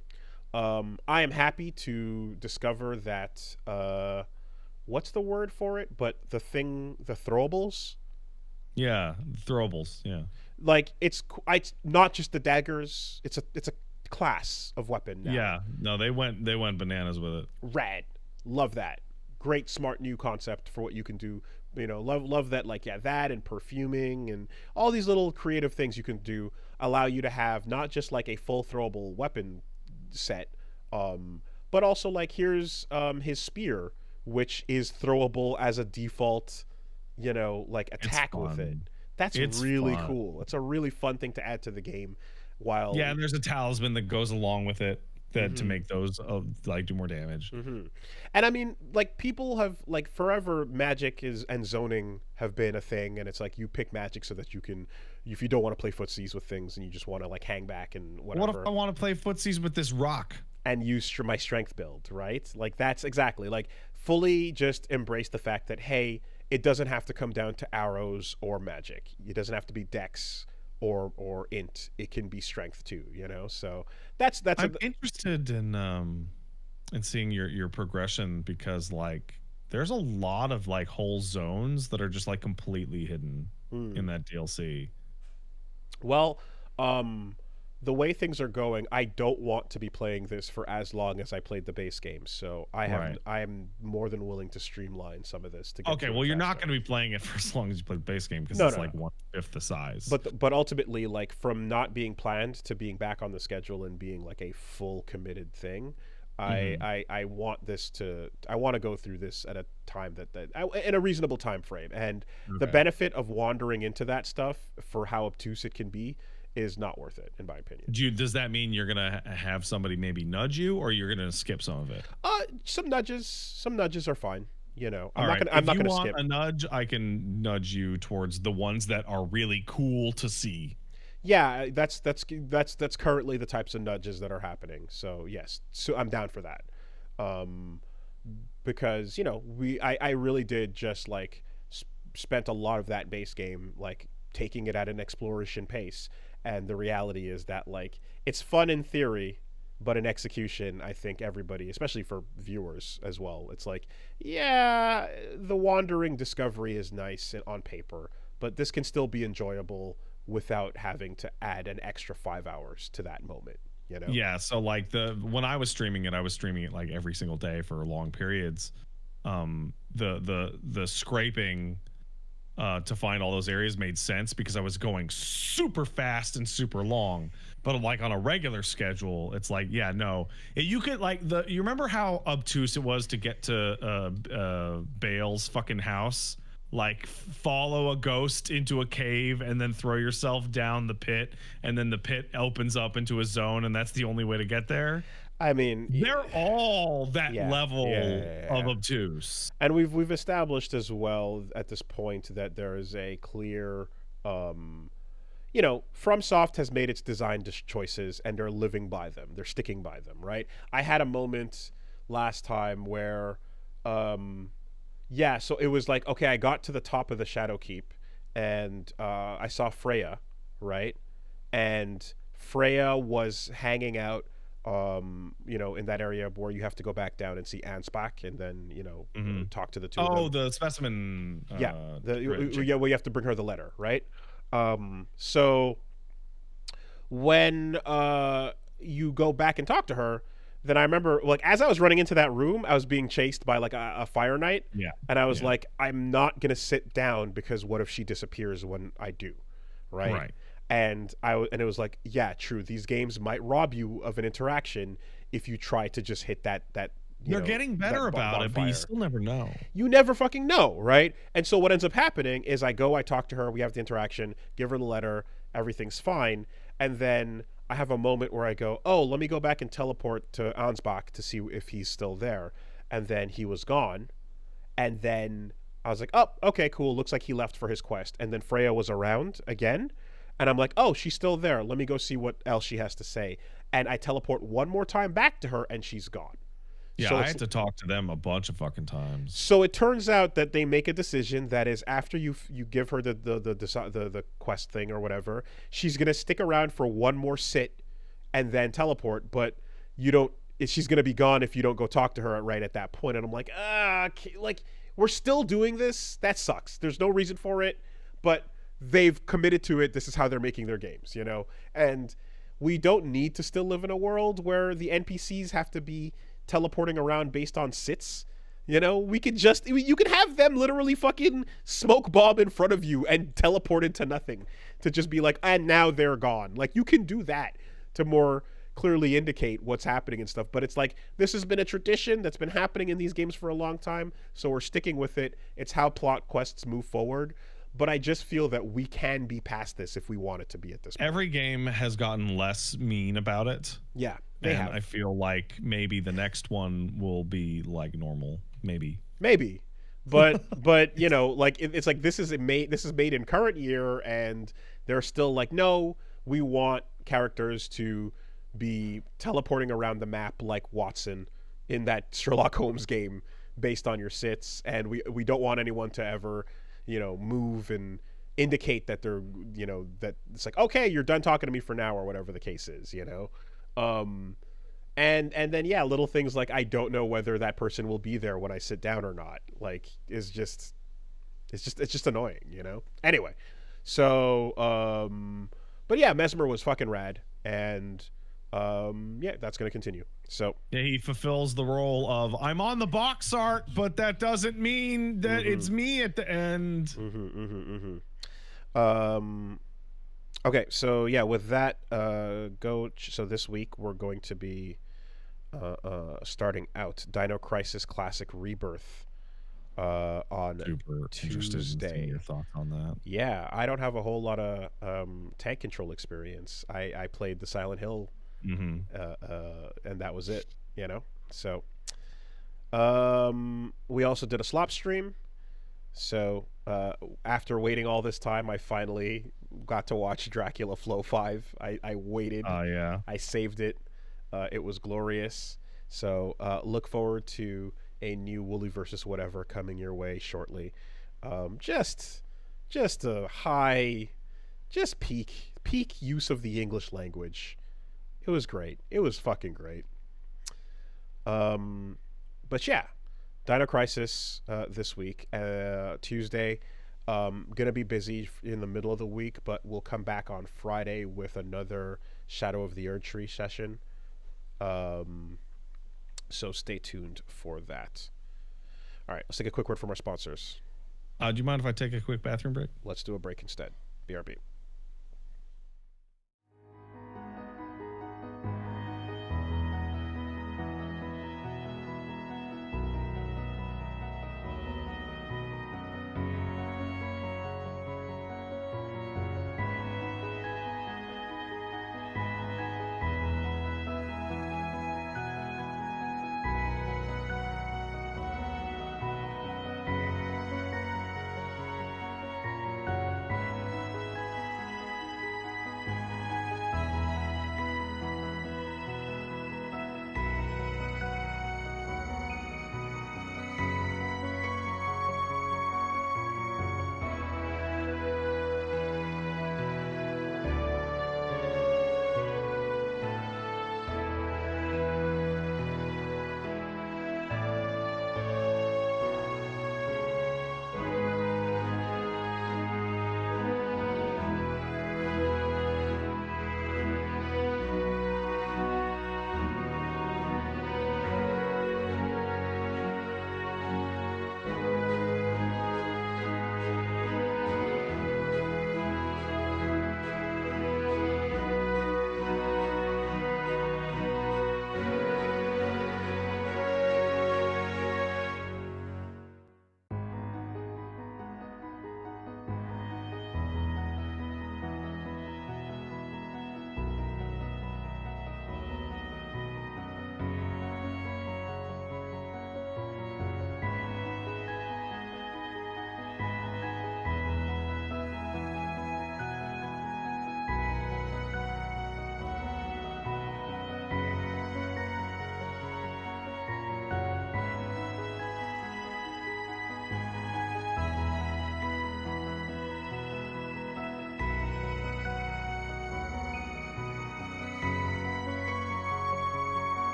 I am happy to discover that what's the word for it? But the throwables. Yeah, throwables. Yeah, like it's not just the daggers. It's a class of weapon now. Yeah, no, they went bananas with it. Rad, love that. Great, smart new concept for what you can do. You know, love that. Like, yeah, that and perfuming and all these little creative things you can do allow you to have not just like a full throwable weapon set, but also like here's his spear, which is throwable as a default, you know, like attack with it. It's really cool. It's a really fun thing to add to the game. While yeah, and there's a talisman that goes along with it that to make those like do more damage. And I mean, like, people have like forever magic and zoning have been a thing, and it's like you pick magic so that you can, if you don't want to play footsies with things and you just want to like hang back and whatever. What if I want to play footsies with this rock and use my strength build, right? Like, that's exactly like fully just embrace the fact that, hey, it doesn't have to come down to arrows or magic. It doesn't have to be dex or int. It can be strength too, you know. So that's I'm interested in seeing your progression, because like there's a lot of like whole zones that are just like completely hidden in that DLC. Well, the way things are going, I don't want to be playing this for as long as I played the base game. So I am more than willing to streamline some of this to get okay, well, you're not going to be playing it for as long as you play the base game, because it's like 1/5 the size. But ultimately, like, from not being planned to being back on the schedule and being like a full committed thing, I want this to, I want to go through this at a time that in a reasonable time frame. And the benefit of wandering into that stuff for how obtuse it can be is not worth it, in my opinion. Does that mean you're gonna have somebody maybe nudge you, or you're gonna skip some of it? Some nudges are fine. You know, I'm not gonna skip a nudge. I can nudge you towards the ones that are really cool to see. Yeah, that's currently the types of nudges that are happening. So yes, so I'm down for that. Because, you know, I really did just like spent a lot of that base game like taking it at an exploration pace. And the reality is that, like, it's fun in theory, but in execution, I think everybody, especially for viewers as well, it's like, yeah, the wandering discovery is nice on paper, but this can still be enjoyable without having to add an extra 5 hours to that moment, you know? Yeah, so like when I was streaming it like every single day for long periods. The scraping to find all those areas made sense because I was going super fast and super long. But like on a regular schedule, it's like, yeah, no. You could like you remember how obtuse it was to get to Bale's fucking house? Like follow a ghost into a cave and then throw yourself down the pit, and then the pit opens up into a zone, and that's the only way to get there. I mean, they're all that level of obtuse. And we've established as well at this point that there is a clear, you know, FromSoft has made its design choices and they're living by them. They're sticking by them, right? I had a moment last time where, yeah, so it was like, okay, I got to the top of the Shadow Keep and I saw Freya, right? And Freya was hanging out, you know, in that area where you have to go back down and see Ansbach and then, you know, talk to the two of them. Oh, the specimen. Yeah, well, you have to bring her the letter, right? So when you go back and talk to her, then I remember, like, as I was running into that room, I was being chased by like a fire knight. Yeah. And I was like, I'm not gonna sit down because what if she disappears when I do, right? Right. And it was like, yeah, true. These games might rob you of an interaction if you try to just hit that. They're getting better about it, but you still never know. You never fucking know, right? And so what ends up happening is I talk to her, we have the interaction, give her the letter, everything's fine, and then I have a moment where I go, oh, let me go back and teleport to Ansbach to see if he's still there, and then he was gone, and then I was like, oh, okay, cool. Looks like he left for his quest, and then Freya was around again. And I'm like, oh, she's still there. Let me go see what else she has to say. And I teleport one more time back to her, and she's gone. Yeah, So I it's had to talk to them a bunch of fucking times. So it turns out that they make a decision that is after you give her the quest thing or whatever, she's gonna stick around for one more sit and then teleport. But you don't. She's gonna be gone if you don't go talk to her right at that point. And I'm like, like we're still doing this. That sucks. There's no reason for it, but they've committed to it. This is how they're making their games, and we don't need to still live in a world where the NPCs have to be teleporting around based on sits. We could you can have them literally fucking smoke bomb in front of you and teleport into nothing to just be like, and now they're gone. Like, you can do that to more clearly indicate what's happening and stuff. But it's like, this has been a tradition that's been happening in these games for a long time, so we're sticking with it. It's how plot quests move forward. But I just feel that we can be past this if we want it to be at this point. Every game has gotten less mean about it. Yeah, they have. I feel like maybe the next one will be like normal. Maybe. But like it's like this is made in current year, and they're still like, no, we want characters to be teleporting around the map like Watson in that Sherlock Holmes game based on your sits, and we don't want anyone to ever move and indicate that they're, that it's like, okay, you're done talking to me for now, or whatever the case is, and then, yeah, little things like, I don't know whether that person will be there when I sit down or not, like, it's just annoying, Anyway, so, but yeah, Mesmer was fucking rad, and, yeah, that's going to continue. So yeah, he fulfills the role of, I'm on the box art, but that doesn't mean that it's me at the end. Okay, so yeah, with that, so this week we're going to be starting out Dino Crisis Classic Rebirth on Tuesday. Your thoughts on that? Yeah, I don't have a whole lot of tank control experience. I played the Silent Hill, and that was it. So we also did a slop stream. So after waiting all this time, I finally got to watch Dracula Flow 5. I waited. Oh, yeah. I saved it. It was glorious. So look forward to a new Wooly versus whatever coming your way shortly. Just a high, just peak use of the English language. It was great. It was fucking great. But yeah, Dino Crisis this week, Tuesday. Gonna be busy in the middle of the week, but we'll come back on Friday with another Shadow of the Erdtree session. So stay tuned for that. All right, let's take a quick word from our sponsors. Do you mind if I take a quick bathroom break? Let's do a break instead. BRB.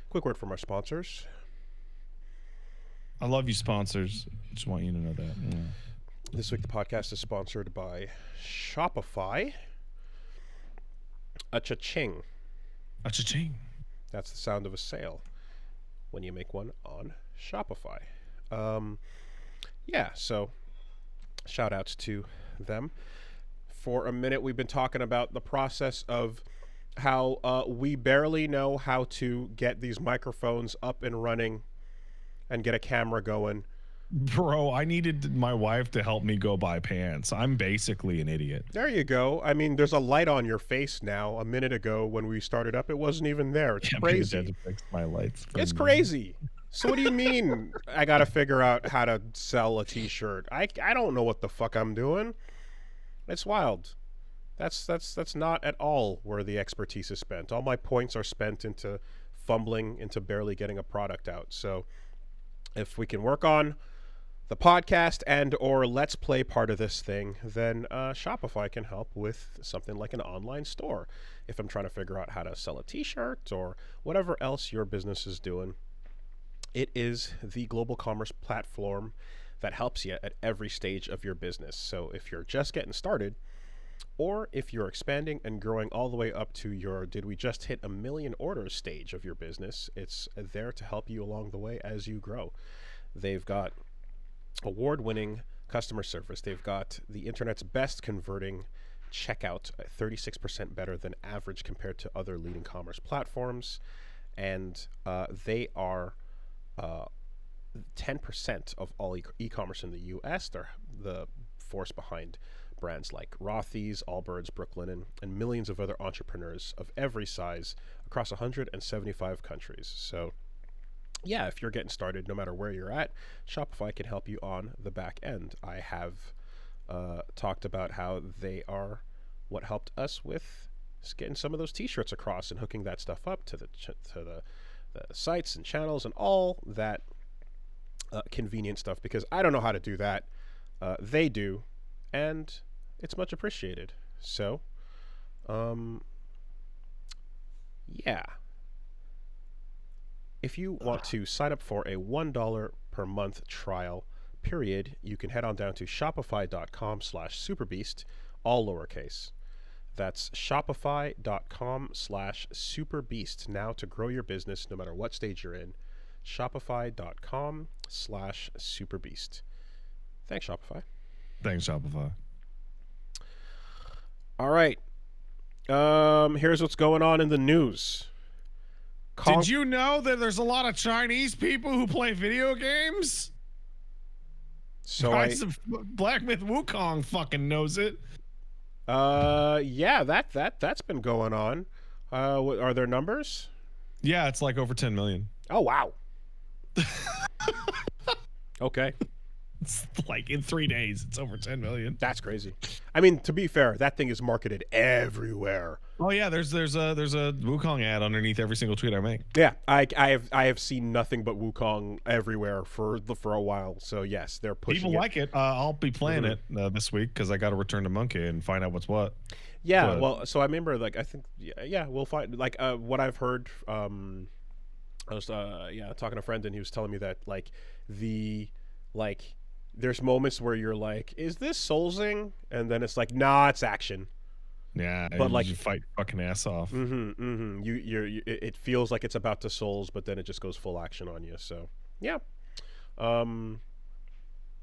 Quick word from our sponsors. I love you, sponsors. Just want you to know that. Yeah. This week, the podcast is sponsored by Shopify. A cha-ching. A cha-ching. That's the sound of a sale when you make one on Shopify. Yeah, so shout outs to them. For a minute, we've been talking about the process of how we barely know how to get these microphones up and running and get a camera going. Bro, I needed my wife to help me go buy pants. I'm basically an idiot. There you go. I mean, there's a light on your face now. A minute ago when we started up, it wasn't even there. It's crazy. To fix my lights. It's crazy. So what do you mean I got to figure out how to sell a t-shirt? I don't know what the fuck I'm doing. It's wild. That's not at all where the expertise is spent. All my points are spent into fumbling, into barely getting a product out. So if we can work on the podcast and or Let's Play part of this thing, then Shopify can help with something like an online store. If I'm trying to figure out how to sell a t-shirt or whatever else your business is doing, it is the global commerce platform that helps you at every stage of your business. So if you're just getting started, or if you're expanding and growing all the way up to your did we just hit 1 million orders stage of your business, it's there to help you along the way as you grow. They've got award-winning customer service. They've got the internet's best converting checkout, 36% better than average compared to other leading commerce platforms. And they are 10% of all e-commerce in the U.S. They're the force behind brands like Rothy's, Allbirds, Brooklinen, and millions of other entrepreneurs of every size across 175 countries. So yeah, if you're getting started, no matter where you're at, Shopify can help you on the back end. I have talked about how they are what helped us with getting some of those t-shirts across and hooking that stuff up to the sites and channels and all that convenient stuff, because I don't know how to do that. They do, and it's much appreciated. So, yeah. If you want to sign up for a $1 per month trial period, you can head on down to shopify.com/superbeast, all lowercase. That's shopify.com/superbeast now to grow your business no matter what stage you're in. Shopify.com/superbeast. Thanks, Shopify. Thanks, Shopify. All right. Here's what's going on in the news. Did you know that there's a lot of Chinese people who play video games? So Black Myth Wukong fucking knows it. Yeah, that's been going on. Are there numbers? Yeah, it's like over 10 million. Oh, wow. Okay. It's like in 3 days, it's over 10 million. That's crazy. I mean, to be fair, that thing is marketed everywhere. Oh yeah, there's a Wukong ad underneath every single tweet I make. Yeah, I have seen nothing but Wukong everywhere for a while. So yes, they're pushing. People like it. I'll be playing it this week because I got to return to Monkey and find out what's what. Yeah, well, so I remember I think we'll find what I've heard. I was talking to a friend and he was telling me that there's moments where you're like, is this Soulsing? And then it's like, nah, it's action. Yeah, but you fight fucking ass off. It feels like it's about to Souls, but then it just goes full action on you. So yeah,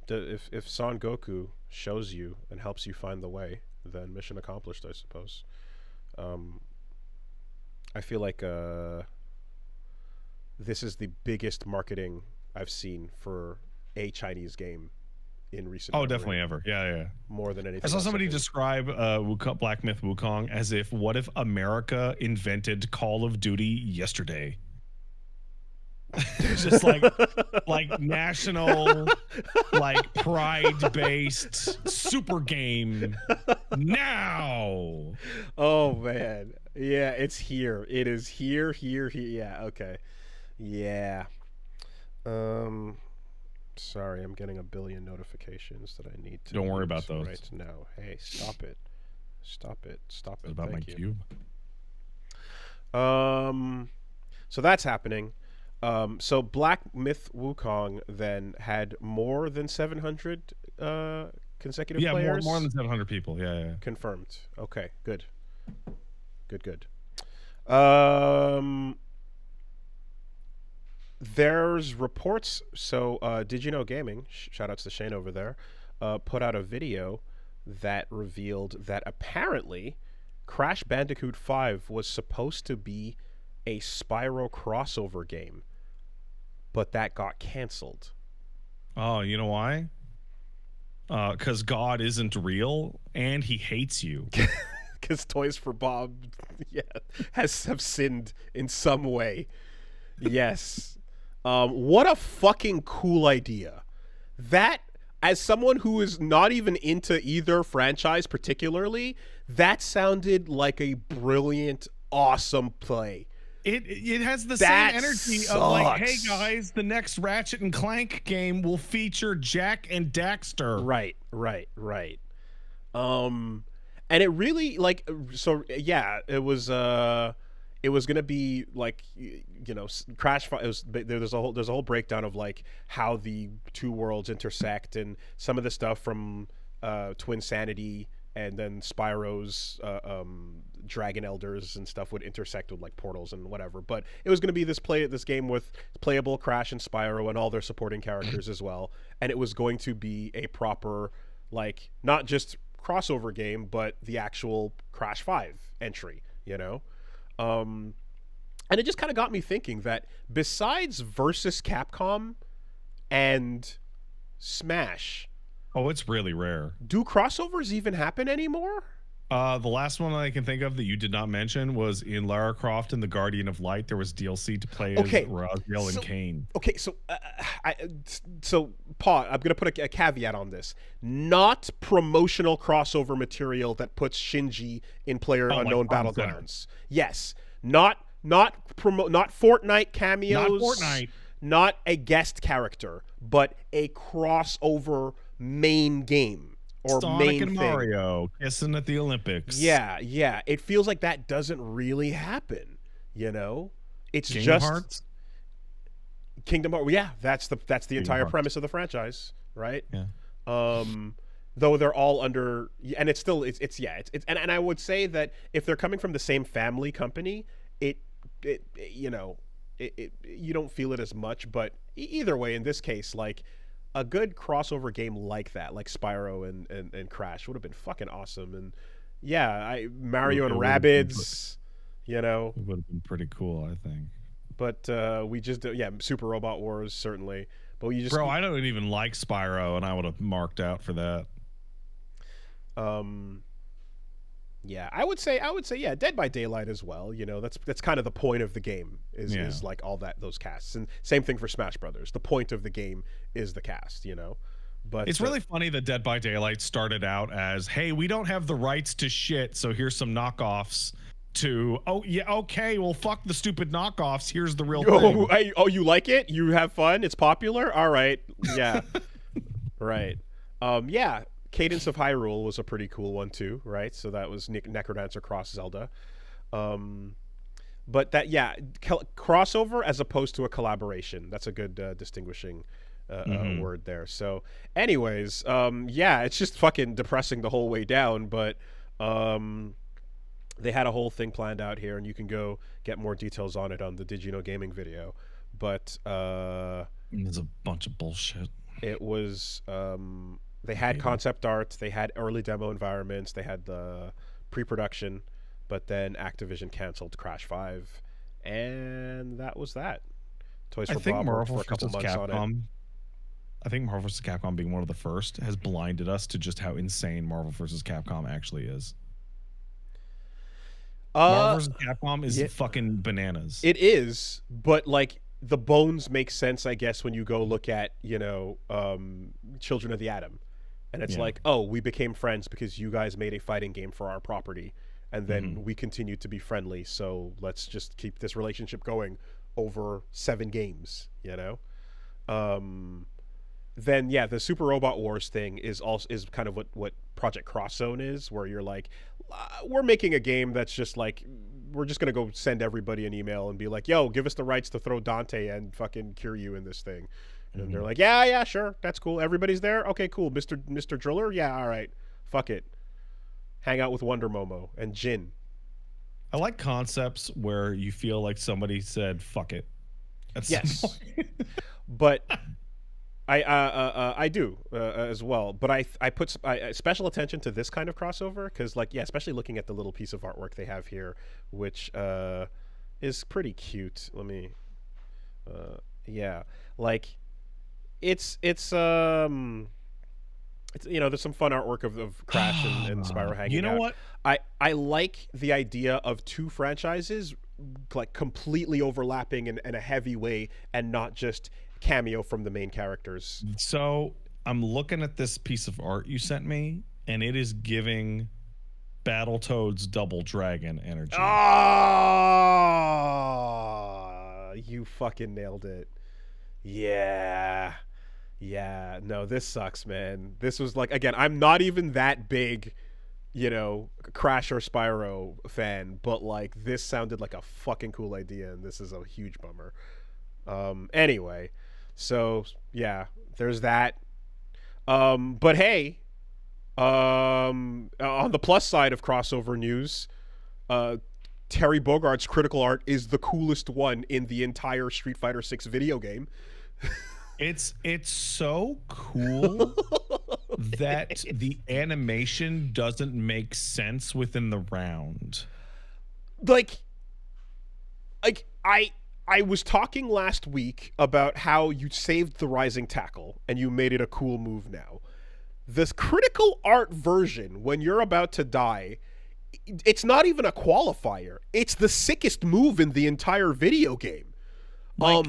if Son Goku shows you and helps you find the way, then mission accomplished, I suppose. I feel like this is the biggest marketing I've seen for a Chinese game in recent memory. Definitely ever. Yeah. More than anything. I saw somebody describe Black Myth Wukong as if, what if America invented Call of Duty yesterday? Just like national, like pride-based super game now. Oh man, yeah, it's here. It is here. Yeah, okay, yeah. Sorry, I'm getting a billion notifications that I need to. Don't worry about those right now. Hey, stop it. Stop it. About Thank my you. cube. So that's happening. So Black Myth Wukong then had more than 700 consecutive Yeah, players. more than 700 people. Yeah. Confirmed. Okay, good. Good. There's reports. So Did You Know Gaming, shout outs to Shane over there, put out a video that revealed that apparently Crash Bandicoot 5 was supposed to be a Spyro crossover game, but that got canceled. Oh, you know why? Because God isn't real and he hates you. Because Toys for Bob, have sinned in some way. Yes. What a fucking cool idea. That, as someone who is not even into either franchise particularly, that sounded like a brilliant, awesome play. It has the That same energy sucks. of like, hey guys, the next Ratchet and Clank game will feature Jack and Daxter. Right. And it really, like, so yeah, it was gonna be like, Crash. There's a whole breakdown of like how the two worlds intersect and some of the stuff from Twin Sanity and then Spyro's Dragon Elders and stuff would intersect with like portals and whatever. But it was gonna be this game with playable Crash and Spyro and all their supporting characters as well, and it was going to be a proper, like, not just crossover game, but the actual Crash 5 entry, and it just kind of got me thinking that besides versus Capcom and Smash, it's really rare. do crossovers even happen anymore? The last one I can think of that you did not mention was in Lara Croft and the Guardian of Light. There was DLC to play as Raziel and Kane. Okay, so Paul, I'm gonna put a caveat on this: not promotional crossover material that puts Shinji in PlayerUnknown Battlegrounds. Yes, not Fortnite cameos, not Fortnite, not a guest character, but a crossover main game. Or Sonic main and thing. Mario kissing at the Olympics. Yeah. It feels like that doesn't really happen. It's Kingdom just Hearts? Kingdom Hearts. Yeah, that's the entire Hearts. premise of the franchise, right? Yeah. Though they're all under, and it's still and I would say that if they're coming from the same family company, you don't feel it as much. But either way, in this case, like, a good crossover game like that, like Spyro and Crash, would have been fucking awesome. And Mario and Rabbids, it would have been pretty cool, I think. But we just Super Robot Wars certainly. But I don't even like Spyro, and I would have marked out for that. I would say Dead by Daylight as well. That's kind of the point of the game is like all those casts. And same thing for Smash Brothers. The point of the game is the cast, But it's really funny that Dead by Daylight started out as, hey, we don't have the rights to shit, so here's some knockoffs, to, well, fuck the stupid knockoffs, here's the real thing. You like it? You have fun? It's popular? All right. Yeah. Right. Cadence of Hyrule was a pretty cool one too, right? So that was Necrodancer cross Zelda. But that, crossover as opposed to a collaboration. That's a good distinguishing word there. So anyways, it's just fucking depressing the whole way down, but they had a whole thing planned out here, and you can go get more details on it on the Did You Know Gaming video. But there's a bunch of bullshit. It was they had concept art, they had early demo environments, they had the pre-production, but then Activision canceled Crash 5, and that was that. Toys for Bob worked for a couple months on it. I think Marvel vs. Capcom being one of the first has blinded us to just how insane Marvel vs. Capcom actually is. Marvel vs. Capcom is fucking bananas. It is, but like, the bones make sense, I guess, when you go look at, Children of the Atom. And it's like, oh, we became friends because you guys made a fighting game for our property. And then we continued to be friendly. So let's just keep this relationship going over 7 games, Then, the Super Robot Wars thing is kind of what Project Cross Zone is, where you're like, we're making a game that's just like we're just gonna go send everybody an email and be like, yo, give us the rights to throw Dante and fucking cure you in this thing. And they're like, yeah, sure, that's cool. Everybody's there. Okay, cool. Mr. Driller, yeah, all right, fuck it. Hang out with Wonder Momo and Jin. I like concepts where you feel like somebody said "fuck it." Yes, but I do as well. But I put special attention to this kind of crossover because, like, yeah, especially looking at the little piece of artwork they have here, which is pretty cute. Let me, yeah, like, it's there's some fun artwork of Crash and Spyro hanging out. You know what? I like the idea of two franchises like completely overlapping in a heavy way and not just cameo from the main characters. So I'm looking at this piece of art you sent me, and it is giving Battletoads Double Dragon energy. Oh, you fucking nailed it. Yeah. Yeah, no, this sucks, man. This was like, again, I'm not even that big, Crash or Spyro fan, but like this sounded like a fucking cool idea, and this is a huge bummer. Anyway, so yeah, there's that. But hey, on the plus side of crossover news, Terry Bogard's critical art is the coolest one in the entire Street Fighter 6 video game. It's so cool that the animation doesn't make sense within the round. Like I was talking last week about how you saved the rising tackle and you made it a cool move now. This critical art version, when you're about to die, it's not even a qualifier. It's the sickest move in the entire video game. Like,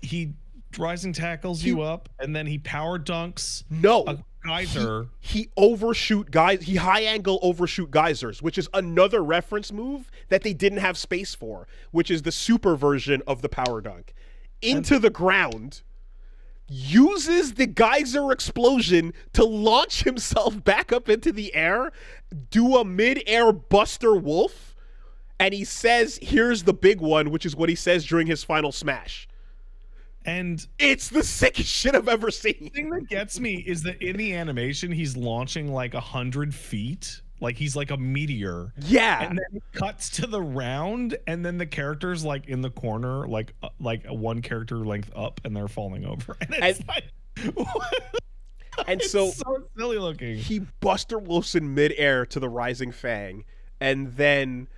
he rising tackles you up, and then he power dunks a geyser. He overshoot guys. He high angle overshoot geysers, which is another reference move that they didn't have space for, which is the super version of the power dunk. Into the ground, uses the geyser explosion to launch himself back up into the air, do a mid-air Buster Wolf, and he says, here's the big one, which is what he says during his final smash. And it's the sickest shit I've ever seen. The thing that gets me is that in the animation, he's launching like 100 feet. Like he's like a meteor. Yeah. And then it cuts to the round, and then the character's like in the corner, like one character length up, and they're falling over. And it's it's so silly looking. He Buster Wolfs in midair to the Rising Fang, and then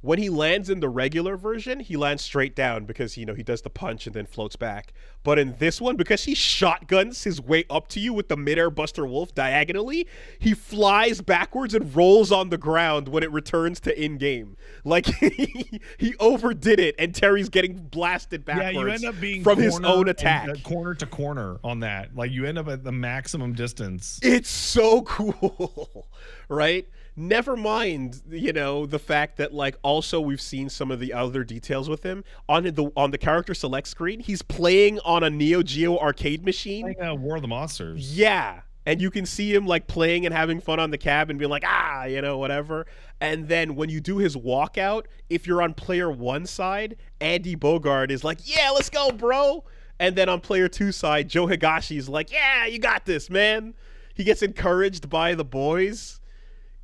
when he lands in the regular version, he lands straight down because, he does the punch and then floats back. But in this one, because he shotguns his way up to you with the midair Buster Wolf diagonally, he flies backwards and rolls on the ground when it returns to in-game. Like, he overdid it, and Terry's getting blasted backwards you end up being from his own attack. Corner to corner on that. Like, you end up at the maximum distance. It's so cool, right? Never mind, the fact that, like, also we've seen some of the other details with him on the character select screen. He's playing on a Neo Geo arcade machine. Like War of the Monsters. Yeah, and you can see him like playing and having fun on the cab and being like, whatever. And then when you do his walkout, if you're on player 1 side, Andy Bogard is like, yeah, let's go, bro. And then on player 2 side, Joe Higashi's like, yeah, you got this, man. He gets encouraged by the boys.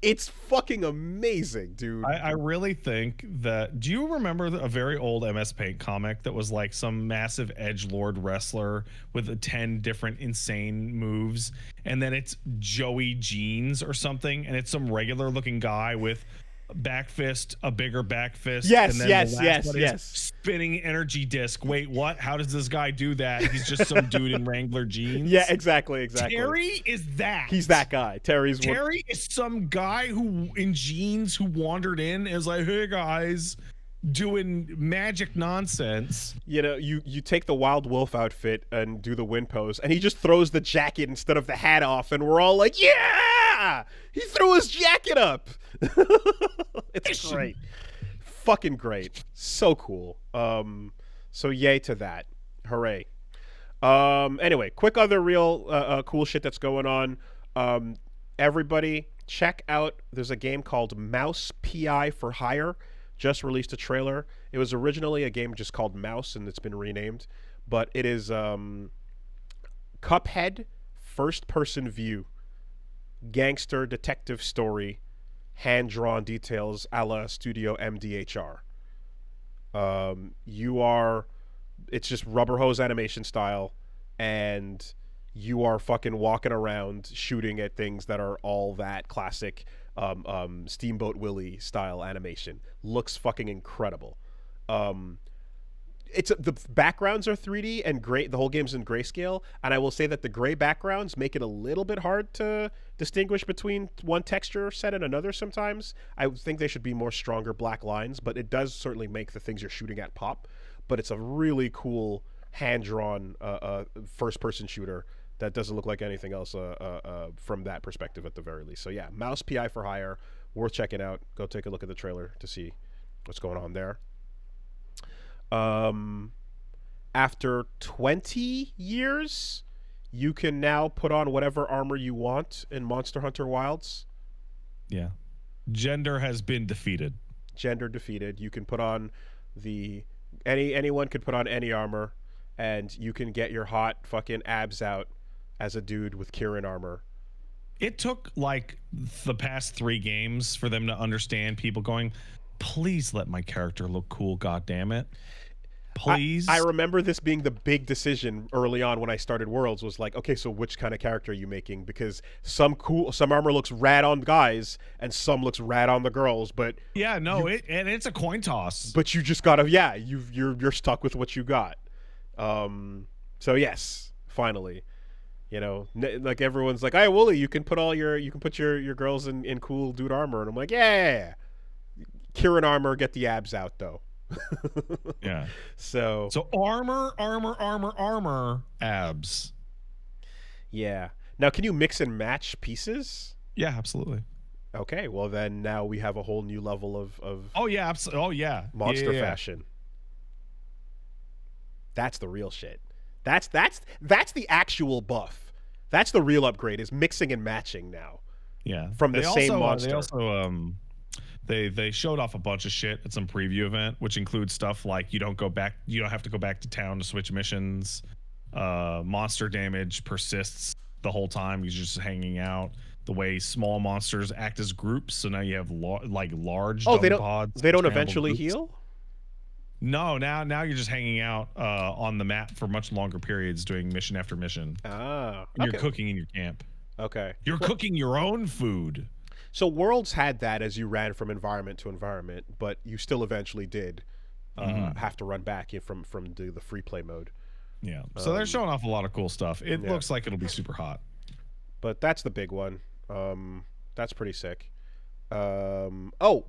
It's fucking amazing, dude. I really think that... Do you remember a very old MS Paint comic that was like some massive edgelord wrestler with 10 different insane moves, and then it's Joey Jeans or something, and it's some regular looking guy with back fist, a bigger back fist. Yes, and then yes. Spinning energy disc. Wait, what? How does this guy do that? He's just some dude in Wrangler jeans. Yeah, exactly. Terry is that. He's that guy. Terry is some guy who in jeans who wandered in and is like, hey guys, doing magic nonsense. You take the Wild Wolf outfit and do the wind pose, and he just throws the jacket instead of the hat off, and we're all like, yeah! He threw his jacket up. It's great. Fucking great. So cool. So yay to that. Hooray. Anyway, quick other real cool shit that's going on. Everybody check out. There's a game called Mouse PI for Hire. Just released a trailer. It was originally a game just called Mouse, and it's been renamed. But it is Cuphead, first-person view, gangster detective story, hand-drawn details a la Studio MDHR. It's just rubber hose animation style, and you are fucking walking around shooting at things that are all that classic Steamboat Willie style animation. Looks fucking incredible. The backgrounds are 3D and great. The whole game's in grayscale, and I will say that the gray backgrounds make it a little bit hard to distinguish between one texture set and another sometimes. I think they should be more stronger black lines, but it does certainly make the things you're shooting at pop. But it's a really cool hand-drawn first-person shooter that doesn't look like anything else from that perspective at the very least. So yeah, Mouse PI for Hire, worth checking out. Go take a look at the trailer to see what's going on there. After 20 years, you can now put on whatever armor you want in Monster Hunter Wilds. Yeah. Gender has been defeated. Gender defeated. You can put on anyone could put on any armor, and you can get your hot fucking abs out as a dude with Kirin armor. It took like the past 3 games for them to understand people going, please let my character look cool, goddammit. Please. I remember this being the big decision early on when I started Worlds, was like, okay, so which kind of character are you making? Because some armor looks rad on guys and some looks rad on the girls, but yeah, no, it's a coin toss. But you just gotta, you're stuck with what you got. So yes, finally, like everyone's like, hey, Wooly, you can put your girls in cool dude armor, and I'm like, yeah. Kirin armor, get the abs out though. Yeah. So armor, abs. Yeah. Now, can you mix and match pieces? Yeah, absolutely. Okay. Well, then now we have a whole new level of oh yeah, absolutely. Oh yeah, monster fashion. That's the real shit. That's the actual buff. That's the real upgrade, is mixing and matching now. Yeah. From the same monster. They also They showed off a bunch of shit at some preview event, which includes stuff like you don't have to go back to town to switch missions. Monster damage persists the whole time. You're just hanging out. The way small monsters act as groups, so now you have large pods. They don't eventually heal? No, now you're just hanging out on the map for much longer periods, doing mission after mission. Ah, and you're cooking in your camp. Okay. You're cooking your own food. So Worlds had that as you ran from environment to environment, but you still eventually did have to run back from the free play mode. Yeah. So they're showing off a lot of cool stuff. It looks like it'll be super hot. But that's the big one. That's pretty sick. And also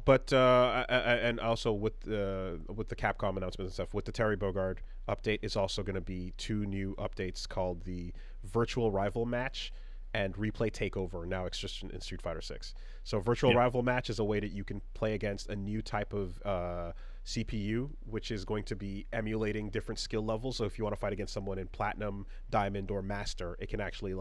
with the Capcom announcements and stuff, with the Terry Bogard update is also going to be 2 new updates called the Virtual Rival Match and Replay Takeover. Now it's just in Street Fighter 6. So Virtual Rival Match is a way that you can play against a new type of CPU, which is going to be emulating different skill levels. So if you want to fight against someone in Platinum, Diamond, or Master, it can actually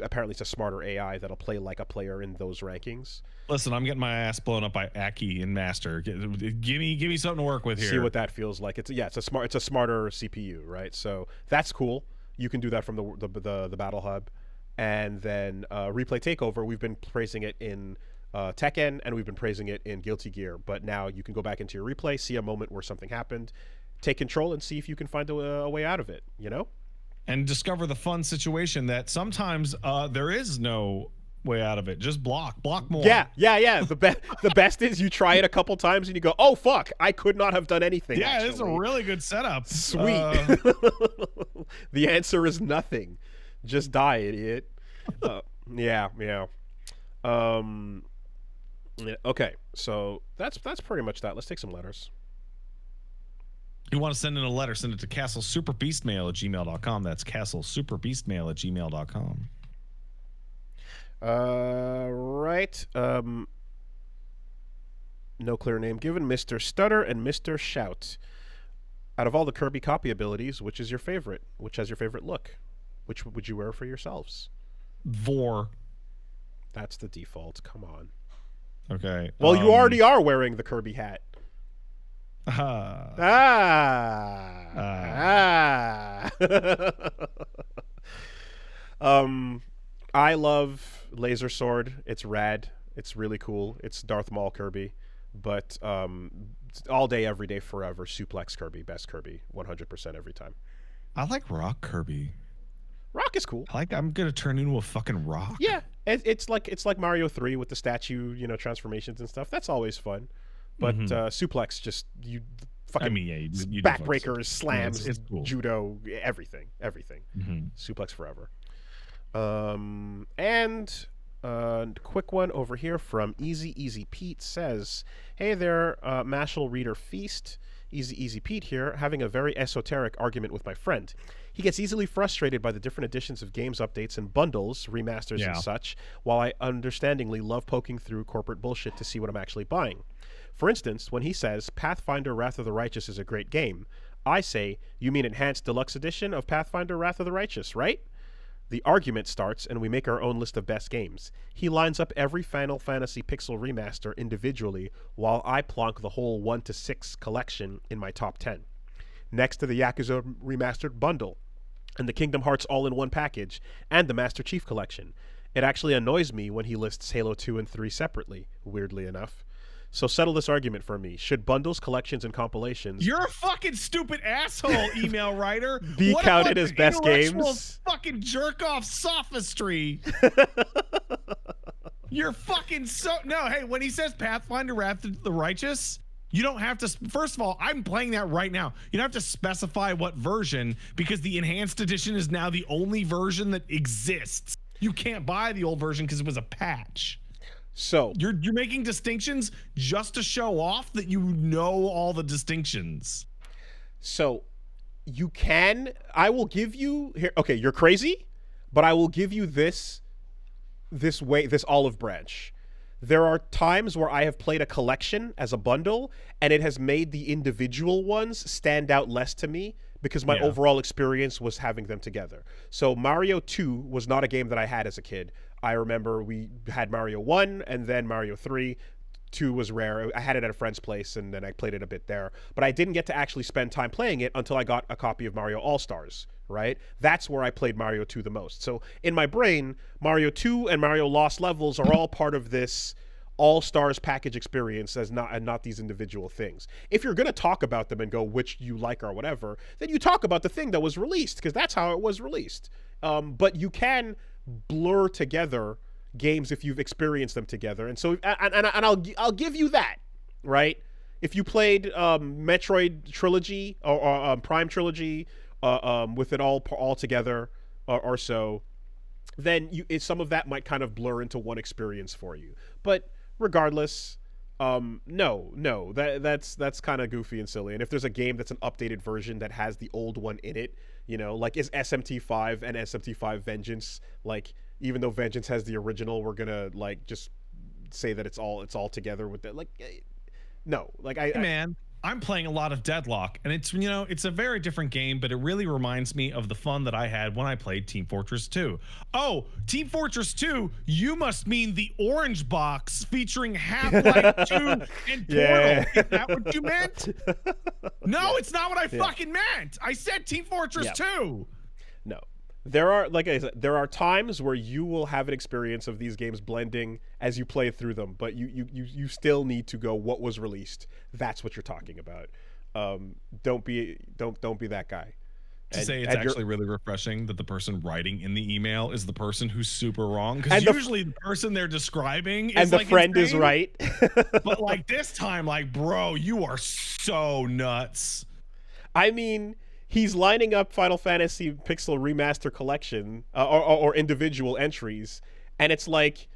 apparently it's a smarter AI that'll play like a player in those rankings. Listen, I'm getting my ass blown up by Aki in Master. Give me something to work with here. See what that feels like. It's a smarter CPU, right? So that's cool. You can do that from the Battle Hub. And then Replay Takeover, we've been praising it in Tekken, and we've been praising it in Guilty Gear. But now you can go back into your replay, see a moment where something happened, take control, and see if you can find a way out of it, And discover the fun situation that sometimes there is no way out of it. Just block more. Yeah. The best is you try it a couple times and you go, oh, fuck, I could not have done anything. Yeah, it's a really good setup. Sweet. The answer is nothing. Just die, idiot. Yeah. Okay, so that's pretty much that. Let's take some letters. You want to send in a letter, send it to castlesuperbeastmail@gmail.com. That's castlesuperbeastmail@gmail.com. Right. No clear name given. Mr. Stutter and Mr. Shout. Out of all the Kirby copy abilities, which is your favorite? Which has your favorite look? Which would you wear for yourselves? Vor. That's the default. Come on. Okay. Well, you already are wearing the Kirby hat. Ah. I love Laser Sword. It's rad. It's really cool. It's Darth Maul Kirby, but all day, every day, forever. Suplex Kirby, best Kirby, 100% every time. I like Rock Kirby. Rock is cool. I'm gonna turn into a fucking rock. Yeah, it's like Mario 3 with the statue, transformations and stuff. That's always fun. But Suplex, just you fucking. I mean, yeah, you backbreakers, slams, it's cool. Judo, everything. Suplex forever. And quick one over here from Easy Pete says, "Hey there, Mashal Reader Feast. Easy Pete here, having a very esoteric argument with my friend. He gets easily frustrated by the different editions of games updates and bundles, remasters and such, while I understandingly love poking through corporate bullshit to see what I'm actually buying. For instance, when he says Pathfinder Wrath of the Righteous is a great game, I say, you mean Enhanced Deluxe Edition of Pathfinder Wrath of the Righteous, right? The argument starts, and we make our own list of best games. He lines up every Final Fantasy Pixel remaster individually, while I plonk the whole 1 to 6 collection in my top 10. Next to the Yakuza Remastered bundle, and the Kingdom Hearts all-in-one package, and the Master Chief collection. It actually annoys me when he lists Halo 2 and 3 separately, weirdly enough. So settle this argument for me. Should bundles, collections, and compilations... You're a fucking stupid asshole, email writer. ...be counted as best games? Fucking jerk-off sophistry. You're fucking so... No, hey, when he says Pathfinder Wrath of the Righteous, you don't have to... First of all, I'm playing that right now. You don't have to specify what version, because the Enhanced Edition is now the only version that exists. You can't buy the old version because it was a patch. So you're making distinctions just to show off that you know all the distinctions. So you can, I will give you here. Okay, you're crazy, but I will give you this olive branch. There are times where I have played a collection as a bundle, and it has made the individual ones stand out less to me because my overall experience was having them together. So Mario 2 was not a game that I had as a kid. I remember we had Mario 1 and then Mario 3. 2 was rare. I had it at a friend's place, and then I played it a bit there. But I didn't get to actually spend time playing it until I got a copy of Mario All-Stars, right? That's where I played Mario 2 the most. So in my brain, Mario 2 and Mario Lost Levels are all part of this All-Stars package experience and not these individual things. If you're going to talk about them and go which you like or whatever, then you talk about the thing that was released, because that's how it was released. But you can blur together games if you've experienced them together, and so I'll give you that, right? If you played Metroid Trilogy or Prime Trilogy with it all together or so, then some of that might kind of blur into one experience for you. But regardless, no, that's kind of goofy and silly. And if there's a game that's an updated version that has the old one in it, like is SMT5 and SMT5 Vengeance, like, even though Vengeance has the original, we're gonna like just say that it's all together with that. Like, no, like I'm playing a lot of Deadlock, and it's a very different game, but it really reminds me of the fun that I had when I played Team Fortress 2. Oh, Team Fortress 2, you must mean the orange box featuring Half-Life 2 and Portal. Is that what you meant? No, it's not what I fucking meant. I said Team Fortress 2. No. There are, like I said, there are times where you will have an experience of these games blending as you play through them, but you still need to go what was released. That's what you're talking about. Don't be that guy. It's actually really refreshing that the person writing in the email is the person who's super wrong, because usually the person they're describing is the friend is right. But like this time, like, bro, you are so nuts. I mean, he's lining up Final Fantasy Pixel Remaster Collection or individual entries, and it's like,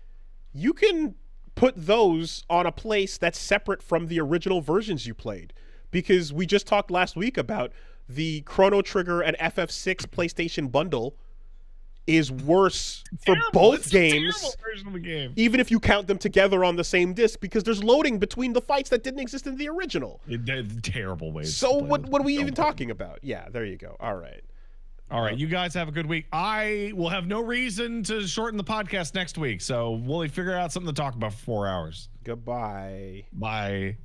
you can put those on a place that's separate from the original versions you played, because we just talked last week about the Chrono Trigger and FF6 PlayStation bundle is worse for both games, version of the game, even if you count them together on the same disc, because there's loading between the fights that didn't exist in the original. Terrible ways. So what are we even talking about? Yeah, there you go. All right. All right, you guys have a good week. I will have no reason to shorten the podcast next week, so we'll figure out something to talk about for 4 hours. Goodbye. Bye.